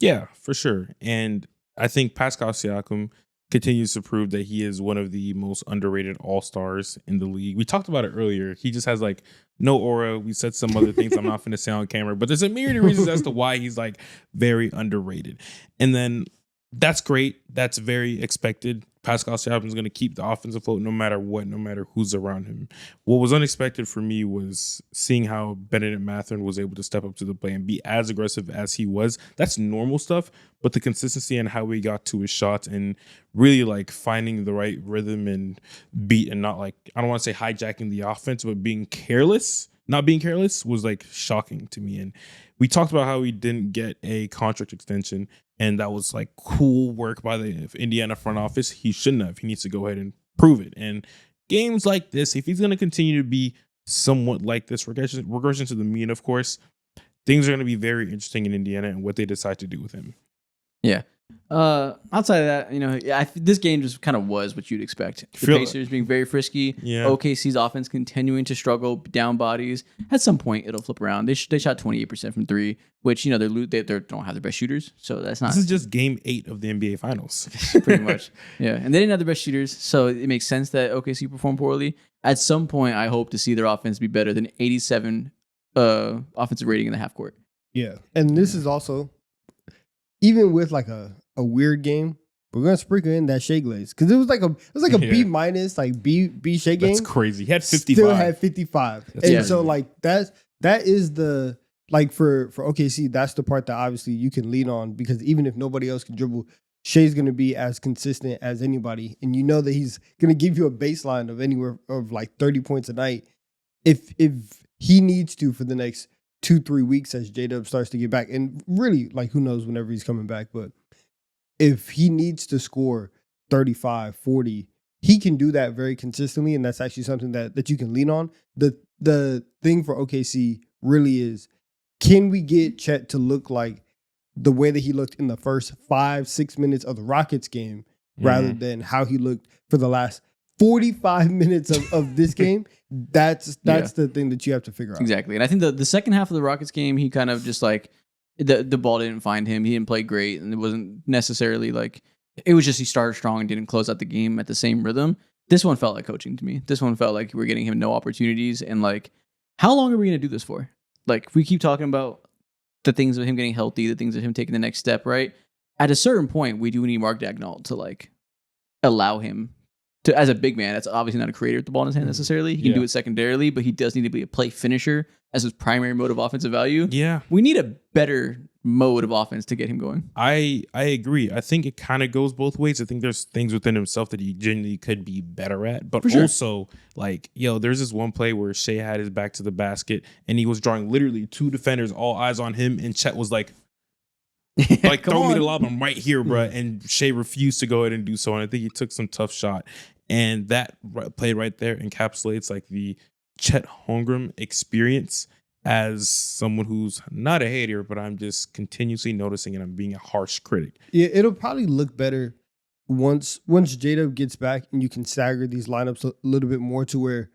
Yeah, for sure. And I think Pascal Siakam continues to prove that he is one of the most underrated all-stars in the league. We talked about it earlier. He just has like no aura. We said some other things I'm not going to say on camera, but there's a myriad of reasons as to why he's like very underrated. And then that's great. That's very expected. Pascal Siakam is going to keep the offense afloat no matter what, no matter who's around him. What was unexpected for me was seeing how Benedict Mathurin was able to step up to the plate and be as aggressive as he was. That's normal stuff, but the consistency and how he got to his shots and really like finding the right rhythm and beat, and not like, I don't want to say hijacking the offense, but not being careless was like shocking to me. And we talked about how he didn't get a contract extension, and that was like cool work by the Indiana front office. He shouldn't have. He needs to go ahead and prove it. And games like this, if he's going to continue to be somewhat like this, regression to the mean, of course, things are going to be very interesting in Indiana and what they decide to do with him. Yeah. Outside of that, this game just kind of was what you'd expect. The Pacers being very frisky. Yeah. OKC's offense continuing to struggle, down bodies. At some point, it'll flip around. They shot 28% from 3, which, they don't have the best shooters. So that's not. This is just game 8 of the NBA Finals. Pretty much. Yeah. And they didn't have the best shooters. So it makes sense that OKC performed poorly. At some point, I hope to see their offense be better than 87 offensive rating in the half court. Yeah. And this is also, even with like a weird game, we're gonna sprinkle in that Shea Glaze, because it was like a B minus, like B Shea game. That's crazy. He had 55. Still had 55, and so like that is the like for OKC. That's the part that obviously you can lean on, because even if nobody else can dribble, Shea's gonna be as consistent as anybody, and that he's gonna give you a baseline of anywhere of like 30 points a night if he needs to for the next 2-3 weeks as J-Dub starts to get back. And really, like, who knows whenever he's coming back, but if he needs to score 35, 40, he can do that very consistently, and that's actually something that you can lean on. The thing for OKC really is, can we get Chet to look like the way that he looked in the first 5-6 minutes of the Rockets game, rather than how he looked for the last 45 minutes of this game? That's the thing that you have to figure out. Exactly. And I think the second half of the Rockets game, he kind of just like, the ball didn't find him. He didn't play great, and it wasn't necessarily like, it was just he started strong and didn't close out the game at the same rhythm. This one felt like coaching to me. This one felt like we're getting him no opportunities, and like, how long are we going to do this for? Like, we keep talking about the things of him getting healthy, the things of him taking the next step, right? At a certain point, we do need Mark Daigneault to like allow him to, as a big man, that's obviously not a creator with the ball in his hand necessarily. He can do it secondarily, but he does need to be a play finisher as his primary mode of offensive value. Yeah. We need a better mode of offense to get him going. I agree. I think it kind of goes both ways. I think there's things within himself that he genuinely could be better at. But also, like, there's this one play where Shea had his back to the basket and he was drawing literally 2 defenders, all eyes on him, and Chet was like, throw me the lob, I'm right here, bro. And Shea refused to go ahead and do so. And I think he took some tough shot. And that play right there encapsulates like the Chet Holmgren experience as someone who's not a hater, but I'm just continuously noticing and I'm being a harsh critic. Yeah, it'll probably look better once J-Dub gets back and you can stagger these lineups a little bit more to where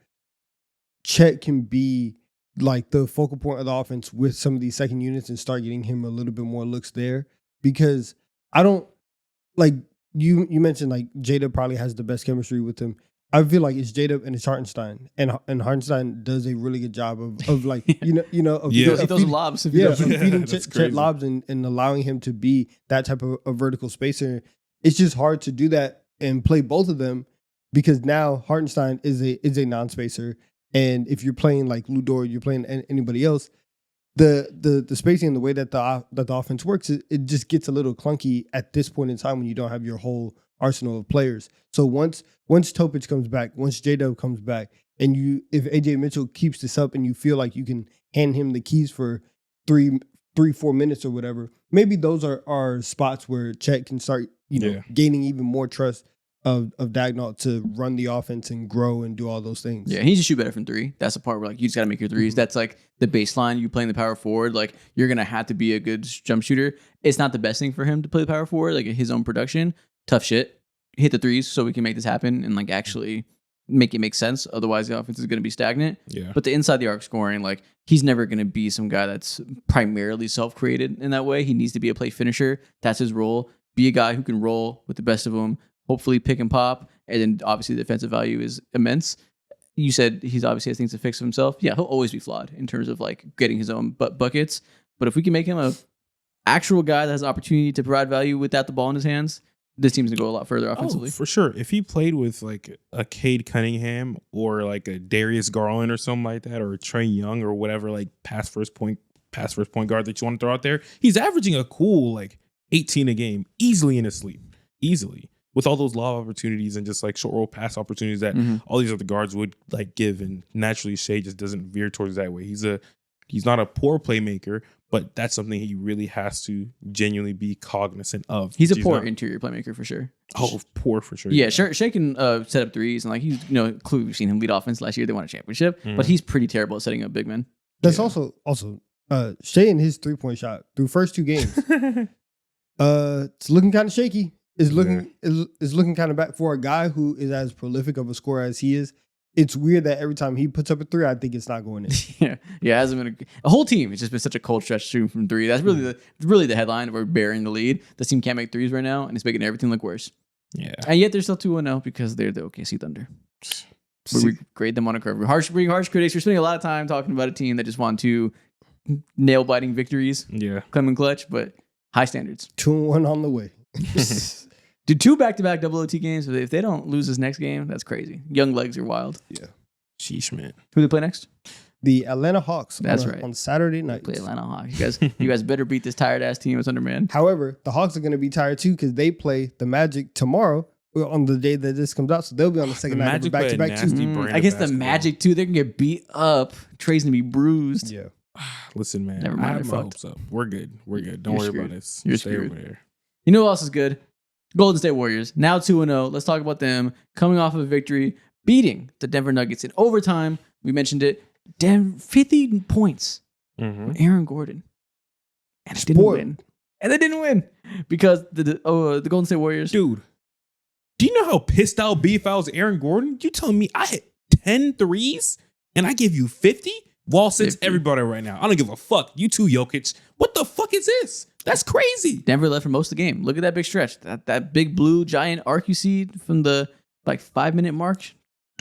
Chet can be like the focal point of the offense with some of these second units and start getting him a little bit more looks there. Because I don't like, you mentioned like J-Dub probably has the best chemistry with him. I feel like it's J-Dub and it's Hartenstein, and Hartenstein does a really good job of like he those lobs, feeding Chet lobs and allowing him to be that type of a vertical spacer. It's just hard to do that and play both of them, because now Hartenstein is a non-spacer, and if you're playing like Lou Dort, you're playing anybody else, the spacing and the way that the offense works, it just gets a little clunky at this point in time when you don't have your whole arsenal of players. So once Topic comes back, once J-Dub comes back, and if AJ Mitchell keeps this up and you feel like you can hand him the keys for 4 minutes or whatever, maybe those are spots where Chet can start, gaining even more trust of Dagnall to run the offense and grow and do all those things. Yeah, he needs to shoot better from three. That's the part where like you just got to make your threes. That's like the baseline. You playing the power forward, like you're gonna have to be a good jump shooter. It's not the best thing for him to play the power forward, like his own production. Tough shit. Hit the threes so we can make this happen and like actually make it make sense. Otherwise, the offense is gonna be stagnant. Yeah. But the inside the arc scoring, like he's never gonna be some guy that's primarily self-created in that way. He needs to be a play finisher. That's his role. Be a guy who can roll with the best of them. Hopefully pick and pop, and then obviously the defensive value is immense. You said he's obviously has things to fix himself. Yeah, he'll always be flawed in terms of like getting his own buckets. But if we can make him a actual guy that has an opportunity to provide value without the ball in his hands, this team's gonna go a lot further offensively. Oh, for sure. If he played with like a Cade Cunningham or like a Darius Garland or something like that, or a Trey Young or whatever, like pass first point guard that you want to throw out there, he's averaging a cool like 18 a game easily in his sleep. Easily. With all those lob opportunities and just like short roll pass opportunities that all these other guards would like give, and naturally Shea just doesn't veer towards that way. He's not a poor playmaker, but that's something he really has to genuinely be cognizant of. He's a poor interior playmaker for sure. Oh, poor for sure. Yeah, Shea can set up threes, and like he's clearly we've seen him lead offense last year. They won a championship, but he's pretty terrible at setting up big men. That's also Shea and his 3-point shot through first 2 games. It's looking kind of shaky. Is looking kind of bad for a guy who is as prolific of a scorer as he is. It's weird that every time he puts up a 3, I think it's not going in. Yeah. Hasn't been a whole team. It's just been such a cold stretch shooting from 3. That's really the headline. We're bearing the lead. The team can't make threes right now, and it's making everything look worse. Yeah, and yet they're still 2-0 because they're the OKC Thunder. We grade them on a curve. Being harsh critics. We're spending a lot of time talking about a team that just won 2 nail-biting victories. Yeah, come in clutch, but high standards. 2-1 on the way. Do 2 back-to-back double OT games. If they don't lose this next game, that's crazy. Young legs are wild. Yeah. Sheesh, man. Who do they play next? The Atlanta Hawks. That's right. On Saturday night. Play Atlanta Hawks. You guys better beat this tired-ass team. It's undermanned. However, the Hawks are going to be tired too because they play the Magic tomorrow on the day that this comes out. So they'll be on the second night of a back-to-back too. I guess the Magic too, they're going to get beat up. Trey's going to be bruised. Yeah. Listen, man. Never mind. I have my hopes up. We're good. Don't worry about this. You're Stay screwed. over there. You know who else is good? Golden State Warriors, now 2-0. Let's talk about them coming off of a victory, beating the Denver Nuggets in overtime. We mentioned it. 50 points from Aaron Gordon. And they didn't win. And they didn't win because the Golden State Warriors. Dude, do you know how pissed I'll be if I was Aaron Gordon? You telling me I hit 10 threes and I give you 50? Wall sits everybody right now. I don't give a fuck. You too, Jokic. What the fuck is this? That's crazy. Denver led for most of the game. Look at that big stretch. That big blue giant arc you see from the 5-minute mark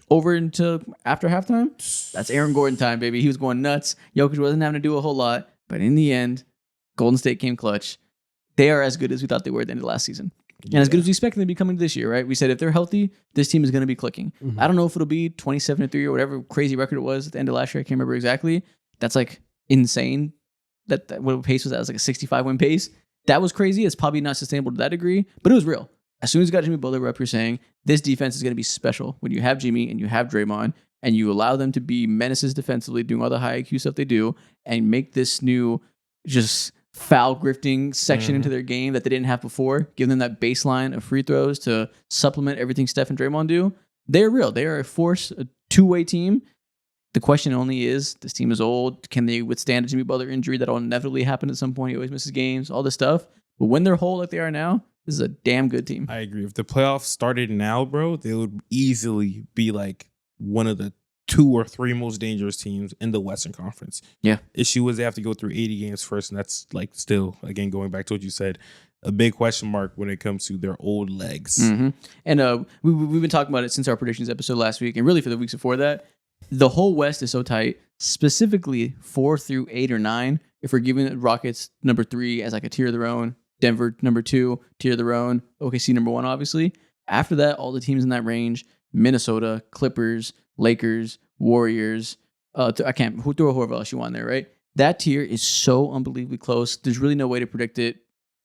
over into after halftime. That's Aaron Gordon time, baby. He was going nuts. Jokic wasn't having to do a whole lot. But in the end, Golden State came clutch. They are as good as we thought they were at the end of last season. And as good as we expected them to be coming this year, right? We said if they're healthy, this team is going to be clicking. I don't know if it'll be 27-3 or whatever crazy record it was at the end of last year. I can't remember exactly. That's like insane. That what pace was that? It was like a 65-win pace. That was crazy. It's probably not sustainable to that degree, but it was real. As soon as you got Jimmy Butler up, you're saying this defense is going to be special when you have Jimmy and you have Draymond and you allow them to be menaces defensively, doing all the high IQ stuff they do, and make this new just foul grifting section into their game that they didn't have before, give them that baseline of free throws to supplement everything Steph and Draymond do. They're real. They are a force, a two-way team. The question only is, this team is old. Can they withstand a Jimmy Butler injury that'll inevitably happen at some point? He always misses games, all this stuff. But when they're whole like they are now, this is a damn good team. I agree. If the playoffs started now, bro, they would easily be like one of the 2 or 3 most dangerous teams in the Western Conference. Yeah. Issue is they have to go through 80 games first, and that's like still, again, going back to what you said, a big question mark when it comes to their old legs. And we've been talking about it since our predictions episode last week, and really for the weeks before that. The whole West is so tight, specifically 4 through 8 or 9. If we're giving the Rockets number 3 as like a tier of their own, Denver number 2, tier of their own, OKC number 1, obviously. After that, all the teams in that range, Minnesota, Clippers, Lakers, Warriors, I can't throw whoever else you want there, right? That tier is so unbelievably close. There's really no way to predict it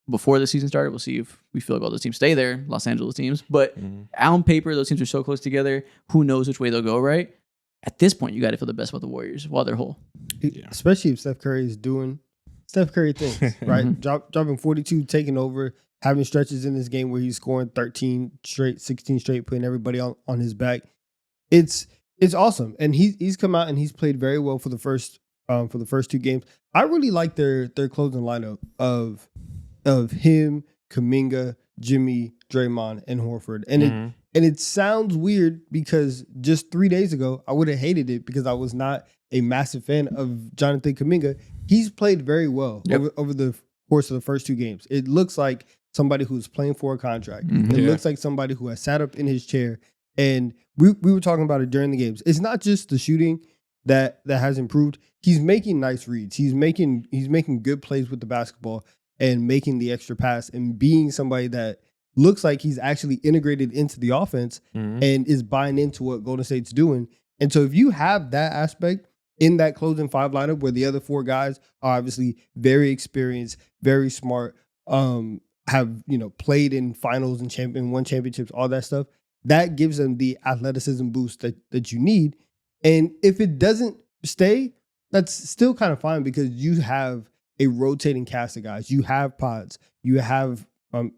before the season started. We'll see if we feel like all those teams stay there, Los Angeles teams. But on paper, those teams are so close together. Who knows which way they'll go, right? At this point, you got to feel the best about the Warriors while they're whole. Especially if Steph Curry is doing Steph Curry things, right? Dropping 42, taking over, having stretches in this game where he's scoring 13 straight, 16 straight, putting everybody on his back. It's awesome. And he's come out and he's played very well for the first 2 games. I really like their closing lineup of him, Kuminga, Jimmy, Draymond, and Horford. And it sounds weird because just 3 days ago, I would have hated it because I was not a massive fan of Jonathan Kuminga. He's played very well over the course of the first 2 games. It looks like somebody who's playing for a contract. It looks like somebody who has sat up in his chair. And we were talking about it during the games. It's not just the shooting that has improved. He's making nice reads. He's making good plays with the basketball and making the extra pass and being somebody that looks like he's actually integrated into the offense and is buying into what Golden State's doing. And so if you have that aspect in that closing 5 lineup where the other 4 guys are obviously very experienced, very smart, have played in finals and won championships, all that stuff, that gives them the athleticism boost that you need. And if it doesn't stay, that's still kind of fine because you have a rotating cast of guys. You have Pods. You have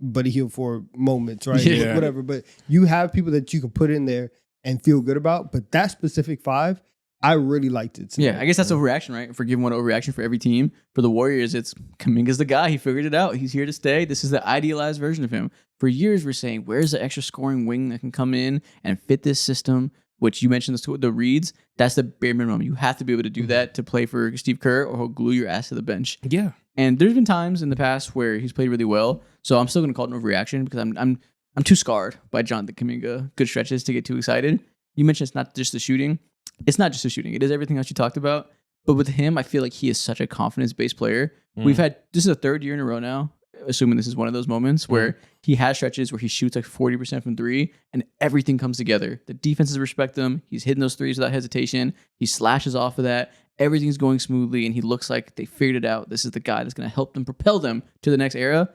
Buddy Hield for moments, right? Yeah. Whatever. But you have people that you can put in there and feel good about. But that specific 5, I really liked it. Yeah, I guess that's overreaction, right? If we're giving one overreaction for every team. For the Warriors, it's Kuminga's the guy. He figured it out. He's here to stay. This is the idealized version of him. For years, we're saying, where's the extra scoring wing that can come in and fit this system? Which you mentioned the reads. That's the bare minimum. You have to be able to do that to play for Steve Kerr or he'll glue your ass to the bench. Yeah. And there's been times in the past where he's played really well. So I'm still going to call it an overreaction because I'm too scarred by Jonathan Kuminga. Good stretches to get too excited. You mentioned it's not just the shooting. It's not just the shooting. It is everything else you talked about. But with him, I feel like he is such a confidence-based player. This is the 3rd year in a row now, assuming this is one of those moments where he has stretches where he shoots like 40% from 3 and everything comes together. The defenses respect him. He's hitting those threes without hesitation. He slashes off of that. Everything's going smoothly and he looks like they figured it out. This is the guy that's going to help them propel them to the next era.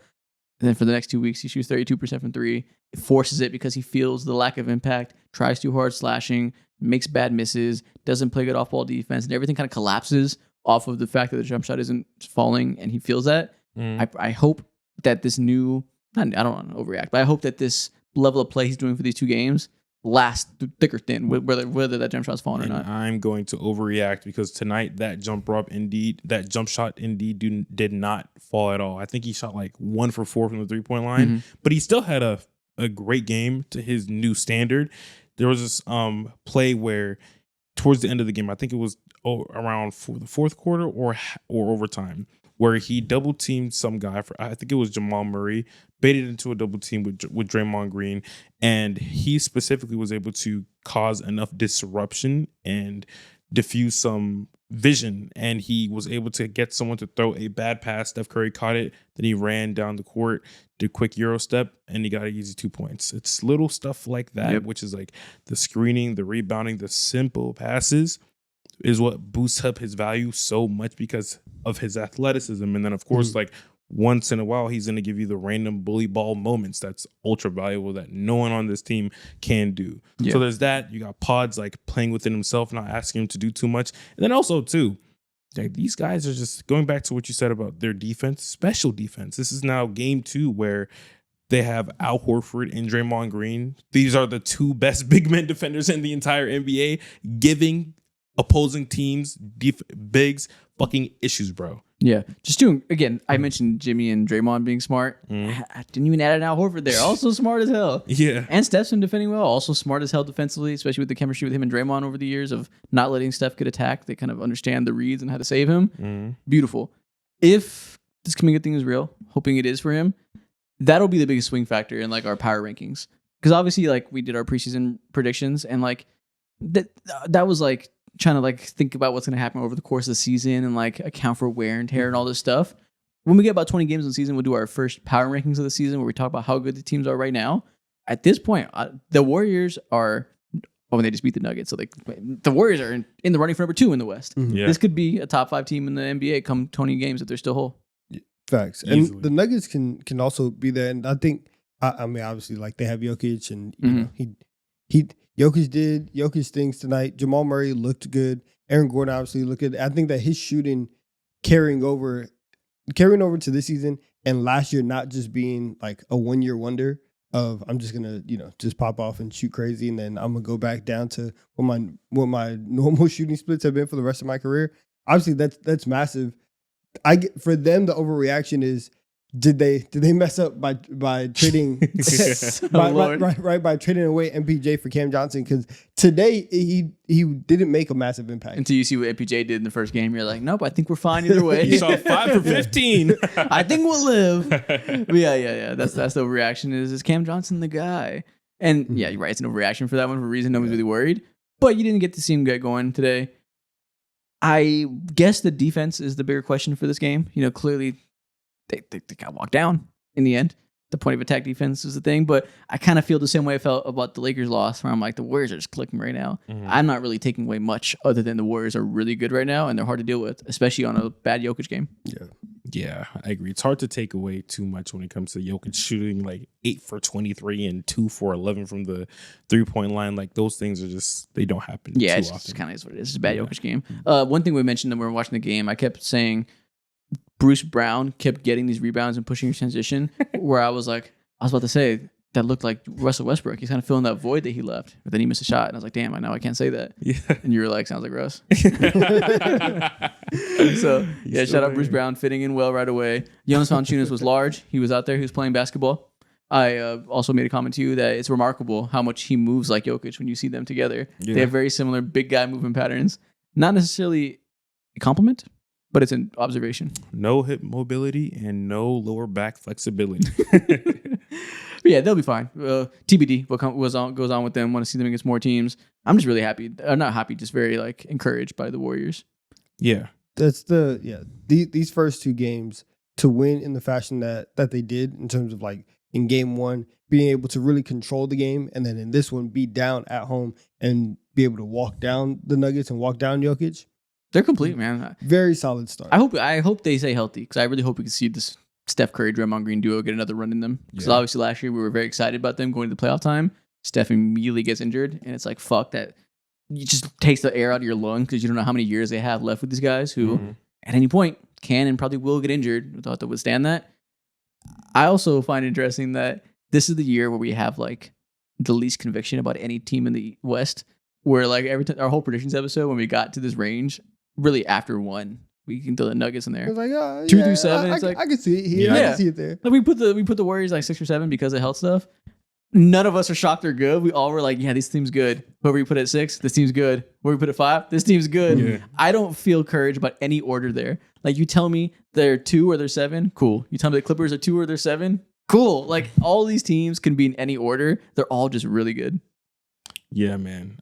And then for the next 2 weeks, he shoots 32% from 3. It forces it because he feels the lack of impact, tries too hard slashing, makes bad misses, doesn't play good off-ball defense, and everything kind of collapses off of the fact that the jump shot isn't falling, and he feels that. I hope that this new, I don't want to overreact, but I hope that this level of play he's doing for these 2 games lasts through thick or thin, whether that jump shot's falling or not. I'm going to overreact because tonight that jump shot indeed did not fall at all. I think he shot like 1 for 4 from the 3-point line, but he still had a great game to his new standard. There was this play where towards the end of the game, I think it was around the 4th quarter or overtime, where he double teamed some guy I think it was Jamal Murray, baited into a double team with Draymond Green, and he specifically was able to cause enough disruption and diffuse some vision, and he was able to get someone to throw a bad pass. Steph Curry caught it, then he ran down the court, did a quick Euro step, and he got an easy 2 points. It's little stuff like that, which is like the screening, the rebounding, the simple passes is what boosts up his value so much because of his athleticism. And then, of course, like once in a while, he's going to give you the random bully ball moments that's ultra valuable that no one on this team can do. So there's that. You got Pods like playing within himself, not asking him to do too much. And then also, too, like these guys are just going back to what you said about their defense, special defense. This is now game 2 where they have Al Horford and Draymond Green. These are the 2 best big men defenders in the entire NBA, giving opposing teams bigs fucking issues, bro. Yeah, just doing again. I mentioned Jimmy and Draymond being smart. I didn't even add an Al Horford there. Also smart as hell. Yeah, and Steph's been defending well. Also smart as hell defensively, especially with the chemistry with him and Draymond over the years of not letting Steph get attacked. They kind of understand the reads and how to save him. Beautiful. If this Kuminga thing is real, hoping it is for him, that'll be the biggest swing factor in like our power rankings. Because obviously, like we did our preseason predictions, and like that was like trying to like think about what's going to happen over the course of the season and like account for wear and tear and all this stuff. When we get about 20 games in the season, we'll do our first power rankings of the season where we talk about how good the teams are right now. At this point, the Warriors are when they just beat the Nuggets. So the Warriors are in the running for number 2 in the West. Mhm. Yeah. This could be a top 5 team in the NBA come 20 games if they're still whole. Facts. Easily. And the Nuggets can also be there. And I think, I mean, obviously, like they have Jokic, and you know, Jokic stinks tonight. Jamal Murray looked good. Aaron Gordon obviously looked good. I think that his shooting carrying over to this season and last year not just being like a 1-year wonder of I'm just gonna, you know, just pop off and shoot crazy and then I'm gonna go back down to what my normal shooting splits have been for the rest of my career. Obviously, that's massive. For them, the overreaction is did they mess up by trading by trading away MPJ for Cam Johnson? Because today he didn't make a massive impact. Until you see what MPJ did in the first game, you're like, nope, I think we're fine either way. You saw 5 for 15. I think we'll live. But yeah. That's the overreaction. Is Cam Johnson the guy? And yeah, you're right. It's an overreaction for that one for a reason. Nobody's really worried. But you didn't get to see him get going today. I guess the defense is the bigger question for this game. You know, clearly they got walked down in the end. The point of attack defense is the thing, but I kind of feel the same way I felt about the Lakers loss, where I'm like, the Warriors are just clicking right now. Mhm. I'm not really taking away much other than the Warriors are really good right now, and they're hard to deal with, especially on a bad Jokic game. Yeah, I agree. It's hard to take away too much when it comes to Jokic shooting like 8 for 23 and 2 for 11 from the 3-point line. Like those things are just, they don't happen Yeah, too it's often. kind of is what it is. It's a bad Yeah. Jokic game. One thing we mentioned when we were watching the game, I kept saying Bruce Brown kept getting these rebounds and pushing your transition, where I was about to say that looked like Russell Westbrook. He's kind of filling that void that he left, but then he missed a shot, and I was like, damn, I know I can't say that. Yeah. And you were like, sounds like Russ. So yeah, shout out Bruce Brown fitting in well right away. Jonas Valanciunas was large. He was out there. He was playing basketball. I also made a comment to you that it's remarkable how much he moves like Jokic when you see them together. Yeah. They have very similar big guy movement patterns. Not necessarily a compliment, but it's an observation. No hip mobility and no lower back flexibility. But yeah, they'll be fine. TBD, what goes on with them. Want to see them against more teams. I'm just really happy. Not happy, just very like encouraged by the Warriors. Yeah. That's these first 2 games to win in the fashion that they did in terms of like in game 1 being able to really control the game, and then in this one be down at home and be able to walk down the Nuggets and walk down Jokic. They're complete, man. Very solid start. I hope they stay healthy, because I really hope we can see this Steph Curry, Draymond Green duo get another run in them. Because obviously last year we were very excited about them going to the playoff time. Steph immediately gets injured, and it's like, fuck that. It just takes the air out of your lung because you don't know how many years they have left with these guys who at any point can and probably will get injured. We thought to withstand that. I also find interesting that this is the year where we have like the least conviction about any team in the West, where like every time our whole predictions episode, when we got to this range, really after 1, we can throw the Nuggets in there. It's like 2 through 7. It's like I can see it here. I Yeah. can see it there. like we put the Warriors like 6 or 7 because of health stuff. None of us are shocked they're good. We all were like, yeah, this team's good. Whoever you put at 6, this team's good. Whoever you put at 5, this team's good. Yeah. I don't feel courage about any order there. Like you tell me they're 2 or they're 7, cool. You tell me the Clippers are 2 or they're 7, cool. Like all these teams can be in any order. They're all just really good. Yeah, man.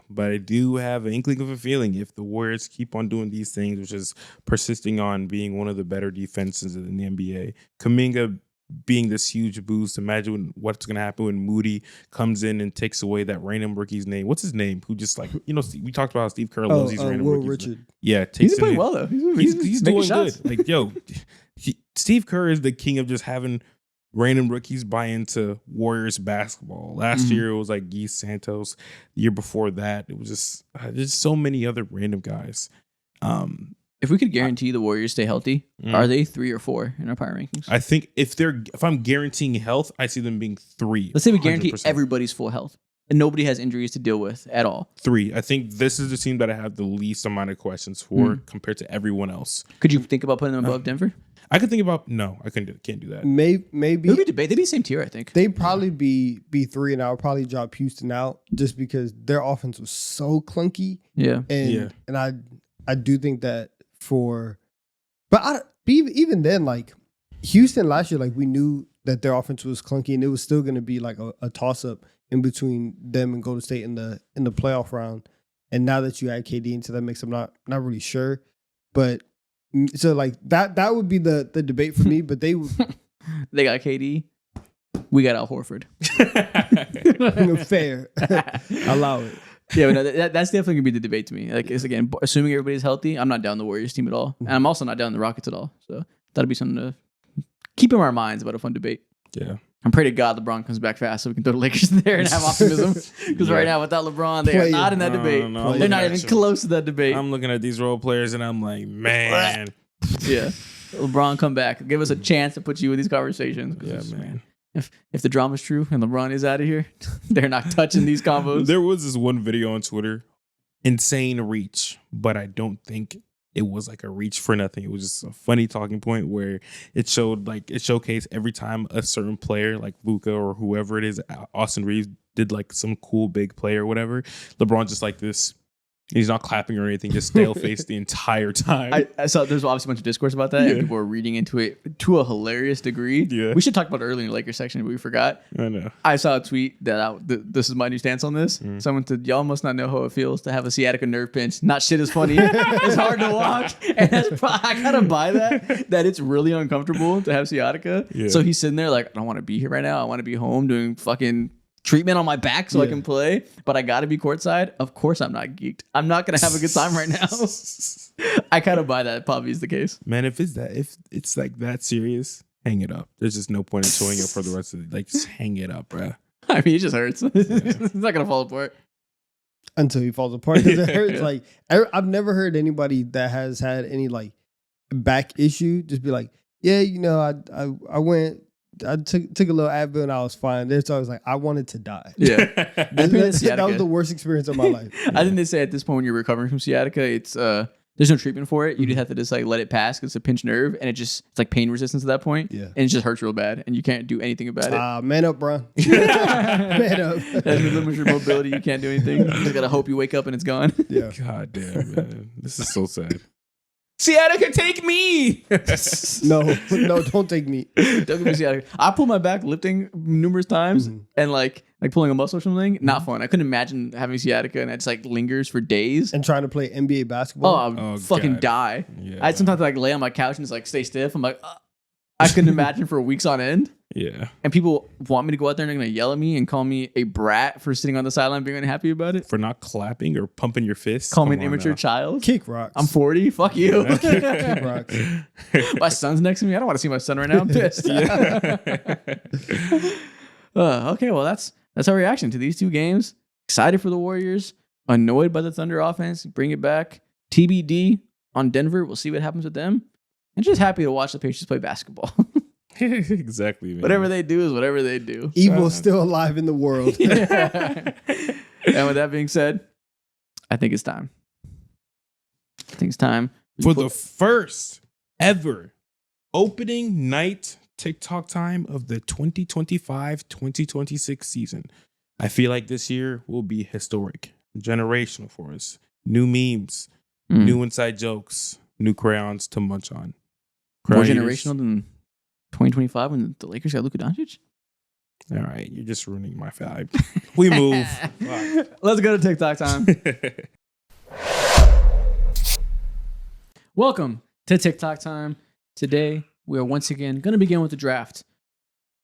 But I do have an inkling of a feeling if the Warriors keep on doing these things, which is persisting on being one of the better defenses in the NBA, Kuminga being this huge boost, imagine what's going to happen when Moody comes in and takes away that random rookie's name. What's his name? Who just like, you know, we talked about how Steve Kerr loves these random Will rookies. Richard. Yeah, He's takes playing him well though. He's making doing shots. good. Like, yo, Steve Kerr is the king of just having random rookies buy into Warriors basketball. Last year it was like Guy Santos. The year before that, it was just there's so many other random guys. If we could guarantee the Warriors stay healthy, are they 3 or 4 in our power rankings? I think if I'm guaranteeing health, I see them being 3. Let's say we guarantee 100%. everybody's full health and nobody has injuries to deal with at all. 3. I think this is the team that I have the least amount of questions for compared to everyone else. Could you think about putting them above Denver? I could think about I can't do that. Maybe It would be debate. They'd be the same tier, I think. they'd probably be 3, and I would probably drop Houston out just because their offense was so clunky. Yeah. And I do think that even then, like Houston last year, like we knew that their offense was clunky, and it was still going to be like a toss up in between them and Golden State in the playoff round. And now that you add KD into that mix, I'm not really sure, but so like that would be the debate for me. But they got KD. We got Al Horford. Fair. Allow it. Yeah, but no, that's definitely gonna be the debate to me. Like, it's again, assuming everybody's healthy, I'm not down the Warriors team at all, and I'm also not down the Rockets at all. So that'll be something to keep in our minds about a fun debate. Yeah. I'm praying to God LeBron comes back fast so we can throw the Lakers in there and have optimism. Because right now, without LeBron, they are not in that debate. No, they're not even close to that debate. I'm looking at these role players and I'm like, man. Yeah, LeBron, come back. Give us a chance to put you in these conversations. Yeah, man. If the drama's true and LeBron is out of here, they're not touching these combos. There was this one video on Twitter, insane reach, but I don't think it was like a reach for nothing. It was just a funny talking point where it showcased every time a certain player like Luka or whoever it is, Austin Reeves, did like some cool big play or whatever. LeBron just like this. He's not clapping or anything, just stale faced the entire time. I saw there's obviously a bunch of discourse about that, and people were reading into it to a hilarious degree. Yeah. We should talk about it earlier in the Lakers section, but we forgot. I know. I saw a tweet that this is my new stance on this. Someone said, y'all must not know how it feels to have a sciatica nerve pinch. Not shit is funny. It's hard to walk. And I kind of buy that it's really uncomfortable to have sciatica. Yeah. So he's sitting there like, I don't want to be here right now. I want to be home doing fucking treatment on my back so I can play, but I got to be courtside. Of course I'm not geeked. I'm not going to have a good time right now. I kind of buy that probably is the case. Man, if it's like that serious, hang it up. There's just no point in showing up for the rest of the just hang it up, bruh. I mean, it just hurts. It's not going to fall apart. Until he falls apart. Because it hurts. Like, I've never heard anybody that has had any like back issue just be like, yeah, you know, I took a little Advil and I was fine. There's always like, I wanted to die. Yeah. That was the worst experience of my life. I think they say at this point when you're recovering from sciatica, it's there's no treatment for it. You just have to just like let it pass because it's a pinched nerve and it's like pain resistance at that point. Yeah. And it just hurts real bad and you can't do anything about it. Man up, bro. Man up. That limits your mobility. You can't do anything. You just gotta hope you wake up and it's gone. Yeah. God damn, man. This is so sad. Sciatica, take me. No, don't take me. Don't give me sciatica. I pulled my back lifting numerous times and like pulling a muscle or something. Not fun. I couldn't imagine having sciatica and it just like lingers for days. And trying to play NBA basketball. I would fucking die. Yeah. I'd sometimes like lay on my couch and just like stay stiff. I'm like, I couldn't imagine for weeks on end. Yeah. And people want me to go out there and they're going to yell at me and call me a brat for sitting on the sideline being unhappy about it. For not clapping or pumping your fists. Call me an immature child. Kick rocks. I'm 40. Fuck you. Kick rocks. My son's next to me. I don't want to see my son right now. I'm pissed. Okay, well, that's our reaction to these two games. Excited for the Warriors. Annoyed by the Thunder offense. Bring it back. TBD on Denver. We'll see what happens with them. And just happy to watch the Patriots play basketball. Exactly, man. Whatever they do is whatever they do. Evil's still alive in the world. Yeah. And with that being said, I think it's time. For the first ever opening night TikTok time of the 2025-2026 season. I feel like this year will be historic, generational for us. New memes, new inside jokes, new crayons to munch on. More generational than 2025 when the Lakers got Luka Doncic? All right, you're just ruining my vibe. We move. Let's go to TikTok time. Welcome to TikTok time. Today, we are once again going to begin with the draft.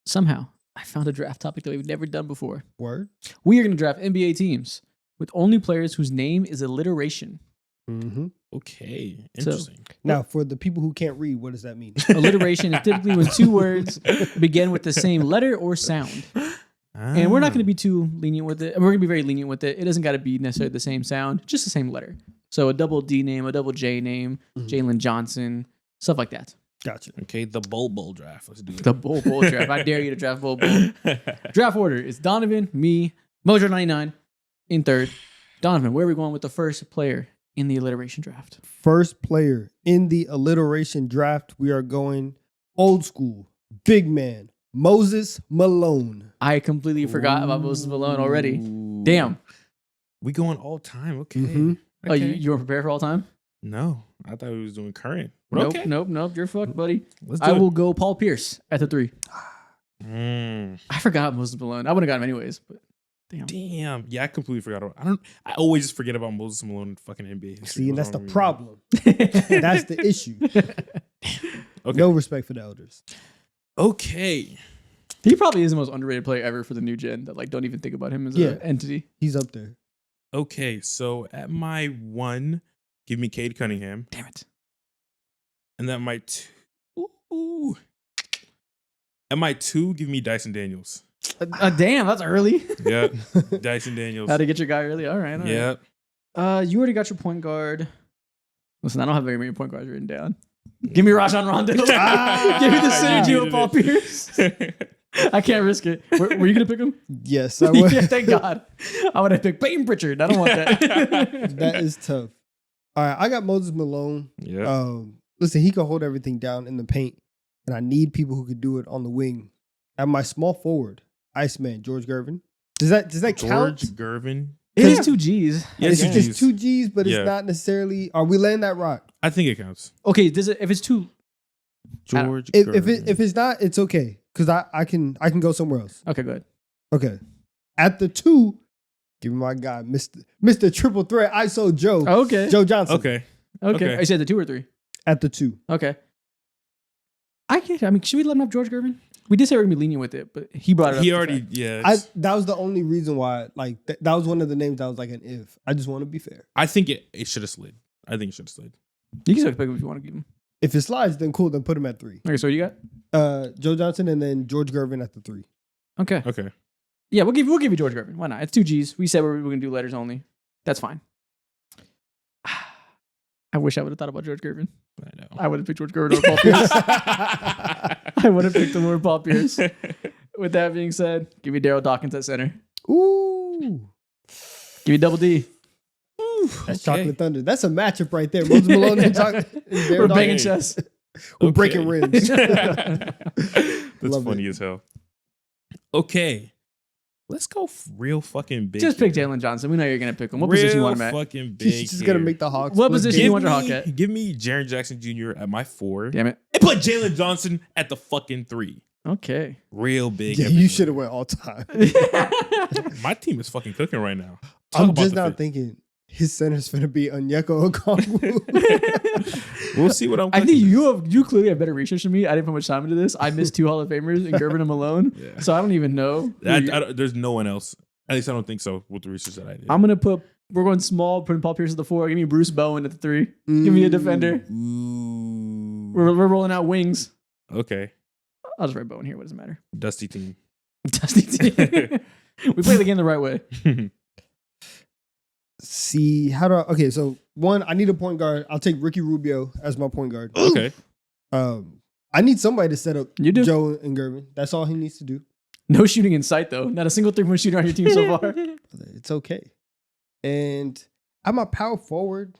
Somehow, I found a draft topic that we've never done before. Word? We are going to draft NBA teams with only players whose name is alliteration. Mm-hmm. Okay, interesting. Now, for the people who can't read, what does that mean? Alliteration is typically when two words begin with the same letter or sound. And we're not going to be too lenient with it. We're going to be very lenient with it. It doesn't got to be necessarily the same sound, just the same letter. So a double D name, a double J name, Jalen Johnson, stuff like that. Gotcha. Okay, the Bull draft. Let's do it. The Bull draft. I dare you to draft Bull. Draft order is Donovan, me, Mojo99 in third. Donovan, where are we going with the first player in the alliteration draft? First player in the alliteration draft, we are going old school, big man, Moses Malone. I completely forgot about Moses Malone already. Damn. We going all time. Okay. Mm-hmm. Oh, you were prepared for all time? No, I thought we was doing current. Nope, Okay. nope. You're fucked, buddy. Let's do I it. will go Paul Pierce at the 3. Mm. I forgot Moses Malone. I would have got him anyways, but damn. Yeah, I completely forgot about. I always just forget about Moses Malone in fucking NBA history. See, and that's the I don't problem. That's the issue. Okay. No respect for the elders. Okay. He probably is the most underrated player ever for the new gen that like don't even think about him as an entity. He's up there. Okay, so at my 1, give me Cade Cunningham. Damn it. And at my 2, at my 2, give me Dyson Daniels. Damn, that's early. Yeah, Dyson Daniels. How to get your guy early? All right. Yeah. You already got your point guard. Listen, I don't have very many point guards written down. Give me Rajon Rondo. Give me the synergy with Paul Pierce. I can't risk it. Were you going to pick him? Yes, I would. Yeah, thank God. I would have picked Peyton Pritchard. I don't want that. That is tough. All right, I got Moses Malone. Yeah. Listen, he can hold everything down in the paint, and I need people who could do it on the wing. At my small forward, Iceman, George Gervin. Does that count? George Gervin. It is 2 G's. Yes, It's 2 G's, but it's not necessarily. Are we letting that rock? I think it counts. Okay, if it's 2, George If it's not, it's okay because I can go somewhere else. okay, good. Okay, at the 2, give me my guy, Mr. Triple Threat ISO Joe. Okay, Joe Johnson. Okay. I said the 2 or 3. At the 2. Okay. I mean, should we let him have George Gervin? We did say we're gonna be lenient with it, but he brought it up. He already, yeah. That was the only reason why. Like that was one of the names that was like an if. I just want to be fair. I think it should have slid. I think it should have slid. You can still pick him if you want to give him. If it slides, then cool. Then put him at 3. Okay, so what you got? Joe Johnson and then George Gervin at the 3. Okay. Okay. Yeah, we'll give you George Gervin. Why not? It's 2 G's. We said we're gonna do letters only. That's fine. I wish I would have thought about George Gervin. I know. I would have picked George Gervin over Paul Pierce. I would have picked him over Paul Pierce. With that being said, give me Daryl Dawkins at center. Ooh. Give me Double D. That's Chocolate Thunder. That's a matchup right there. Moses Malone and Chocolate. We're banging chess. We're breaking rims. That's Love funny as hell. Okay. Let's go real fucking big. Just pick here. Jalen Johnson. We know you're gonna pick him. What Real position you want him at? fucking big. He's just gonna make the Hawks. What position you want your Hawk at? Give me Jaren Jackson Jr. at my 4. Damn it. And put Jalen Johnson at the fucking 3. Okay. Real big. Yeah, you should have went all time. My team is fucking cooking right now. I'm just now thinking his center's gonna be Onyeka Okongwu. We'll see what I'm. I think you clearly have better research than me. I didn't put much time into this. I missed 2 Hall of Famers in Gervin and Malone, so I don't even know. There's no one else. At least I don't think so with the research that I did. We're going small, putting Paul Pierce at the 4. Give me Bruce Bowen at the 3. Give me a defender. Ooh. We're rolling out wings. Okay. I'll just write Bowen here. What does it matter? Dusty team. Dusty team. We play the game the right way. See, how do I... Okay, so 1, I need a point guard. I'll take Ricky Rubio as my point guard. Okay. I need somebody to set up You do. Joe and Gervin. That's all he needs to do. No shooting in sight, though. Not a single 3-point shooter on your team so far. It's okay. And I'm a power forward.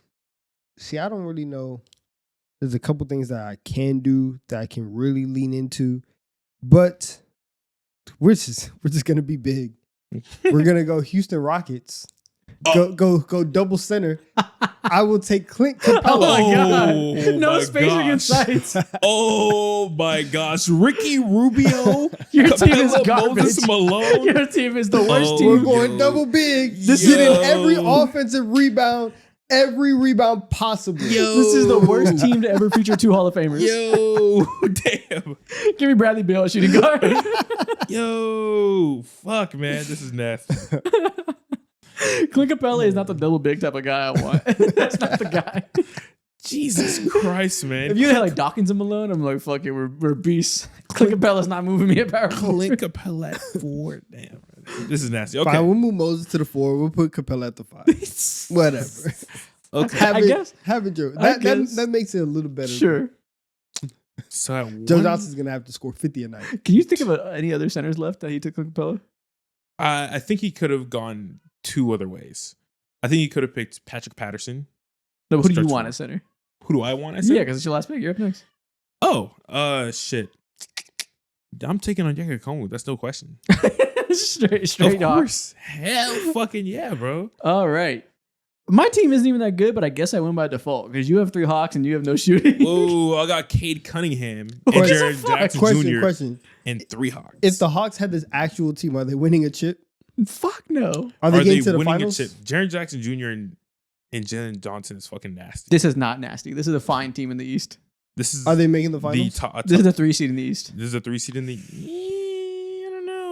See, I don't really know. There's a couple things that I can do that I can really lean into, but we're just gonna be big. We're gonna go Houston Rockets. Go double center. I will take Clint Capella. Oh my God. No spacing in sight. Oh my gosh. Ricky Rubio. Your team is garbage. Moses Malone. Your team is the worst Oh, team. We're going double big. Getting every offensive rebound, every rebound possible. This is the worst team to ever feature 2 Hall of Famers. Yo, damn. Give me Bradley Beal at shooting guard. Yo, fuck, man. This is nasty. Clint Capella is not the double big type of guy I want. That's not the guy. Jesus Christ, man. If you had like Dawkins and Malone, I'm like, fuck it, we're beasts. Clint Capella's not moving me at power forward. Clint Capella at 4. Damn. This is nasty. Okay. Fine, we'll move Moses to the 4. We'll put Capella at the 5. Whatever. Okay. Have it, Joe. I guess. That makes it a little better. Sure. So Joe Johnson's gonna have to score 50 a night. Can you think of any other centers left that he took Clint Capella? I think he could have gone 2 other ways. I think he could have picked Patrick Patterson. No, who do you Stretch want four. at center? Who do I want? Yeah, because it's your last pick. You're up next. Oh, shit. I'm taking on Onyeka Okongwu. That's no question. straight Of dog. course. Hell fucking yeah, bro. All right. My team isn't even that good, but I guess I win by default because you have 3 Hawks and you have no shooting. Whoa, I got Cade Cunningham and What the Jaren fuck? Jackson Jr. Question. and 3 Hawks. If the Hawks had this actual team, are they winning a chip? Fuck no. Are they getting to the winning finals? a chip? Jaren Jackson Jr. and Jalen Johnson is fucking nasty. This is not nasty. This is a fine team in the East. This is Are they making the the finals? top. This is a 3 seed in the East. This is a 3 seed in the.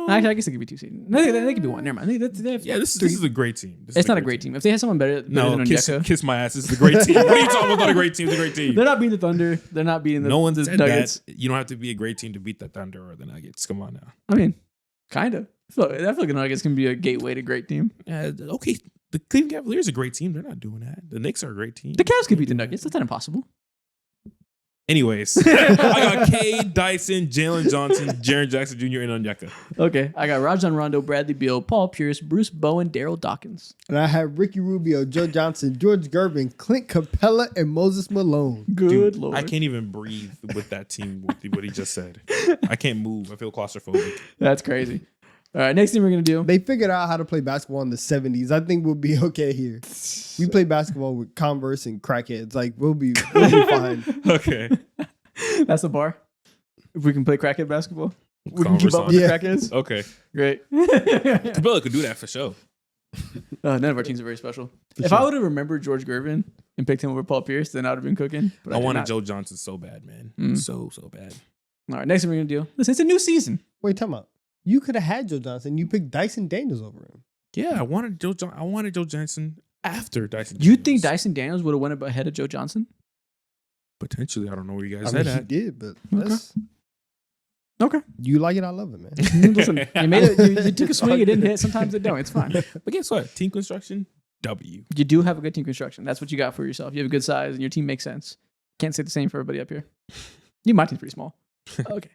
Actually, I guess it could be 2 seed. No, they could be 1. Never mind. This is a great team. It's not a great team. If they had someone better than Onyeka, kiss my ass. This is a great team. What are you talking about? Not a great team. It's a great team. they're not beating the Thunder. They're not beating the No one the said Nuggets. that. You don't have to be a great team to beat the Thunder or the Nuggets. Come on now. I mean, kind of. I feel like the Nuggets can be a gateway to great team. Okay. The Cleveland Cavaliers are a great team. They're not doing that. The Knicks are a great team. The Cavs could beat the Nuggets. That's not impossible. Anyways, I got Cade, Dyson, Jalen Johnson, Jaren Jackson Jr., and Onyeka. Okay, I got Rajon Rondo, Bradley Beal, Paul Pierce, Bruce Bowen, Daryl Dawkins. And I have Ricky Rubio, Joe Johnson, George Gervin, Clint Capella, and Moses Malone. Good Dude, Lord. I can't even breathe with that team, with what he just said. I can't move. I feel claustrophobic. That's crazy. All right, next thing we're going to do. They figured out how to play basketball in the 70s. I think we'll be okay here. We play basketball with Converse and crackheads. Like, we'll be fine. Okay. That's the bar. If we can play crackhead basketball, we can Converse keep up on. with the Yeah. crackheads. Okay. Great. Capella could do that for sure. None of our teams are very special. If sure. I would have remembered George Gervin and picked him over Paul Pierce, then I would have been cooking. But I did wanted not. Joe Johnson so bad, man. Mm. So bad. All right, next thing we're going to do. Listen, it's a new season. Wait, time out. You could have had Joe Johnson. You picked Dyson Daniels over him. Yeah, I wanted Joe Johnson after Dyson. You think Daniels. Dyson Daniels would have went ahead of Joe Johnson? Potentially, I don't know where you guys I said mean, he that. did, but Okay. you like it, I love it, man. Listen, you made it. You took a swing, it didn't hit. Sometimes it don't. It's fine. But guess what? Team construction, W. You do have a good team construction. That's what you got for yourself. You have a good size, and your team makes sense. Can't say the same for everybody up here. My team's pretty small. Okay.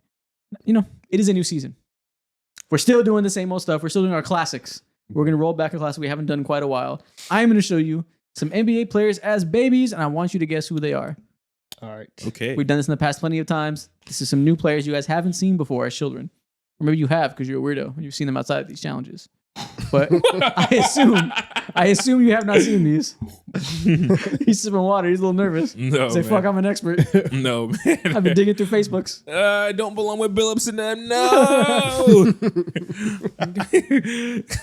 It is a new season. We're still doing the same old stuff. We're still doing our classics. We're going to roll back a classic we haven't done in quite a while. I'm going to show you some NBA players as babies, and I want you to guess who they are. All right. Okay. We've done this in the past plenty of times. This is some new players you guys haven't seen before as children. Or maybe you have because you're a weirdo and you've seen them outside of these challenges. But I assume you have not seen these. He's sipping water. He's a little nervous. No, Say, man. fuck, I'm an expert. No, man. I've been digging through Facebooks. I don't belong with Billups and them. No.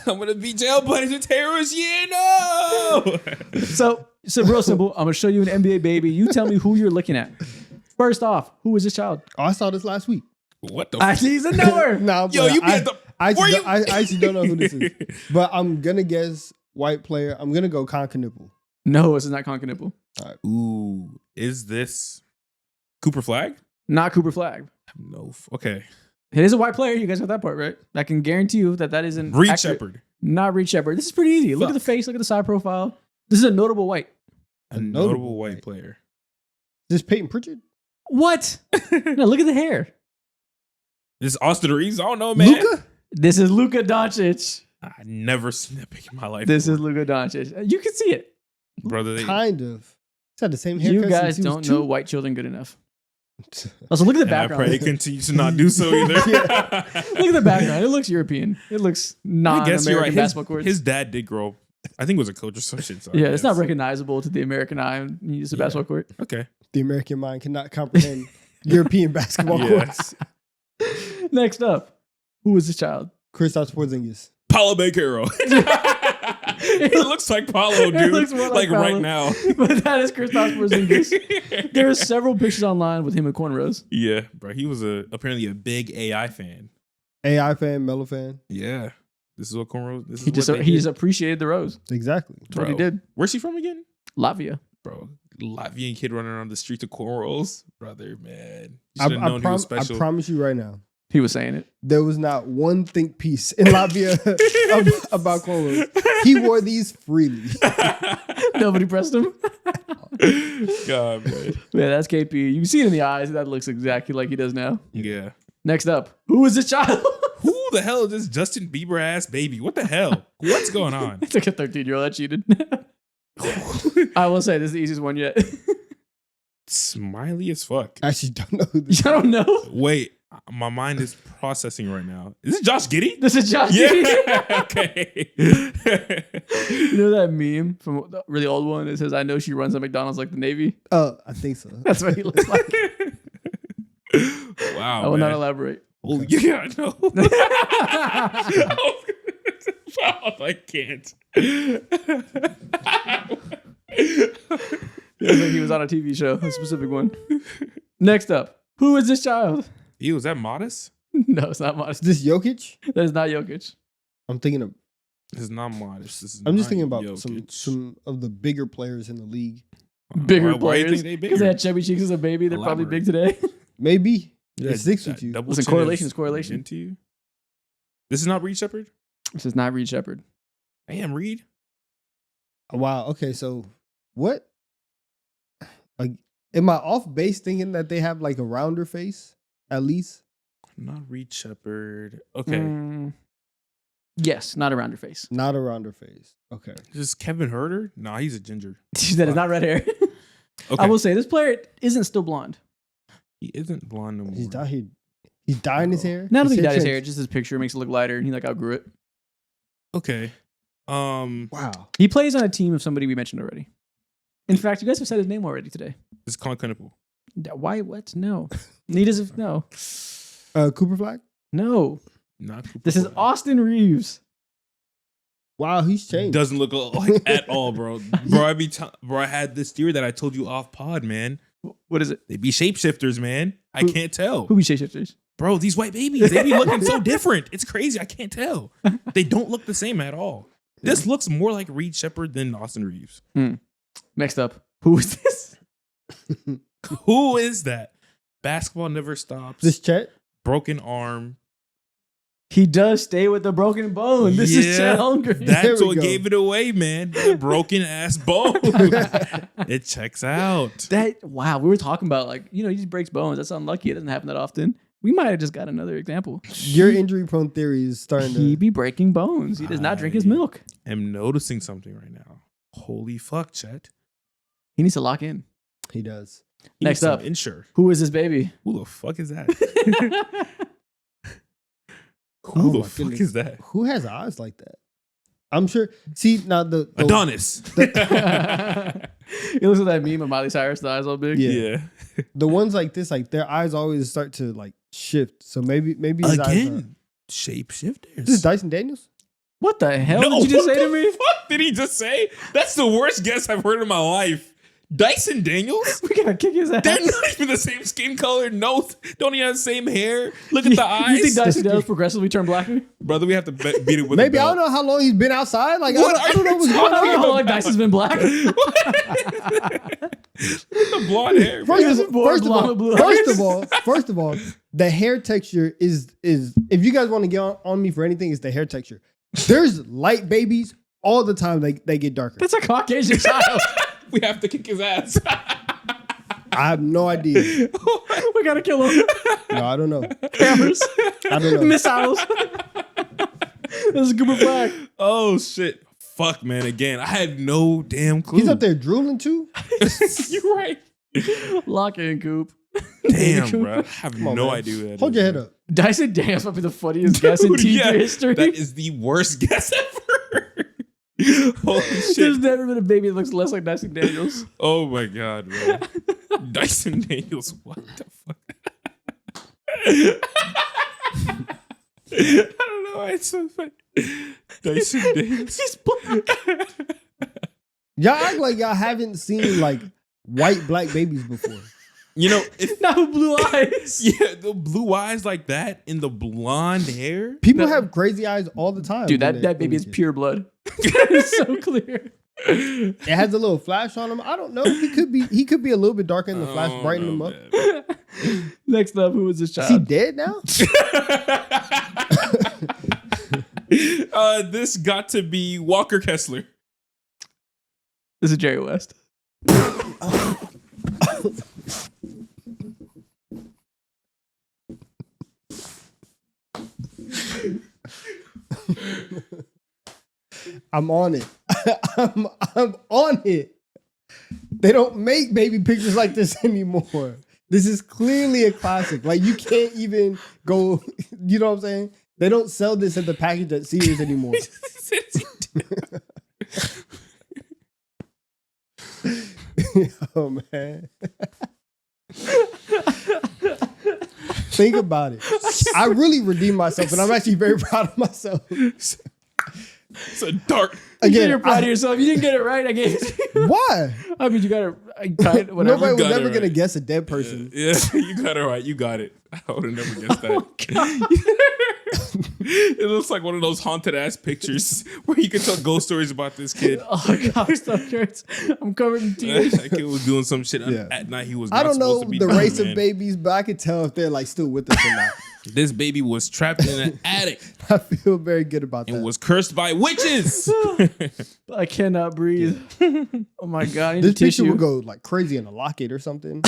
I'm going to be jail buddies with terrorists. Yeah, no. So real simple. I'm going to show you an NBA baby. You tell me who you're looking at. First off, who is this child? Oh, I saw this last week. What the Actually, he's a knower. No, Yo, you be at the... I Where actually don't know who this is. But I'm going to guess white player. I'm going to go Concanipple. No, this is not Conker Nipple. Ooh, is this Cooper Flag? Not Cooper Flag. No. Okay. It is a white player. You guys got that part right. I can guarantee you that isn't Reed accurate. Shepard. Not Reed Shepard. This is pretty easy. Look at the face. Look at the side profile. This is a notable white. A notable white player. Is this Peyton Pritchard? What? No, look at the hair. This is Austin Reeves. I don't know, man. Luka? This is Luka Doncic. I never seen that pic in my life. This before. is Luka Doncic. You can see it. Brother. Kind of. He's had the same haircut. You guys since he was don't 2. know white children good enough. Also, look at the And I background. pray he continues to not do so either. Look at the background. It looks European. It looks I guess you're non-American right. basketball courts. His dad did grow. I think it was a coach or some shit. So Yeah, it's not recognizable to the American eye when you use a basketball court. Okay. The American mind cannot comprehend European basketball courts. Next up, who is this child? Kristaps Porzingis. Paulo Banchero. It looks like Paulo, dude. It looks more like right Paulo. now. But that is Kristaps Porzingis. There are several pictures online with him with cornrows. Yeah, bro. He was apparently a big AI fan. AI fan, Melo fan. Yeah. This is what cornrows. This is He what they he did. just appreciated the rose. Exactly. That's what he Bro. did. Where's he from again? Latvia. Bro, Latvian kid running around the streets of cornrows. Brother, man. You I, should have known he was I special. promise you right now, He was saying it. there was not one think piece in Latvia about cornrows. He wore these freely. Nobody pressed him. God, man. Yeah, that's KP. You can see it in the eyes. That looks exactly like he does now. Yeah. Next up, who is this child? Who the hell is this Justin Bieber ass baby? What the hell? What's going on? It's like a 13-year-old that cheated. I will say this is the easiest one yet. Smiley as fuck. I actually don't know who this I don't know. Wait, my mind is processing right now. Is this Josh Giddey? This is Josh. Yeah. Okay. You know that meme from the really old one? It says, "I know she runs at McDonald's like the Navy." Oh, I think so. That's what he looks like. Wow. I will not man. elaborate. Oh, yeah, I know. I can't. It was like he was on a TV show, a specific one. Next up, who is this child? Ew, was that Modest? No, it's not modest. Is this Jokic? That is not Jokic. I'm thinking of. This is not modest. I'm just thinking about some of the bigger players in the league. Bigger why players. Because they had chubby cheeks as a baby. They're probably big today. Maybe. Yeah, it sticks with you. Listen, correlation is correlation. Into you. This is not Reed Shepherd? This is not Reed Shepherd. Damn, Reed. Wow. Okay, so what? Like, am I off base thinking that they have like a rounder face at least? Not Reed Shepherd. Okay. Yes, not around your face. Not a rounder face. Okay. Just Kevin Herter? Nah, he's a ginger. That is not red hair. Okay. I will say this player isn't still blonde. He isn't blonde no more. He's dyeing his hair. No, I don't think he dyed his hair. Just his picture makes it look lighter, and he like outgrew it. Okay. Wow. He plays on a team of somebody we mentioned already. In fact, you guys have said his name already today. It's Colin Cunningham. Why? What? No. He doesn't. No. Cooper Flag? No. Not Cooper This is Flag. Austin Reeves. Wow, he's changed. Doesn't look like at all, bro. Bro, I had this theory that I told you off pod, man. What is it? They be shapeshifters, man. I can't tell. Who be shapeshifters? Bro, these white babies, they be looking so different. It's crazy. I can't tell. They don't look the same at all. This looks more like Reed Shepherd than Austin Reeves. Next up, who is this? Who is that? Basketball never stops. This Chet? Broken arm. He does stay with the broken bone. This is Chet Holmgren. That's what gave it away, man. That broken ass bone. It checks out. Wow, we were talking about he just breaks bones. That's unlucky. It doesn't happen that often. We might have just got another example. Your injury prone theory is starting to. He be breaking bones. He does not drink his milk. I'm noticing something right now. Holy fuck, Chet. He needs to lock in. He does. Next up, insure. who is this baby? Who the fuck is that? Who the fuck is that? Who has eyes like that? I'm sure. See, now the Adonis. He looks like that meme of Miley Cyrus, the eyes all big. Yeah. The ones like this, like their eyes always start to like shift. So maybe his eyes Again, shapeshifters. This is Dyson Daniels? What the hell did you just say to me? What the fuck did he just say? That's the worst guess I've heard in my life. Dyson Daniels? We gotta kick his ass. They're not even the same skin color. No, don't even have the same hair. Look at the eyes. You think Dyson Daniels progressively turned blacker? Brother, we have to beat it with Maybe a I belt. don't know how long he's been outside. Like What I don't know what's going How on. long Dyson's been black? The blonde hair. First First of all, the hair texture is if you guys want to get on me for anything, it's the hair texture. There's light babies all the time. They get darker. That's a Caucasian child. We have to kick his ass. I have no idea. We gotta kill him. No, I don't know. Cameras. I don't know. Missiles. This is Cooper Flag. Oh shit. Fuck, man. Again, I had no damn clue. He's up there drooling too. You're right. Lock in, Coop. Damn, bro. I have on, no man. idea who that Hold is, your head man. up. Dyson Daniels might be the funniest guess in teacher history. That is the worst guess ever. Holy shit. There's never been a baby that looks less like Dyson Daniels. Oh my god, bro. Dyson Daniels, what the fuck? I don't know why it's so funny. Dyson Daniels. He's black. Y'all act like y'all haven't seen like white black babies before. You know, if Now blue eyes. yeah, the blue eyes like that and the blonde hair. People have crazy eyes all the time. Dude, when that baby they're is kids. pure blood. It's so clear. It has a little flash on him. I don't know. He could be a little bit darker, and the flash brighten him up. Next up, who is this Is he child? dead now? This got to be Walker Kessler. This is Jerry West. I'm on it. I'm on it. They don't make baby pictures like this anymore. This is clearly a classic. Like you can't even go. You know what I'm saying? They don't sell this at the package at Sears anymore. Oh man. Think about it. I really redeemed myself, and I'm actually very proud of myself. It's a dark Again, you're proud of yourself. You didn't get it right. I guess. Why? I mean, you got it. Kind of, whatever. Nobody was got it never gonna right. guess a dead person. Yeah, you got it right. You got it. I would have never guessed that. Oh, God. It looks like one of those haunted ass pictures where you can tell ghost stories about this kid. Oh gosh, that hurts. I'm covered in tears. That kid was doing some shit Yeah. at night. He was. I Not don't know supposed to be the doing, race man. of babies, but I can tell if they're like still with us or not. This baby was trapped in an attic I feel very good about and that. was cursed by witches. I cannot breathe. Oh my god, I need This a picture tissue. would go like crazy in a locket or something.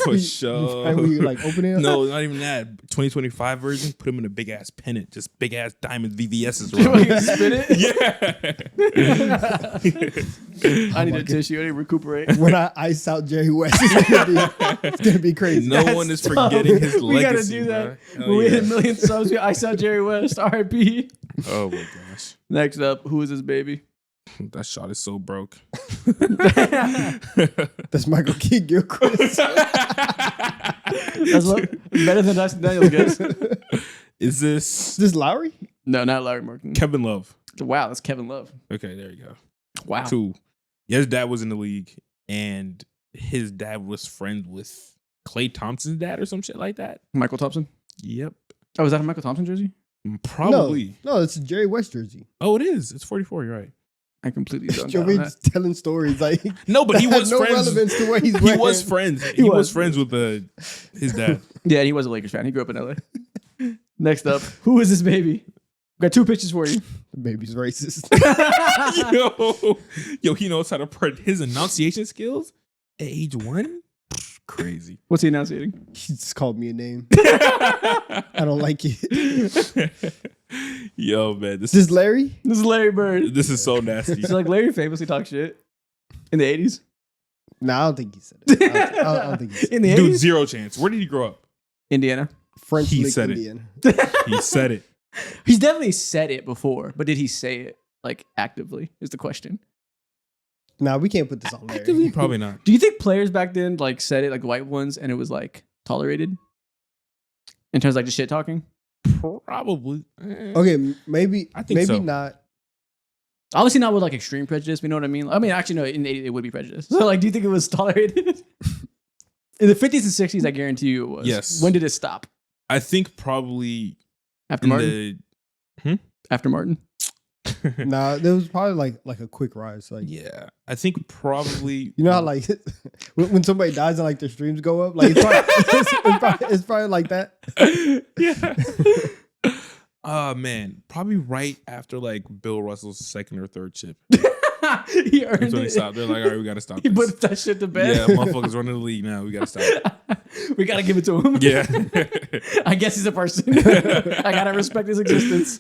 For sure. And we like open it up. No, not even that. 2025 version. Put him in a big ass pennant, just big ass diamond VVS's You around. can spin it. Yeah. I need a tissue. I need to recuperate. When I ice out Jerry West, it's gonna be crazy. No one is forgetting his legacy. We gotta do that. Bro. When we hit yeah. 1 million subs, we ice out Jerry West. R.I.P. Oh my gosh. Next up, who is this baby? That shot is so broke. That's Michael Keith Gilchrist. That's better than Dyson Daniels, guys. Is this Is this Lowry? No, not Larry Markin. Kevin Love? Wow, that's Kevin Love. Okay, there you go. Wow. Cool. Yeah, his dad was in the league, and his dad was friends with Klay Thompson's dad or some shit like that. Michael Thompson. Yep. Oh, is that a Michael Thompson jersey? Probably. No, it's a Jerry West jersey. Oh, it is. It's 44. You're right. I completely don't Joe know that. just telling stories like No, but he that have was no friends. relevance to what he's He wearing. was friends. He was was. friends with his dad. Yeah, he was a Lakers fan. He grew up in LA. Next up, who is this baby? Got 2 pictures for you. The baby's racist. Yo, he knows how to put his enunciation skills at age 1. Crazy. What's he enunciating? He just called me a name. I don't like it. Yo, man, Is this Larry? This is Larry Bird. this is so nasty. So like Larry famously talked shit in the 80s. No, I don't think he said it. I don't think he said it. In the Dude, 80s? zero chance. Where did he grow up? Indiana. French He Lick said it. Indian. He said it. He's definitely said it before, but did he say it like actively is the question. Nah, we can't put this on Larry. Actively, probably not. Do you think players back then like said it like white ones and it was like tolerated? In terms of like the shit talking? Probably. Okay, maybe. I think maybe so. not. Obviously not with like extreme prejudice, you know what I mean? I mean, actually, no, in the 80s, it would be prejudice. So like, do you think it was tolerated? In the 50s and 60s, I guarantee you it was. Yes. When did it stop? I think probably After in Martin? After Martin? Nah, there was probably like a quick rise. Like yeah. I think probably. you know how like when somebody dies and like their streams go up, like it's probably like that. Yeah. Oh man, probably right after like Bill Russell's second or third chip. He earned That's when they it. stopped. They're like, all right, we gotta stop He this. put that shit to bed. Yeah, motherfuckers running the league now. We gotta stop. We gotta give it to him. Yeah. I guess he's a person. I gotta respect his existence.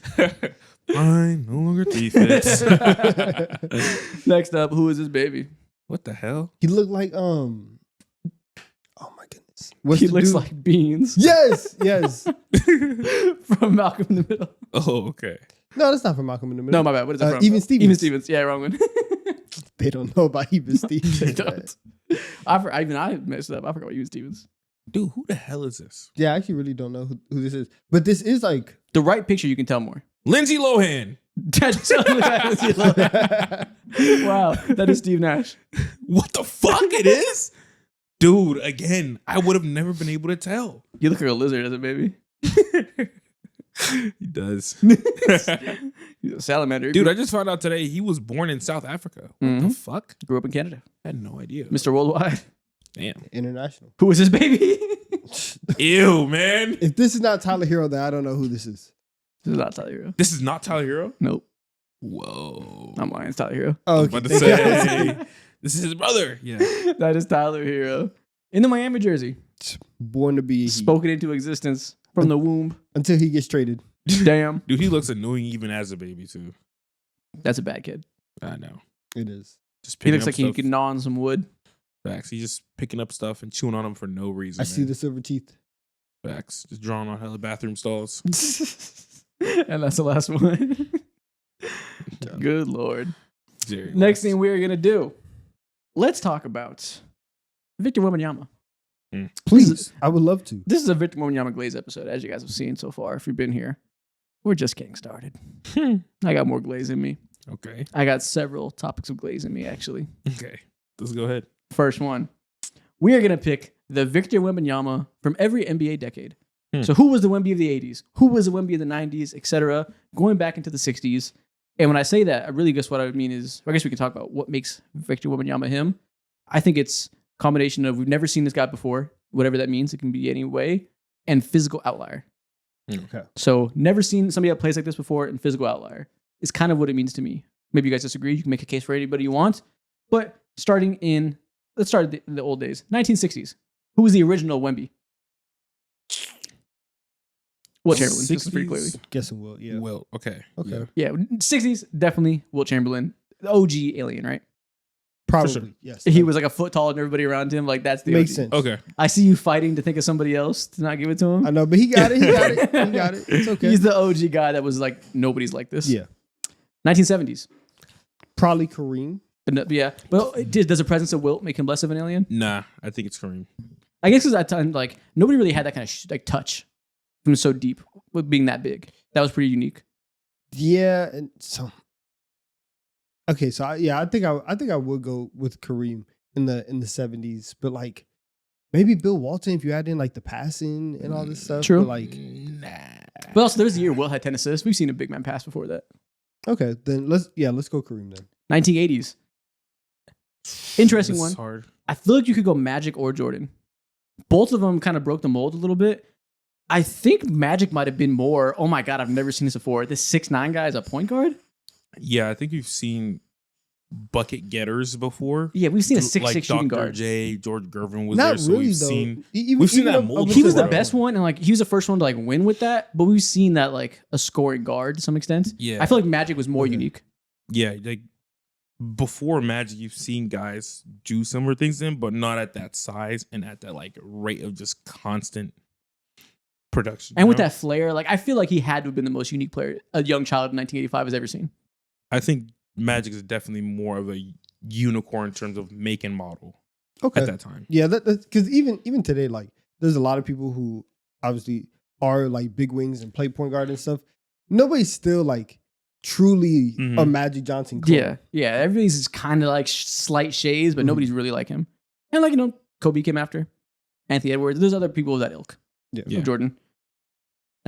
Fine, no longer defense. Next up, who is this baby? What the hell? He looked like oh my goodness. What's He the looks dude? like Beans Yes. from Malcolm in the Middle. Oh, okay. No, that's not from Malcolm in the Middle. No, my bad. What is it from? Even Stevens. Even Stevens. Yeah, wrong one. They don't know about Even Stevens. They don't. I messed it up. I forgot about Even Stevens. Dude, who the hell is this? Yeah, I actually really don't know who this is. But this is like The right picture, you can tell more. Lindsay Lohan. Wow, that is Steve Nash. What the fuck it is? Dude, again, I would have never been able to tell. You look like a lizard, doesn't it, baby? He does. He's a salamander. Dude, I just found out today he was born in South Africa. What the fuck? Grew up in Canada. I had no idea. Mr. Worldwide. Damn. international. Who is this baby? Ew, man. If this is not Tyler Hero, then I don't know who this is. This is not Tyler Hero. This is not Tyler Hero? Nope. Whoa. I'm lying. It's Tyler Hero. Oh, I was about to say, this is his brother. Yeah. That is Tyler Hero. In the Miami jersey. Born to be a Heat. Spoken into existence from the womb. Until he gets traded. Damn. Dude, he looks annoying even as a baby, too. That's a bad kid. I know. It is. Just He picking looks up like he stuff. could gnaw on some wood. Facts. He's just picking up stuff and chewing on them for no reason. I see the silver teeth. Facts. Just drawing on hella bathroom stalls. And that's the last one. Good Lord. Jerry Next West. thing we're going to do. Let's talk about Victor Wembanyama. Please. I would love to. This is a Victor Wembanyama Glaze episode, as you guys have seen so far, if you've been here. We're just getting started. I got more glaze in me. Okay. I got several topics of glaze in me, actually. Okay. Let's go ahead. First one. We are going to pick the Victor Wembanyama from every NBA decade. So who was the Wemby of the 80s? Who was the Wemby of the 90s, etc., going back into the 60s? And when I say that, I really guess what I would mean is, I guess we can talk about what makes Victor Wembanyama him. I think it's a combination of we've never seen this guy before, whatever that means. It can be any way, and physical outlier. Okay. So never seen somebody that plays like this before, and physical outlier is kind of what it means to me. Maybe you guys disagree. You can make a case for anybody you want. But let's start in the old days, 1960s. Who was the original Wemby? Wilt Chamberlain, just pretty clearly. Guessing Wilt, yeah. Wilt, okay. Okay. Yeah, 60s, definitely Wilt Chamberlain. The OG alien, right? Probably, sure. yes. He was like a foot taller than everybody around him. Like, that's the Makes OG. sense. Okay. I see you fighting to think of somebody else to not give it to him. I know, but he got it. He got it. It's okay. He's the OG guy that was like, nobody's like this. Yeah. 1970s. Probably Kareem. Yeah. But does the presence of Wilt make him less of an alien? Nah, I think it's Kareem. I guess because at that time, like, nobody really had that kind of touch from so deep with being that big. That was pretty unique. Yeah, and so okay, so I think I would go with Kareem in the 70s, but like maybe Bill Walton if you add in like the passing and all this stuff. True. But like, But also, there was a year Wilt had 10 assists. We've seen a big man pass before that. okay, then let's go Kareem then. 1980s. Interesting This one. is hard. I feel like you could go Magic or Jordan. Both of them kind of broke the mold a little bit. I think Magic might have been more, oh my God, I've never seen this before. This 6'9" guy is a point guard? Yeah, I think we've seen bucket getters before. Yeah, we've seen a 6'6" like shooting Dr. guard. J, George Gervin was Not there, so really we've though. seen We've seen that mold He was the before. best one, and like he was the first one to like win with that, but we've seen that like a scoring guard to some extent. Yeah. I feel like Magic was more unique. Yeah, like before Magic, you've seen guys do similar things to him, but not at that size and at that like rate of just constant production. And with that flair, like I feel like he had to have been the most unique player a young child in 1985 has ever seen. I think Magic is definitely more of a unicorn in terms of make and model Okay. at that time. Yeah, that's because even today, like there's a lot of people who obviously are like big wings and play point guard and stuff. Nobody's still like truly a Magic Johnson clone. Yeah. Everybody's just kind of like slight shades, but nobody's really like him. And like, Kobe came after. Anthony Edwards. There's other people of that ilk. Yeah. Jordan.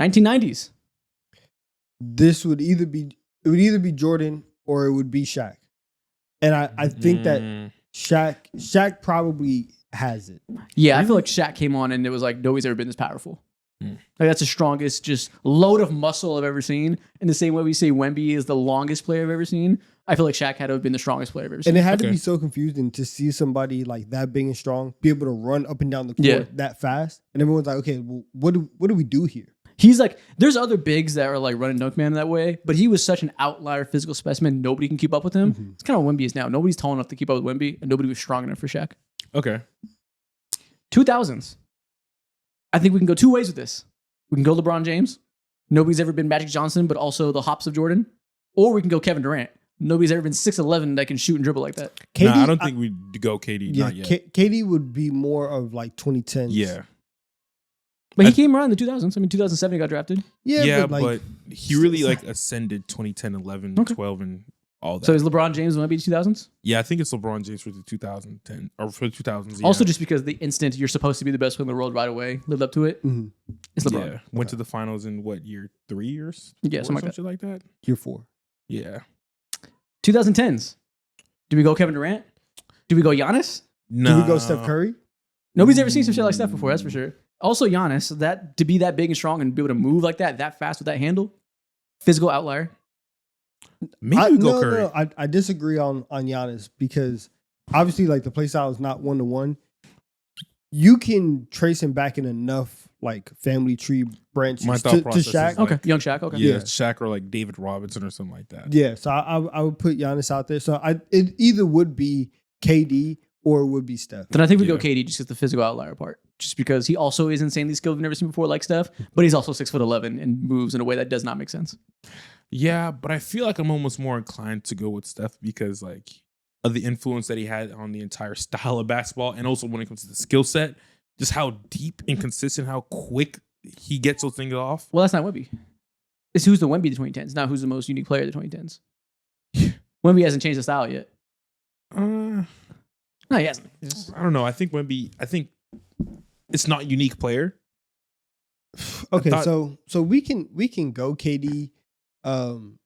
1990s. This would either be Jordan or it would be Shaq. And I think that Shaq probably has it. Yeah, I feel like Shaq came on and it was like nobody's ever been this powerful. Like that's the strongest just load of muscle I've ever seen. In the same way we say Wemby is the longest player I've ever seen, I feel like Shaq had to have been the strongest player I've ever seen. And it had to be so confusing to see somebody like that big and strong be able to run up and down the court that fast. And everyone's like, okay, well, what do we do here? He's like, there's other bigs that are like running dunk man that way, but he was such an outlier physical specimen. Nobody can keep up with him. It's kind of what Wemby is now. Nobody's tall enough to keep up with Wemby, and nobody was strong enough for Shaq. Okay. 2000s. I think we can go two ways with this. We can go LeBron James. Nobody's ever been Magic Johnson, but also the hops of Jordan. Or we can go Kevin Durant. Nobody's ever been 6'11" that can shoot and dribble like that. KD, Nah, I don't think we'd go KD. Yeah, Not yet. KD would be more of like 2010s. Yeah. But he came around in the 2000s. I mean, 2007 he got drafted. Yeah, but he really like ascended 2010, 11, 12, and all that. So is LeBron James Wemby 2000s? Yeah, I think it's LeBron James for the 2010 or for the 2000s. Yeah. Also, just because the instant you're supposed to be the best player in the world right away, lived up to it. It's LeBron. Yeah. Went to the finals in what year? 3 years? Yeah, Or something like that. Year 4. Yeah. 2010s. Do we go Kevin Durant? Do we go Giannis? No. Do we go Steph Curry? Nobody's ever seen some shit like Steph before, that's for sure. Also, Giannis, that to be that big and strong and be able to move like that fast with that handle, physical outlier. Maybe we go Curry. No, I disagree on Giannis because obviously, like the play style is not 1-to-1. You can trace him back in enough like family tree branches My to thought process Shaq. is like, Okay, young Shaq. Okay. Yeah, Yeah. Shaq or like David Robinson or something like that. Yeah, so I would put Giannis out there. So it either would be KD or it would be Steph. Then I think we go Yeah. KD just because the physical outlier part. Just because he also is insanely skilled, we've never seen before, like Steph, but he's also 6'11" and moves in a way that does not make sense. Yeah, but I feel like I'm almost more inclined to go with Steph because like of the influence that he had on the entire style of basketball, and also when it comes to the skill set, just how deep and consistent, how quick he gets those things off. Well, that's not Wemby. It's who's the Wemby of the 2010s, not who's the most unique player of the 2010s. Wemby hasn't changed the style yet. No, he hasn't. I don't know. I think it's not unique player. Okay, so we can go KD,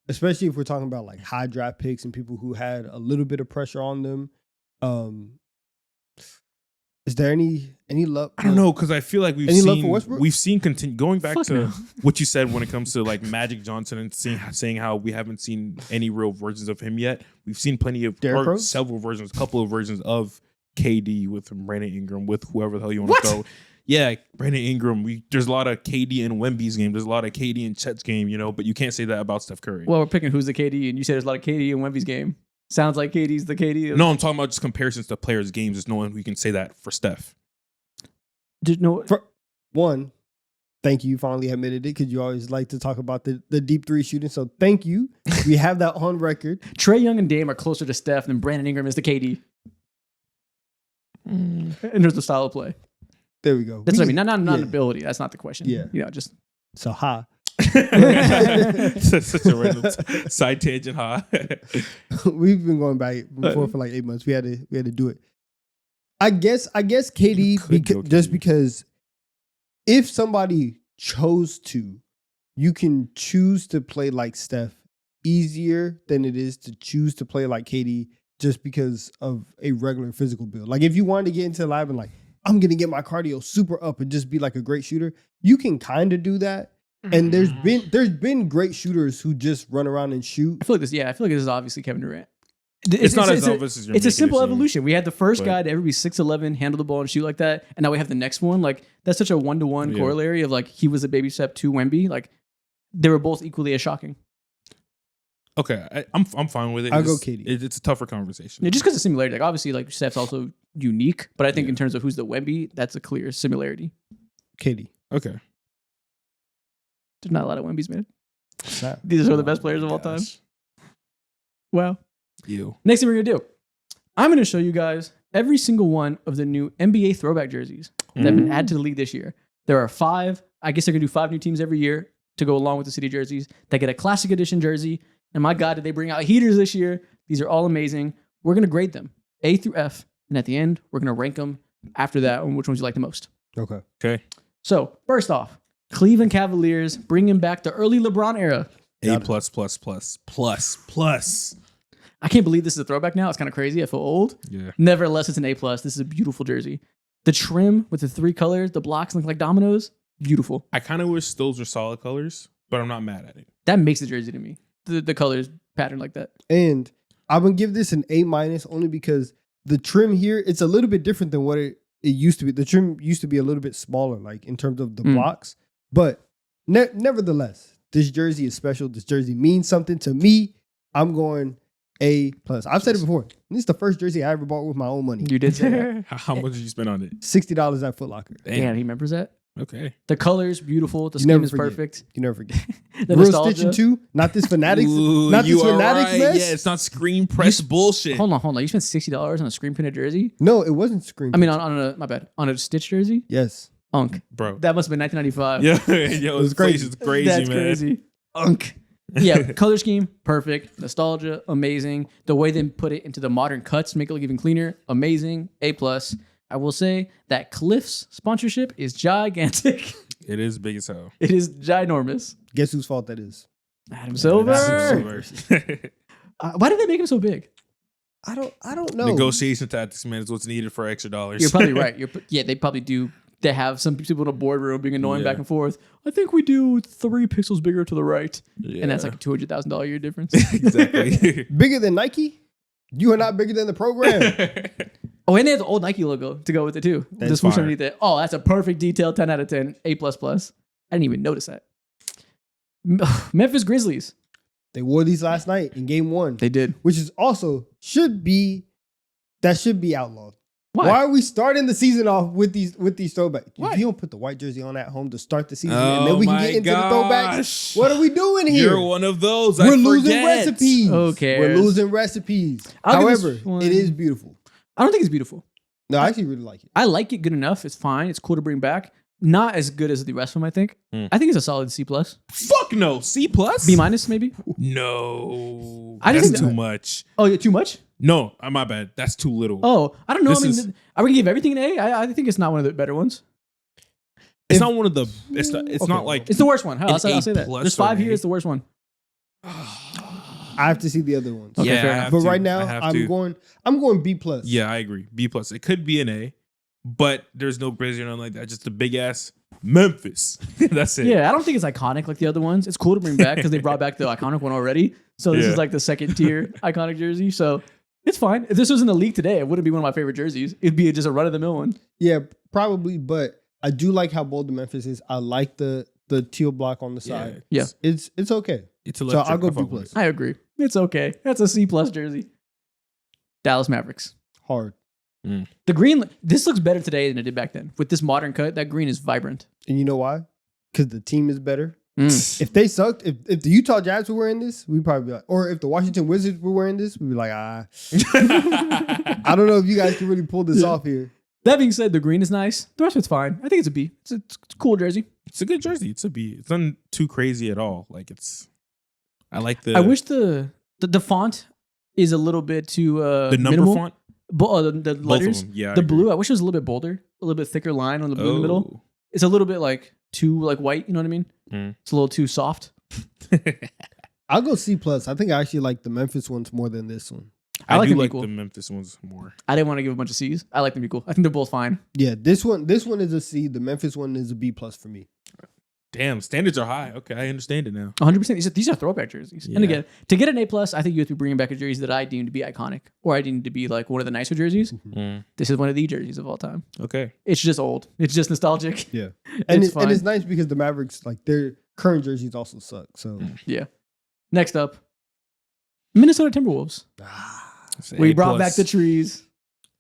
especially if we're talking about like high draft picks and people who had a little bit of pressure on them. Is there any love? I don't know, because I feel like love for Westbrook? we've seen continue going back Fuck to no. what you said when it comes to like Magic Johnson and saying how we haven't seen any real versions of him yet. We've seen plenty of several versions, couple of versions of KD with Brandon Ingram, with whoever the hell you want to throw. Yeah, Brandon Ingram. There's a lot of KD and Wemby's game. There's a lot of KD and Chet's game, but you can't say that about Steph Curry. Well, we're picking who's the KD, and you said there's a lot of KD and Wemby's game. Sounds like KD's the KD. No, I'm talking about just comparisons to players' games. There's no one who can say that for Steph. One, thank you. You finally admitted it, because you always like to talk about the deep three shooting. So thank you. We have that on record. Trae Young and Dame are closer to Steph than Brandon Ingram is to KD. And there's the style of play. There we go. That's what I mean. Not an ability. That's not the question. Yeah. Just so ha. Such a random side tangent, huh? We've been going back before for like 8 months. We had to do it. I guess KD because if somebody chose to, you can choose to play like Steph easier than it is to choose to play like KD just because of a regular physical build. Like if you wanted to get into the lab and like, I'm going to get my cardio super up and just be like a great shooter, you can kind of do that. And there's been great shooters who just run around and shoot. I feel like this is obviously Kevin Durant. It's not as obvious as you're It's a making simple it seem. evolution. We had the first guy to ever be 6'11", handle the ball and shoot like that, and now we have the next one. Like that's such a 1-to-1 corollary of like he was a baby step to Wemby. Like they were both equally as shocking. Okay, I'm fine with it. I'll go KD. It's a tougher conversation. Yeah, just because of similarity. Like obviously, like Steph's also unique, but I think in terms of who's the Wemby, that's a clear similarity. KD. Okay. There's not a lot of Wembys, man. These are the best players of all time. Wow. You. Next thing we're going to do, I'm going to show you guys every single one of the new NBA throwback jerseys that have been added to the league this year. There are 5. I guess they're going to do 5 new teams every year to go along with the city jerseys that get a classic edition jersey. And my God, did they bring out heaters this year? These are all amazing. We're going to grade them A through F. And at the end, we're going to rank them after that on which ones you like the most. Okay. So first off, Cleveland Cavaliers bringing back the early LeBron era. A++++++. I can't believe this is a throwback now. It's kind of crazy. I feel old. Yeah. Nevertheless, it's an A+. This is a beautiful jersey. The trim with the 3 colors, the blocks look like dominoes. Beautiful. I kind of wish those were solid colors, but I'm not mad at it. That makes the jersey to me. The colors pattern like that. And I'm going to give this an A- only because the trim here, it's a little bit different than what it used to be. The trim used to be a little bit smaller, like in terms of the blocks. But nevertheless, this jersey is special. This jersey means something to me. I'm going A+. I've said it before. This is the first jersey I ever bought with my own money. You did say that. How much did you spend on it? $60 at Foot Locker. Damn, he remembers that? Okay. The colors, beautiful. The skin is perfect. You never forget. The Real nostalgia. Stitching too. Not this Fanatics. Ooh, not this Fanatics right. mess. Yeah, it's not screen press bullshit. Hold on. You spent $60 on a screen printed jersey? No, it wasn't screen. I mean, on a Stitch jersey? Yes. Unk. Bro. That must have been 1995. Yo, this place is crazy, That's man. crazy. Unk. Yeah, color scheme, perfect. Nostalgia, amazing. The way they put it into the modern cuts, make it look even cleaner, amazing. A+. I will say that Cliff's sponsorship is gigantic. It is big as hell. It is ginormous. Guess whose fault that is? Adam Silver. Why did they make him so big? I don't know. Negotiation tactics, man, is what's needed for extra dollars. You're probably right. They probably do. They have some people in a boardroom being annoying back and forth. I think we do 3 pixels bigger to the right. And that's like a $200,000 a year difference. Exactly. Bigger than Nike? You are not bigger than the program. Oh, and they have the old Nike logo to go with it too. That's the swoosh fire. underneath it. Oh, that's a perfect detail. 10 out of 10. A++. I didn't even notice that. Memphis Grizzlies. They wore these last night in game 1. They did. Which is also should be outlawed. Why? Why are we starting the season off with these throwbacks? Why? If you don't put the white jersey on at home to start the season, and then we can get into the throwbacks. What are we doing here? You're one of those. We're losing recipes. Okay. We're losing recipes. I'll give However, this one- it is beautiful. I don't think it's beautiful. No, I actually really like it. I like it good enough. It's fine. It's cool to bring back. not as good as the rest of them. I think. I think it's a solid C plus. Fuck no, C plus, B minus maybe. No, I just that's think too much. Oh, yeah, too much. No, my bad. That's too little. Oh, I don't know. This I mean, is- are we gonna give everything an A? I think it's not one of the better ones. It's not one of the. It's not like It's the worst one. I'll An say that. A+ There's or 5 an here. A. It's the worst one. I have to see the other ones. Okay, yeah, fair I enough. have But to. right I now, have I'm to. going B plus. Yeah, I agree. B plus. It could be an A, but there's no Grizzlies or nothing like that. Just a big ass Memphis. That's it. Yeah, I don't think it's iconic like the other ones. It's cool to bring back because they brought back the iconic one already. So this Yeah. is like the second tier iconic jersey. So it's fine. If this was in the league today, it wouldn't be one of my favorite jerseys. It'd be just a run of the mill one. Yeah, probably. But I do like how bold the Memphis is. I like the teal block on the side. Yeah. It's okay. It's So electric. I'll go I B fuck with plus. it. I agree. It's okay. That's a C plus jersey. Dallas Mavericks. Hard. The green. This looks better today than it did back then. With this modern cut, that green is vibrant. And you know why? Because the team is better. Mm. If they sucked, if the Utah Jazz were wearing this, we'd probably be like, or if the Washington Wizards were wearing this, we'd be like, I don't know if you guys can really pull this off here. That being said, the green is nice. The rest of it's fine. I think it's a B. It's a cool jersey. It's a good jersey. It's a B. It's not too crazy at all. Like it's. I like the. I wish the font is a little bit too the number minimal. font. The Both letters. of them. Yeah. The blue, I wish it was a little bit bolder, a little bit thicker line on the blue in the middle. It's a little bit like too like white. You know what I mean? Mm. It's a little too soft. I'll go C plus. I think I actually like the Memphis ones more than this one. I like do them like equal. the Memphis ones more. I didn't want to give a bunch of C's. I like them equal. I think they're both fine. Yeah, this one is a C. The Memphis one is a B plus for me. Damn, standards are high. Okay, I understand it now. 100%. These are throwback jerseys. And Yeah. again, to get an A plus, I think you have to be bringing back a jersey that I deem to be iconic, or I deem to be like one of the nicer jerseys. This is one of the jerseys of all time. Okay. It's just old. It's just nostalgic. Yeah, and It's fine. it's nice because the Mavericks, like their current jerseys, also suck. So Yeah. Next up, Minnesota Timberwolves. We brought back the trees.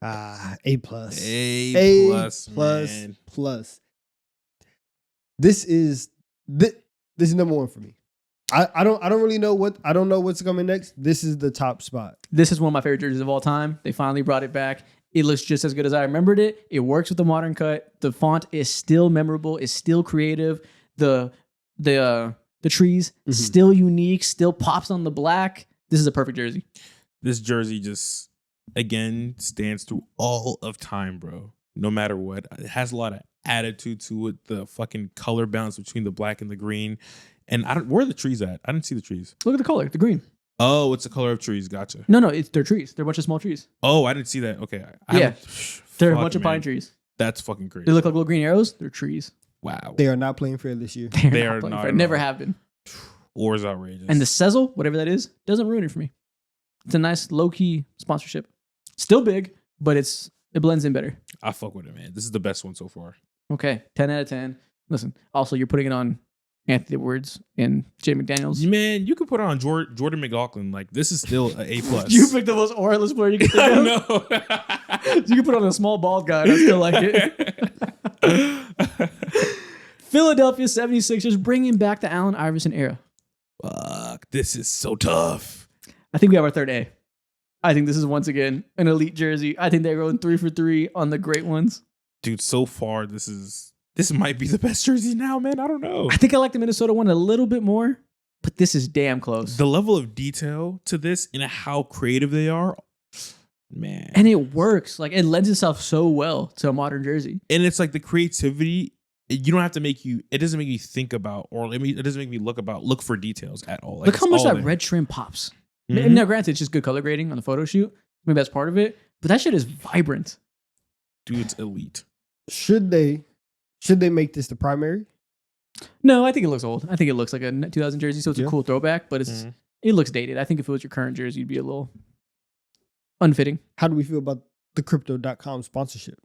A plus. A plus. plus Man. plus. This is number one for me. I don't really know what's coming next. This is the top spot. This is one of my favorite jerseys of all time. They finally brought it back. It looks just as good as I remembered it. It works with the modern cut. The font is still memorable. It's still creative. The trees still unique. Still pops on the black. This is a perfect jersey. This jersey just again stands through all of time, bro. No matter what, it has a lot of attitude to it. The fucking color balance between the black and the green, and where are the trees at? I didn't see the trees. Look at the color, the green. Oh, it's the color of trees. Gotcha. No, they're trees. They're a bunch of small trees. Oh, I didn't see that. Okay. Yeah. They're a Fuck, bunch of man. pine trees. That's fucking crazy. They look like little green arrows. They're trees. Wow. They are not playing fair this year. They are playing not fair. at Never all. have been. Or is outrageous. And the Sezzle, whatever that is, doesn't ruin it for me. It's a nice low-key sponsorship. Still big, but it blends in better. I fuck with it, man. This is the best one so far. Okay, 10 out of 10. Listen, also, you're putting it on Anthony Edwards and Jay McDaniels. Man, you could put on Jordan McLaughlin. Like this is still an A plus. You picked the most oralist player you could think I of. know. You could put on a small bald guy, and I still like it. Philadelphia 76ers bringing back the Allen Iverson era. Fuck, this is so tough. I think we have our third A. I think this is once again an elite jersey. I think they're going 3 for 3 on the great ones. Dude, so far this might be the best jersey now, man. I don't know. I think I like the Minnesota one a little bit more, but this is damn close. The level of detail to this and how creative they are, man. And it works. Like it lends itself so well to a modern jersey. And it's like the creativity. You don't have to it doesn't make you think about, or it doesn't make me look for details at all. Like, Look how it's much all that there. red trim pops. Mhm. Now, granted, it's just good color grading on the photo shoot. Maybe that's part of it. But that shit is vibrant. Dude, it's elite. Should they make this the primary? No, I think it looks old. I think it looks like a 2000 jersey, so it's a Yeah. cool throwback, but it looks dated. I think if it was your current jersey, you'd be a little unfitting. How do we feel about the crypto.com sponsorship?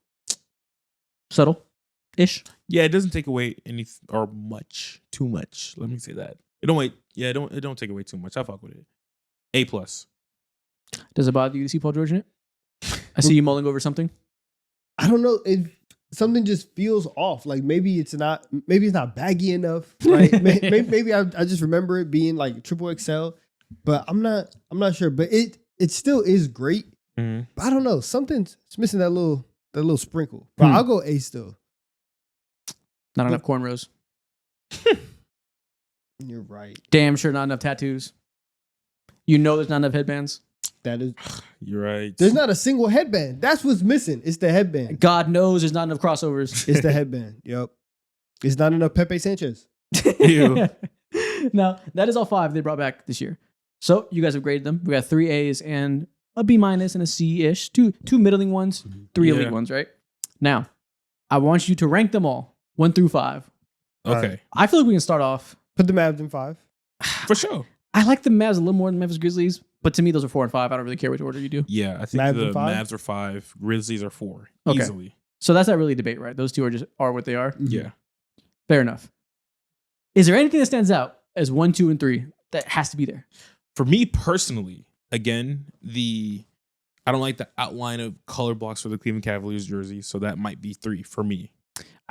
Subtle-ish. Yeah, it doesn't take away too much. Let me say that. It don't take away too much. I fuck with it. A plus. Does it bother you to see Paul George in it? I see you mulling over something. I don't know. Something just feels off. Like maybe it's not baggy enough. Right? maybe I just remember it being like triple XL, but I'm not sure. But it still is great. Mm-hmm. But I don't know. Something's missing that little sprinkle. But I'll go A still. Not enough cornrows. You're right. Damn sure not enough tattoos. You know there's not enough headbands. That is. You're right. There's not a single headband. That's what's missing. It's the headband. God knows there's not enough crossovers. It's the headband. Yep. It's not enough Pepe Sanchez. Ew. Now, that is all 5 they brought back this year. So you guys have graded them. We got 3 A's and a B- and a C-ish. Two middling ones, 3 elite ones, right? Now, I want you to rank them all 1 through 5. Okay. I feel like we can start off. Put the Mavs in 5. For sure. I like the Mavs a little more than Memphis Grizzlies, but to me, those are 4 and 5. I don't really care which order you do. Yeah, I think Mavs the are 5? Mavs are 5. Grizzlies are 4. Okay. Easily. So that's not really a debate, right? Those two are what they are. Yeah. Fair enough. Is there anything that stands out as 1, 2, and 3 that has to be there? For me personally, again, I don't like the outline of color blocks for the Cleveland Cavaliers jersey, so that might be 3 for me.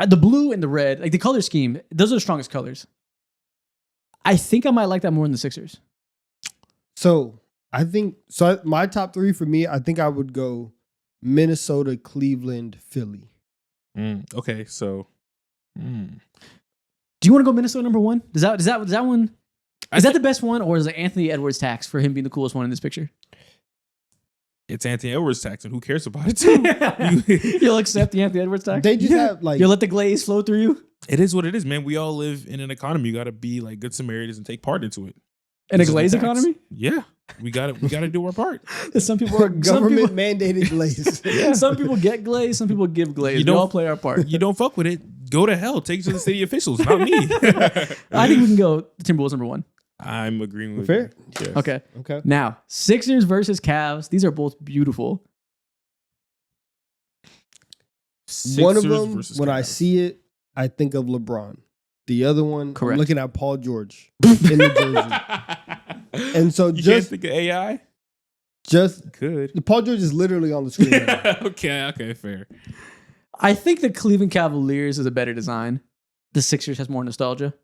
The blue and the red, like the color scheme, those are the strongest colors. I think I might like that more than the Sixers. So my top 3 for me, I think I would go Minnesota, Cleveland, Philly. Okay, so. Do you want to go Minnesota number 1? Does that one? Is that the best one, or is it Anthony Edwards tax for him being the coolest one in this picture? It's Anthony Edwards tax, and who cares about it too? You'll accept the Anthony Edwards tax? They just have like You'll let the glaze flow through you? It is what it is, man. We all live in an economy. You got to be like good Samaritans and take part into it. In a This is glaze the tax. economy? Yeah, we got to do our part. Some people are government mandated glaze. Some people get glaze, some people give glaze. We don't- all play our part. You don't fuck with it, go to hell. Take it to the city officials, not me. I think we can go the Timberwolves number 1. I'm agreeing with Fair. you. Yes. Okay. Now, Sixers versus Cavs. These are both beautiful. One of Sixers them, versus when I Cavs. see it, I think of LeBron. The other one, Correct. I'm looking at Paul George in the jersey. And so you can't just think of AI. the Paul George is literally on the screen. Right now. Okay, fair. I think the Cleveland Cavaliers is a better design. The Sixers has more nostalgia.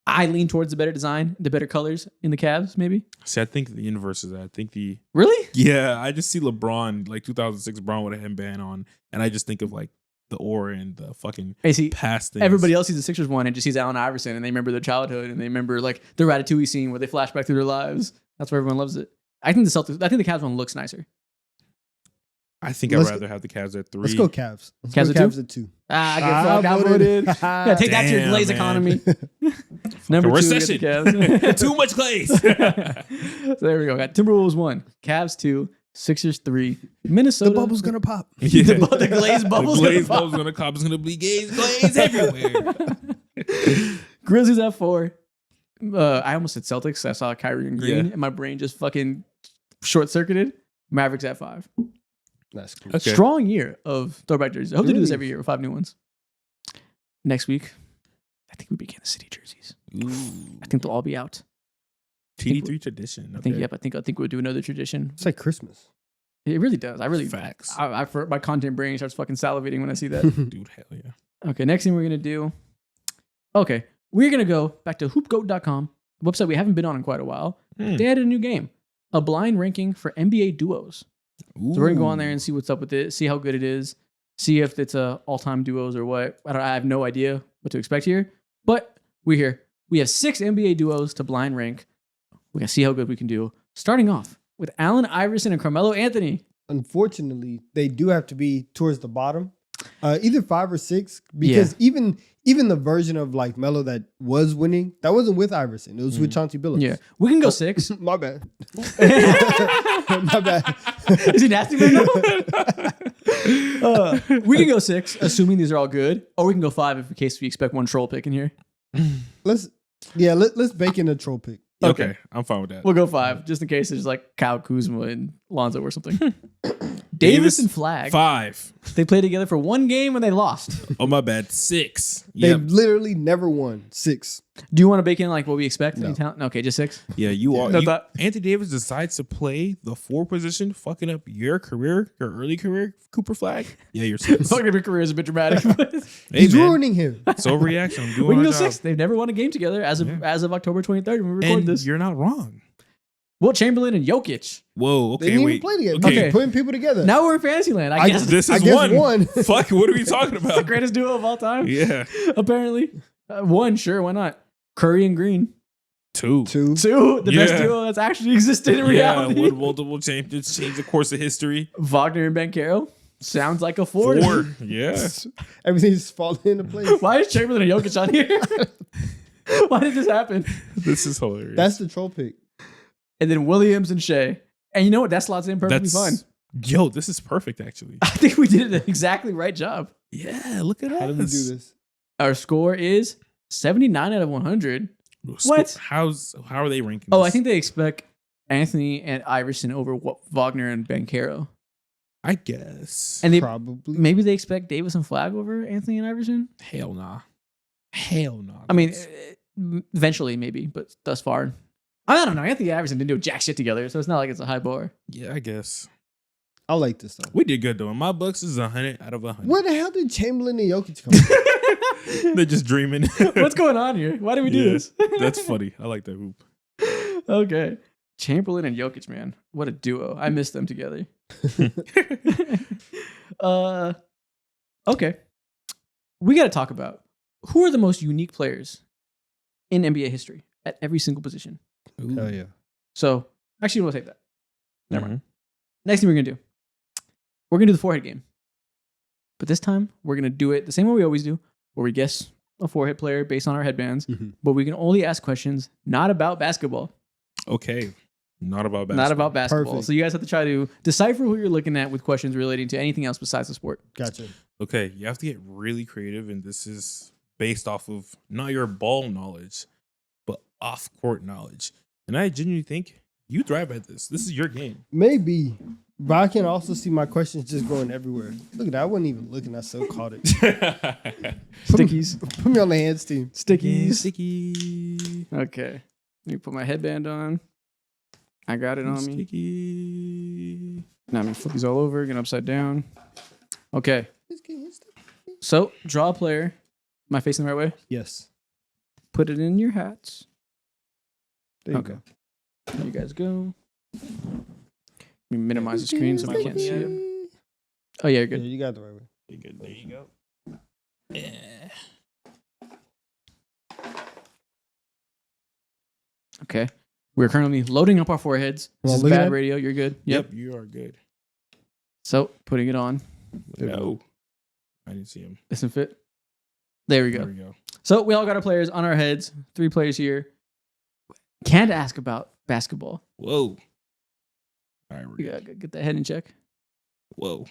I lean towards the better design, the better colors in the Cavs, maybe. See, I think the inverse is that. I think Really? Yeah, I just see LeBron, like 2006 LeBron with a headband on, and I just think of like the aura and the fucking I see. past things. Everybody else sees the Sixers one and just sees Allen Iverson, and they remember their childhood, and they remember like the Ratatouille scene where they flash back through their lives. That's why everyone loves it. I think the Cavs one looks nicer. I think Let's I'd rather have the Cavs at 3. Let's go Cavs. Let's Cavs go at Cavs at 2. I get outvoted. Yeah, take that to your Damn, glaze man. economy. Number 2, recession. we get the Cavs. Too much glaze. So there we go. Got Timberwolves 1, Cavs 2, Sixers 3, Minnesota. The bubble's gonna pop. Yeah. The glaze bubble's The glaze gonna pop. bubble's gonna pop. It's gonna be glaze everywhere. Grizzlies at 4. I almost said Celtics. I saw Kyrie and Green, Yeah. and my brain just fucking short circuited. Mavericks at 5. That's cool. Okay. Strong year of throwback jerseys. I hope they do this Really? every year with 5 new ones. Next week, I think we begin the city jerseys. Ooh. I think they'll all be out. TD3 tradition. I think. Okay. Yep. I think we'll do another tradition. It's like Christmas. It really does. I really. Facts. My content brain starts fucking salivating when I see that. Dude, hell yeah. Okay. Next thing we're gonna do. Okay, we're gonna go back to hoopgoat.com, a website we haven't been on in quite a while. They added a new game, a blind ranking for NBA duos. So we're gonna go on there and see what's up with it, see how good it is, see if it's all-time duos or what. I have no idea what to expect here, but we're here. We have 6 NBA duos to blind rank. We're gonna see how good we can do. Starting off with Allen Iverson and Carmelo Anthony. Unfortunately, they do have to be towards the bottom, either 5 or 6, because even the version of like Melo that was winning, that wasn't with Iverson. It was with Chauncey Billups. Yeah, we can go 6. My bad. My bad. Is he nasty right now? We can go 6, assuming these are all good, or we can go 5 in case we expect one troll pick in here. Let's bake in a troll pick. Okay, I'm fine with that. We'll go 5, just in case it's like Kyle Kuzma and Lonzo or something. Davis and Flag. 5. They played together for 1 game and they lost. Oh, my bad. 6. They Yep. literally never won. 6. Do you want to bake in like what we expect? No. Any talent? Okay, just 6. Yeah, you are. No thought. Anthony Davis decides to play the 4 position, fucking up your career, your early career, Cooper Flag. Yeah, you're 6. Fucking up your career is a bit dramatic. But Hey, He's man, ruining him. it's overreaction. I'm doing we can my go job. 6. They've never won a game together as of October 23rd when we record And this. you're not wrong. Will Chamberlain and Jokic. Whoa. They Okay. didn't Wait. even play together. Okay. Okay. Putting people together. Now we're in Fantasyland. I guess This I is guess one. Fuck. What are we talking it's the about? greatest duo of all time. Yeah. Apparently. One, sure, why not? Curry and Green. Two. Two. Two, the best Yeah. duo that's actually existed in Yeah. reality. Would multiple champions change the course of history? Wagner and Banchero. Sounds like a four. Yeah. Everything's falling into place. Why is Chamberlain and Jokic on here? Why did this happen? This is hilarious. That's the troll pick. And then Williams and Shea. And you know what? That slots in perfectly fine. Yo, this is perfect, actually. I think we did an exactly right job. Yeah, look at us. How did we do this? Our score is 79 out of 100. What? How are they ranking? Oh, this? I think they expect Anthony and Iverson over Wagner and Banchero. I guess. And they Probably. maybe they expect Davis and Flagg over Anthony and Iverson. Hell nah. Hell nah. I mean, eventually maybe, but thus far, I don't know. Anthony and Iverson didn't do jack shit together, so it's not like it's a high bar. yeah, I guess. I like this though. We did good though. In my books, this is 100 out of 100. Where the hell did Chamberlain and Jokic come from? They're just dreaming. What's going on here? Why did we do Yeah, this? That's funny. I like that hoop. Okay. Chamberlain and Jokic, man. What a duo. I miss them together. Okay. We got to talk about who are the most unique players in NBA history at every single position. Hell yeah. So, actually, we'll take that. Never Mm-hmm. mind. Next thing we're going to do, we're going to do the forehead game. But this time, we're going to do it the same way we always do, where we guess a forehead player based on our headbands, but we can only ask questions not about basketball. Okay. Not about basketball. Not about basketball. Perfect. So you guys have to try to decipher who you're looking at with questions relating to anything else besides the sport. Gotcha. Okay, you have to get really creative, and this is based off of not your ball knowledge, but off-court knowledge. And I genuinely think you thrive at this. This is your game. Maybe. But I can also see my questions just going everywhere. Look at that. I wasn't even looking. I so caught it. Stickies. Put me on the hands team. Stickies. Sticky. Okay. Let me put my headband on. I got it on me. Sticky. Now I'm going to flip these all over, get upside down. Okay. So, draw a player. Am I facing the right way? Yes. Put it in your hats. There you Okay. go. There you guys go. Let me minimize the screen so I can't see it. Oh, yeah, you're Yeah, good. you got it the right way. You're good. There you go. Yeah. Okay. We're currently loading up our foreheads. This Well, is look at bad that. radio. You're good. Yep, you are good. So, putting it on. No. I didn't see him. Doesn't fit. There we There go. we go. So, we all got our players on our heads. 3 players here. Can't ask about basketball. Whoa. All right, we're You good. gotta get that head in check. Whoa.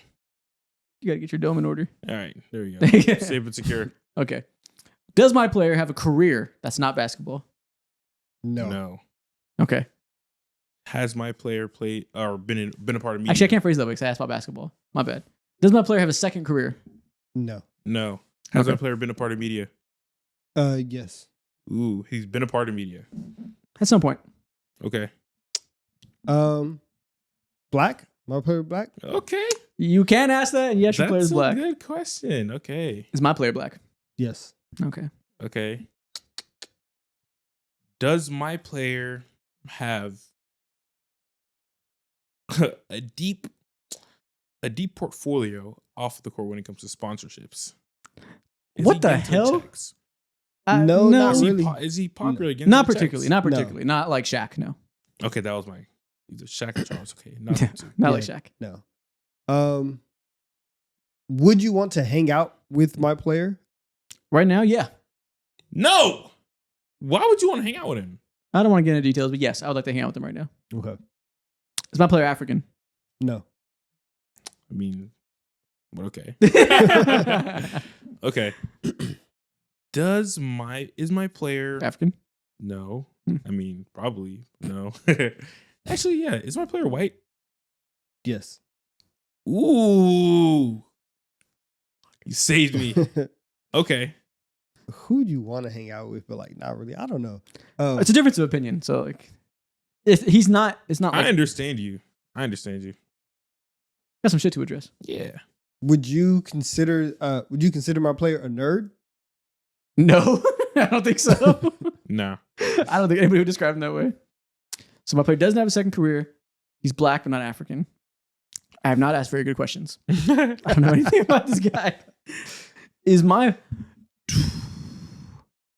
You gotta get your dome in order. All right, there we go. Yeah. Safe and secure. Okay. Does my player have a career that's not basketball? No. Okay. Has my player played or been a part of media? Actually, I can't phrase that way because I asked about basketball. My bad. Does my player have a second career? No. No. Has Okay. my player been a part of media? Yes. Ooh, he's been a part of media. At some point. Okay. Black? My player black? Okay. You can ask that, and yes, your player is That's a black. good question. Okay. Is my player black? Yes. Okay. Okay. Does my player have a deep portfolio off the court when it comes to sponsorships? Is What he the getting some hell? checks? No, not Is he, really. is he popular against Not the particularly. checks? Not particularly. Not like Shaq. No. Okay, that was my either Shaq or Charles. Okay, not Yeah, them two. not Yeah. like Shaq. No. Would you want to hang out with my player? Right now, yeah. No. Why would you want to hang out with him? I don't want to get into details, but yes, I would like to hang out with him right now. Okay. Is my player African? No. I mean, but okay. Okay. Is my player African? No. Hmm. I mean, probably no. Actually, yeah. Is my player white? Yes. Ooh. You saved me. Okay. Who do you want to hang out with, but like not really? I don't know. It's a difference of opinion. So like, he's not. It's not. Like, I understand you. got some shit to address. Yeah. Would you consider my player a nerd? No, I don't think so. Nah. I don't think anybody would describe him that way. So my player doesn't have a second career. He's black but not African. I have not asked very good questions. I don't know anything about this guy. Is my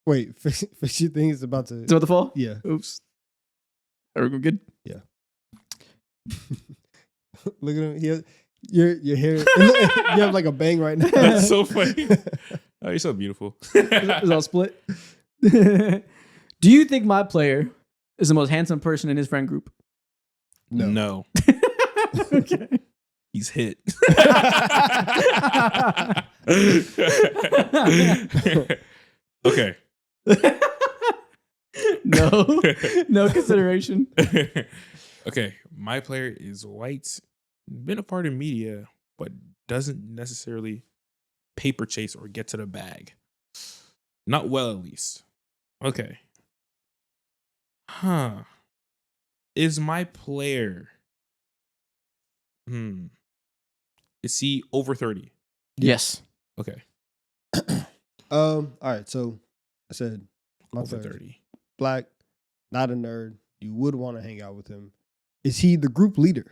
Wait, fix your thing is about to. Is it about to fall? Yeah. Oops. Are we good? Yeah. Look at him. Your hair. You have like a bang right now. That's so funny. Oh, you're so beautiful. It's all split. Do you think my player is the most handsome person in his friend group? No. Okay. He's hit. Okay. No consideration. Okay. My player is white, been a part of media, but doesn't necessarily paper chase or get to the bag. Not well, at least. Okay. Is my player is he over 30? Yes. Okay. All right. So I said my Over player, 30. black, not a nerd. You would want to hang out with him. Is he the group leader?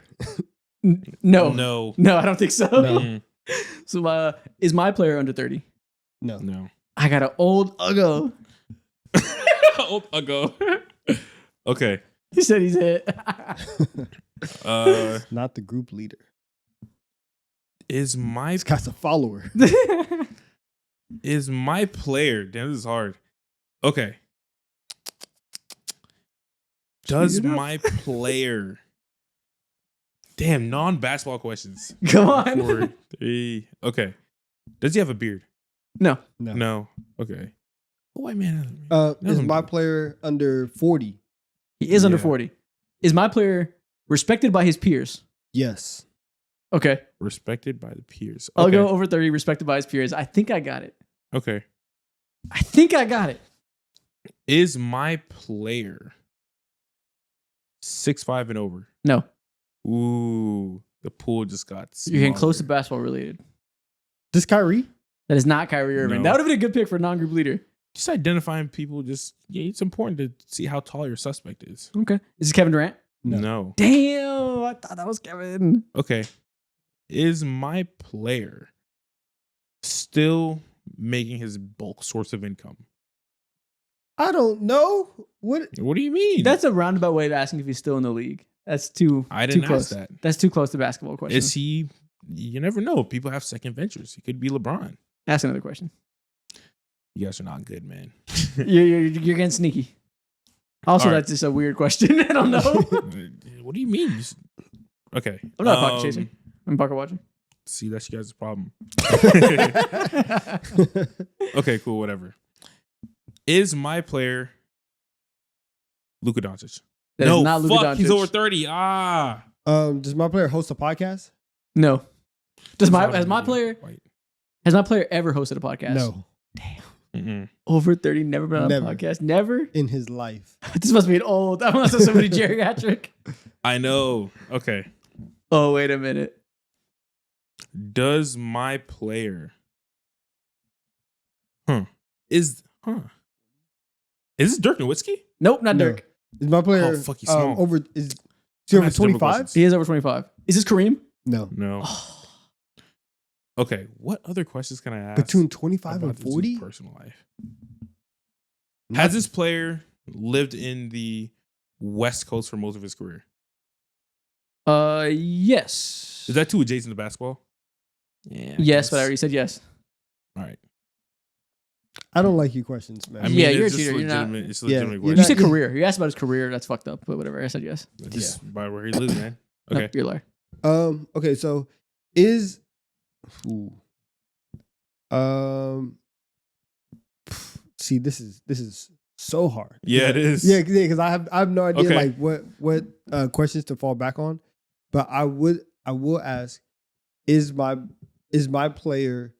No. No. No, I don't think so. No. Mm, So is my player under 30? No. no. I got an old uggo. Oh, I'll go. Okay. He said he's hit. Not the group leader. Is my This guy's a follower. player? Damn, this is hard. Okay. Does my player? Damn, non-basketball questions. Come on. 4, 3. Okay. Does he have a beard? No. No. Okay. Oh, white man. Is my player under 40? He is under Yeah. 40. Is my player respected by his peers? Yes. Okay. Respected by the peers. I'll Okay. go over 30, respected by his peers. I think I got it. Okay. Is my player 6'5" and over? No. Ooh, the pool just got You're getting close to smaller. basketball related. This Kyrie? That is not Kyrie Irving. No. That would have been a good pick for a non-group leader. Just identifying people. It's important to see how tall your suspect is. Okay. Is this Kevin Durant? No. Damn. I thought that was Kevin. Okay. Is my player still making his bulk source of income? I don't know. What? What do you mean? That's a roundabout way of asking if he's still in the league. That's too I didn't too close. ask that. That's too close to basketball question. Is he? You never know. People have second ventures. He could be LeBron. Ask another question. You guys are not good, man. You're getting sneaky. Also, All right. that's just a weird question. I don't know. What do you mean? Okay. I'm not a pocket chaser. I'm pocket watching. See, that's you guys' problem. Okay, cool, whatever. Is my player Luka Doncic? That is not Luka Doncic. He's over 30. Ah. Does my player host a podcast? No. Has my White. player ever hosted a podcast? No. Mm-mm. Over 30, never been on Never. a podcast. Never. In his life. This must be an old. That must have somebody geriatric. I know. Okay. Oh, wait a minute. Does my player Is this Dirk Nowitzki? Nope, not No. Dirk. Is my player Oh, fuck, he's small. over? Is he I'm over asking double 25? questions. He is over 25. Is this Kareem? No. No. Okay. What other questions can I ask? Between 25 about and this dude's 40? personal life. Has this player lived in the West Coast for most of his career? Yes. Is that too adjacent to basketball? Yeah. Yes, but I already said yes. All right. I don't like your questions, man. I mean, Yeah, it's you're a just cheater. You're not- legitimate. It's a Yeah, legitimate you're You question. said career. You asked about his career. That's fucked up, but whatever. I said yes. Just by where he lives, man. No, Okay. you're a liar. Okay, so is see, this is so hard. Yeah, it is. Yeah, because I have no idea Okay. like what questions to fall back on. But I will ask, is my player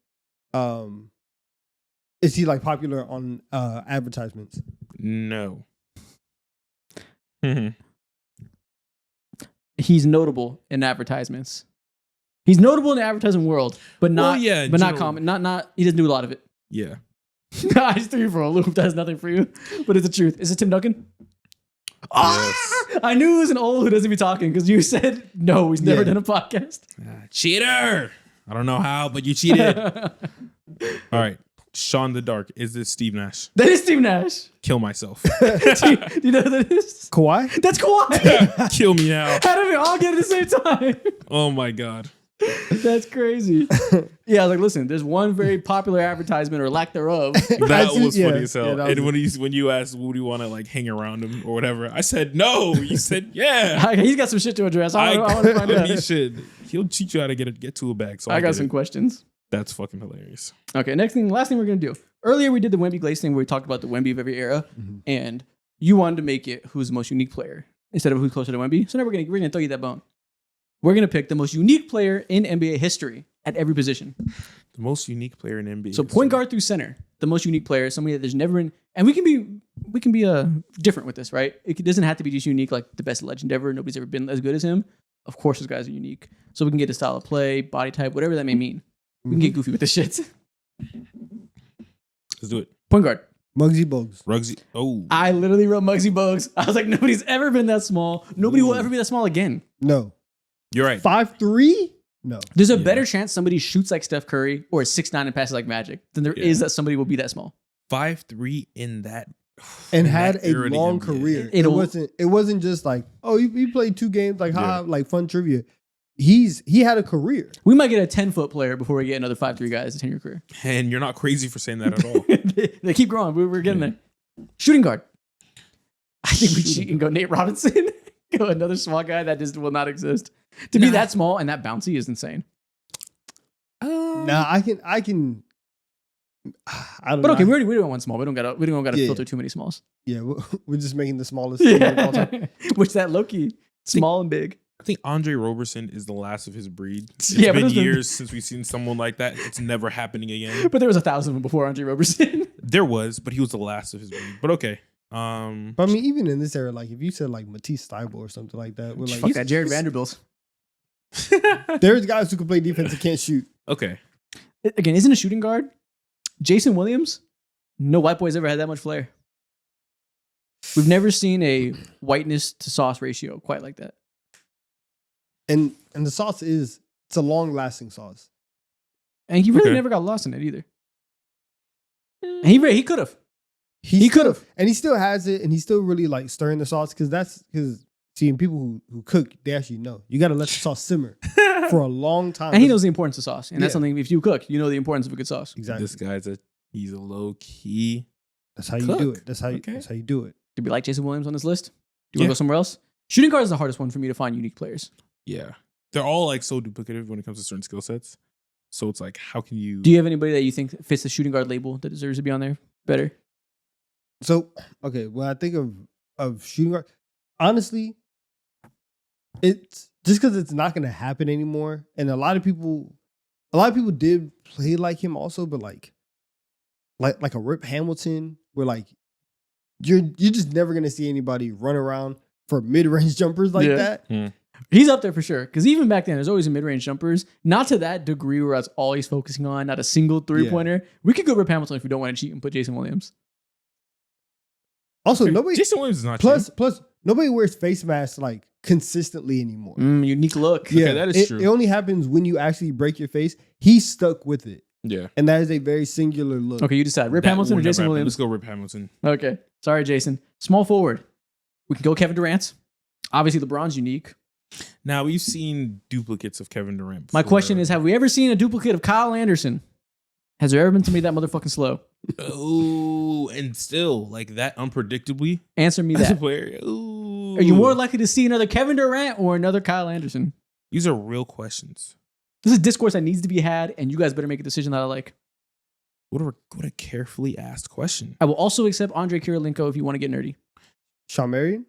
is he like popular on advertisements? No. He's notable in advertisements. He's notable in the advertising world, but not. Well, yeah, in but not general. common. Not. He doesn't do a lot of it. Yeah. I just threw you for a loop. That has nothing for you, but it's the truth. Is it Tim Duncan? I knew it was an old who doesn't be talking because you said no, he's never done a podcast. Cheater! I don't know how, but you cheated. All right. Sean the Dark. Is this Steve Nash? That is Steve Nash. Kill myself. do you know who that is? Kawhi? That's Kawhi. Kill me now. How did we all get at the same time? Oh my God. That's crazy. Yeah, I was like, listen, there's one very popular advertisement or lack thereof. That was funny as hell. Yeah, and when you asked, would you want to like hang around him or whatever, I said no. You said yeah. He's got some shit to address. I want to find out. He should. He'll teach you how to get to a bag. So I got some questions. That's fucking hilarious. Okay, last thing we're gonna do. Earlier we did the Wemby Glaze thing where we talked about the Wemby of every era, and you wanted to make it who's the most unique player instead of who's closer to Wemby. So now we're gonna throw you that bone. We're gonna pick the most unique player in NBA history at every position. The most unique player in NBA. So point guard through center, the most unique player, somebody that there's never been, and we can be different with this, right? It doesn't have to be just unique like the best legend ever. Nobody's ever been as good as him. Of course, those guys are unique. So we can get a style of play, body type, whatever that may mean. We can get goofy with this shit. Let's do it. Point guard. Muggsy Bogues. Ruggsy. Oh. I literally wrote Muggsy Bogues. I was like, nobody's ever been that small. Nobody will ever be that small again. No. You're right. 5'3"? No. There's a better chance somebody shoots like Steph Curry or is 6'9" and passes like Magic than there is that somebody will be that small. 5'3" in that. And had a long career. It wasn't just like, oh, he played 2 games, like like fun trivia. He had a career. We might get a 10-foot player before we get another 5'3" guys in 10-year career. And you're not crazy for saying that at all. They keep growing. We're getting there. Shooting guard. I think we cheat and go Nate Robinson. Go another small guy that just will not exist. To be that small and that bouncy is insane. Nah, I can. I don't know. But okay, we already want one small. We don't gotta filter too many smalls. Yeah, we're just making the smallest. Of all time. Which that Loki, small and big. I think Andre Roberson is the last of his breed. It's been years since we've seen someone like that. It's never happening again. But there was 1,000 of them before Andre Roberson. There was, but he was the last of his breed. But okay. But I mean, even in this era, like if you said like Matisse Thybulle or something like that, we're like, fuck that Jared Vanderbilt. There's guys who can play defense and can't shoot. Okay. Again, isn't a shooting guard? Jason Williams? No white boy's ever had that much flair. We've never seen a whiteness to sauce ratio quite like that. And the sauce it's a long lasting sauce. And he really never got lost in it either. And he could have. He could have. And he still has it, and he's still really like stirring the sauce because seeing people who cook, they actually know. You got to let the sauce simmer for a long time. And he knows the importance of sauce. And that's something, if you cook, you know the importance of a good sauce. Exactly. This guy's he's a low key. That's how you do it. That's how you do it. Do we like Jason Williams on this list? Do you want to go somewhere else? Shooting guard is the hardest one for me to find unique players. Yeah. They're all like so duplicative when it comes to certain skill sets. So it's like, how can you... Do you have anybody that you think fits the shooting guard label that deserves to be on there better? So, okay, when I think of shooting guard, honestly, it's just because it's not going to happen anymore. And a lot of people did play like him also, but like a Rip Hamilton, where like you're just never going to see anybody run around for mid-range jumpers like that. Mm. He's up there for sure. Because even back then, there's always a mid-range jumpers. Not to that degree where that's all he's focusing on, not a single three-pointer. Yeah. We could go Rip Hamilton if we don't want to cheat and put Jason Williams. Also, nobody... Jason Williams is not plus nobody wears face masks like consistently anymore. Unique look. Yeah, okay, that is true. It only happens when you actually break your face. He's stuck with it. Yeah. And that is a very singular look. Okay, you decide. Rip Hamilton or Jason Williams? Let's go Rip Hamilton. Okay. Sorry, Jason. Small forward. We can go Kevin Durant. Obviously, LeBron's unique. Now, we've seen duplicates of Kevin Durant before. My question is, have we ever seen a duplicate of Kyle Anderson? Has there ever been somebody that motherfucking slow? Oh, and still, like that unpredictably. Answer me as that. A player. Ooh. Are you more likely to see another Kevin Durant or another Kyle Anderson? These are real questions. This is discourse that needs to be had, and you guys better make a decision that I like. What a carefully asked question. I will also accept Andre Kirilenko if you want to get nerdy. Shawn Marion?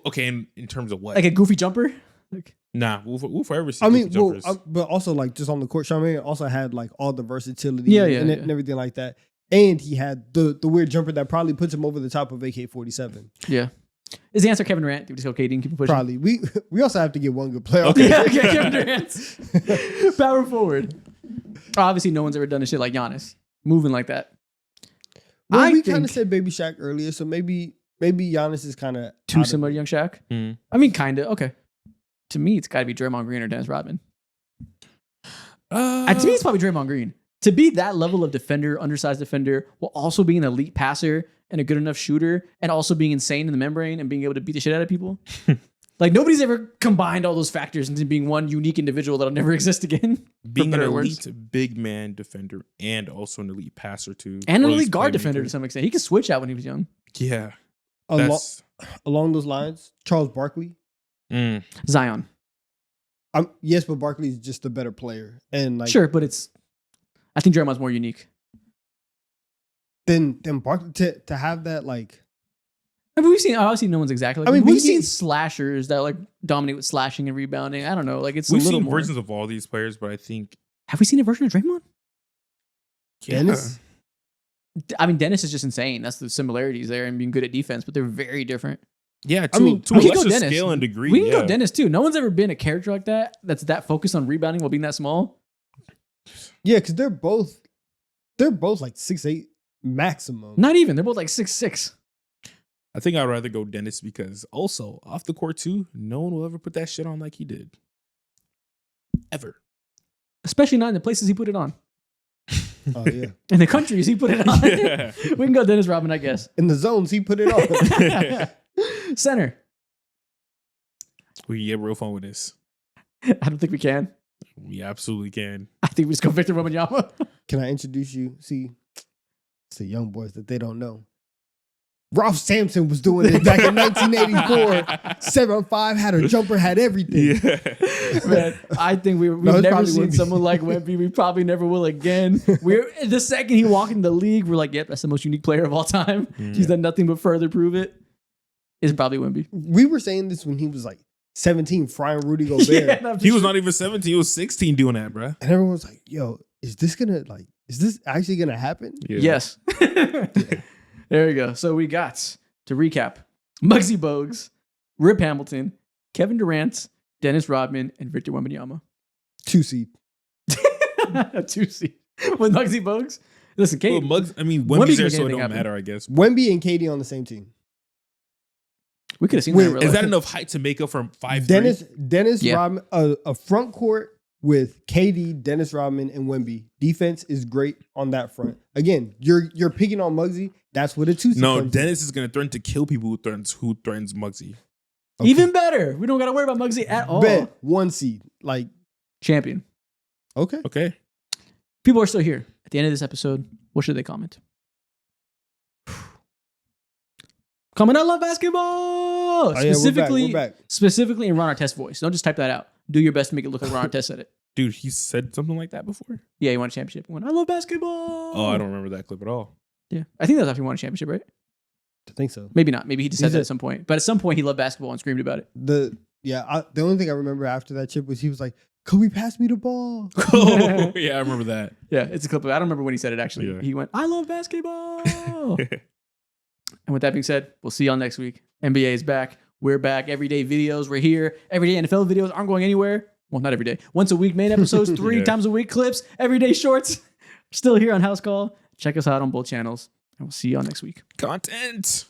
Okay, in terms of what? Like a goofy jumper? Nah, we'll forever see. I mean, jumpers. but also like just on the court, Shawn Marion also had like all the versatility and everything like that. And he had the weird jumper that probably puts him over the top of AK-47. Yeah. Is the answer Kevin Durant? Do we just go KD and keep it pushing? Probably. We also have to get one good player. Okay. Yeah, okay, Kevin Durant. Power forward. Obviously, no one's ever done a shit like Giannis. Moving like that. Well, we think kind of said Baby Shaq earlier, so maybe Giannis is kind of too similar to Young Shaq. I mean, kind of. Okay. To me, it's got to be Draymond Green or Dennis Rodman. To me, it's probably Draymond Green. To be that level of defender, undersized defender, while also being an elite passer and a good enough shooter, and also being insane in the membrane and being able to beat the shit out of people. Like, nobody's ever combined all those factors into being one unique individual that'll never exist again. Being an elite big man defender and also an elite passer, too. And an elite guard defender to some extent. He could switch out when he was young. Yeah. Along those lines, Charles Barkley. Zion. Yes, but Barkley's just a better player. And like, sure, but I think Draymond's more unique. Then Barkley to have that, like, I mean, obviously no one's exactly like, I mean, we've seen slashers that like dominate with slashing and rebounding. I don't know. Like, it's we've a little seen more versions of all these players, but I think, have we seen a version of Draymond? Dennis? I mean, Dennis is just insane. That's the similarities there and being good at defense, but they're very different. Yeah, I mean, to a lesser scale and degree. We can go Dennis too. No one's ever been a character like that that's that focused on rebounding while being that small. Yeah, because they're both like 6'8" maximum. Not even. They're both like 6'6". I think I'd rather go Dennis because also off the court too, no one will ever put that shit on like he did. Ever. Especially not in the places he put it on. Oh yeah. In the countries he put it on. Yeah. We can go Dennis Rodman, I guess. In the zones he put it on. Center. We can get real fun with this. I don't think we can. We absolutely can. I think we just go Victor Wembanyama. Can I introduce you? See, it's the young boys that they don't know. Ralph Sampson was doing it back in 1984. 7'5", had a jumper, had everything. Yeah. Man, I think we've never seen someone like Wemby. We probably never will again. The second he walked in the league, we're like, yep, that's the most unique player of all time. He's done nothing but further prove it. It's probably Wemby. We were saying this when he was like 17, frying Rudy Gobert. Yeah, he was not even 17. He was 16 doing that, bro. And everyone was like, yo, is this actually gonna happen? Yeah. Yes. Yeah. There we go. So we got, to recap, Muggsy Bogues, Rip Hamilton, Kevin Durant, Dennis Rodman, and Victor Wembanyama. 2 seed. 2 seed. With Muggsy Bogues? Listen, Katie. Well, Wemby's there, so it don't matter, I guess. Wemby and Katie on the same team. We could have seen that in real life. Is that enough height to make up for 5'3"? Dennis Rodman, a front court with KD, Dennis Rodman, and Wemby. Defense is great on that front. Again, you're picking on Muggsy. That's what a 2 seed. No, Dennis is going to threaten to kill people who threatens Muggsy. Okay. Even better. We don't got to worry about Muggsy at all. Bet 1 seed, like champion. Okay. People are still here. At the end of this episode, what should they comment? Comment, I love basketball. Specifically in Ron Artest voice. Don't just type that out. Do your best to make it look like Ron Artest said it. Dude, he said something like that before? Yeah, he won a championship. He went, I love basketball. Oh, I don't remember that clip at all. Yeah. I think that's after he won a championship, right? I think so. Maybe not. Maybe he just said that at some point. But at some point, he loved basketball and screamed about it. The only thing I remember after that chip was he was like, Kobe, pass me the ball. Oh, yeah, I remember that. Yeah, it's a clip. I don't remember when he said it, actually. Yeah. He went, I love basketball. And with that being said, we'll see y'all next week. NBA is back. We're back. Everyday videos. We're here. Everyday NFL videos aren't going anywhere. Well, not every day. Once a week, main episodes, 3 times a week clips, everyday shorts. Still here on House Call. Check us out on both channels. And we'll see y'all next week. Content.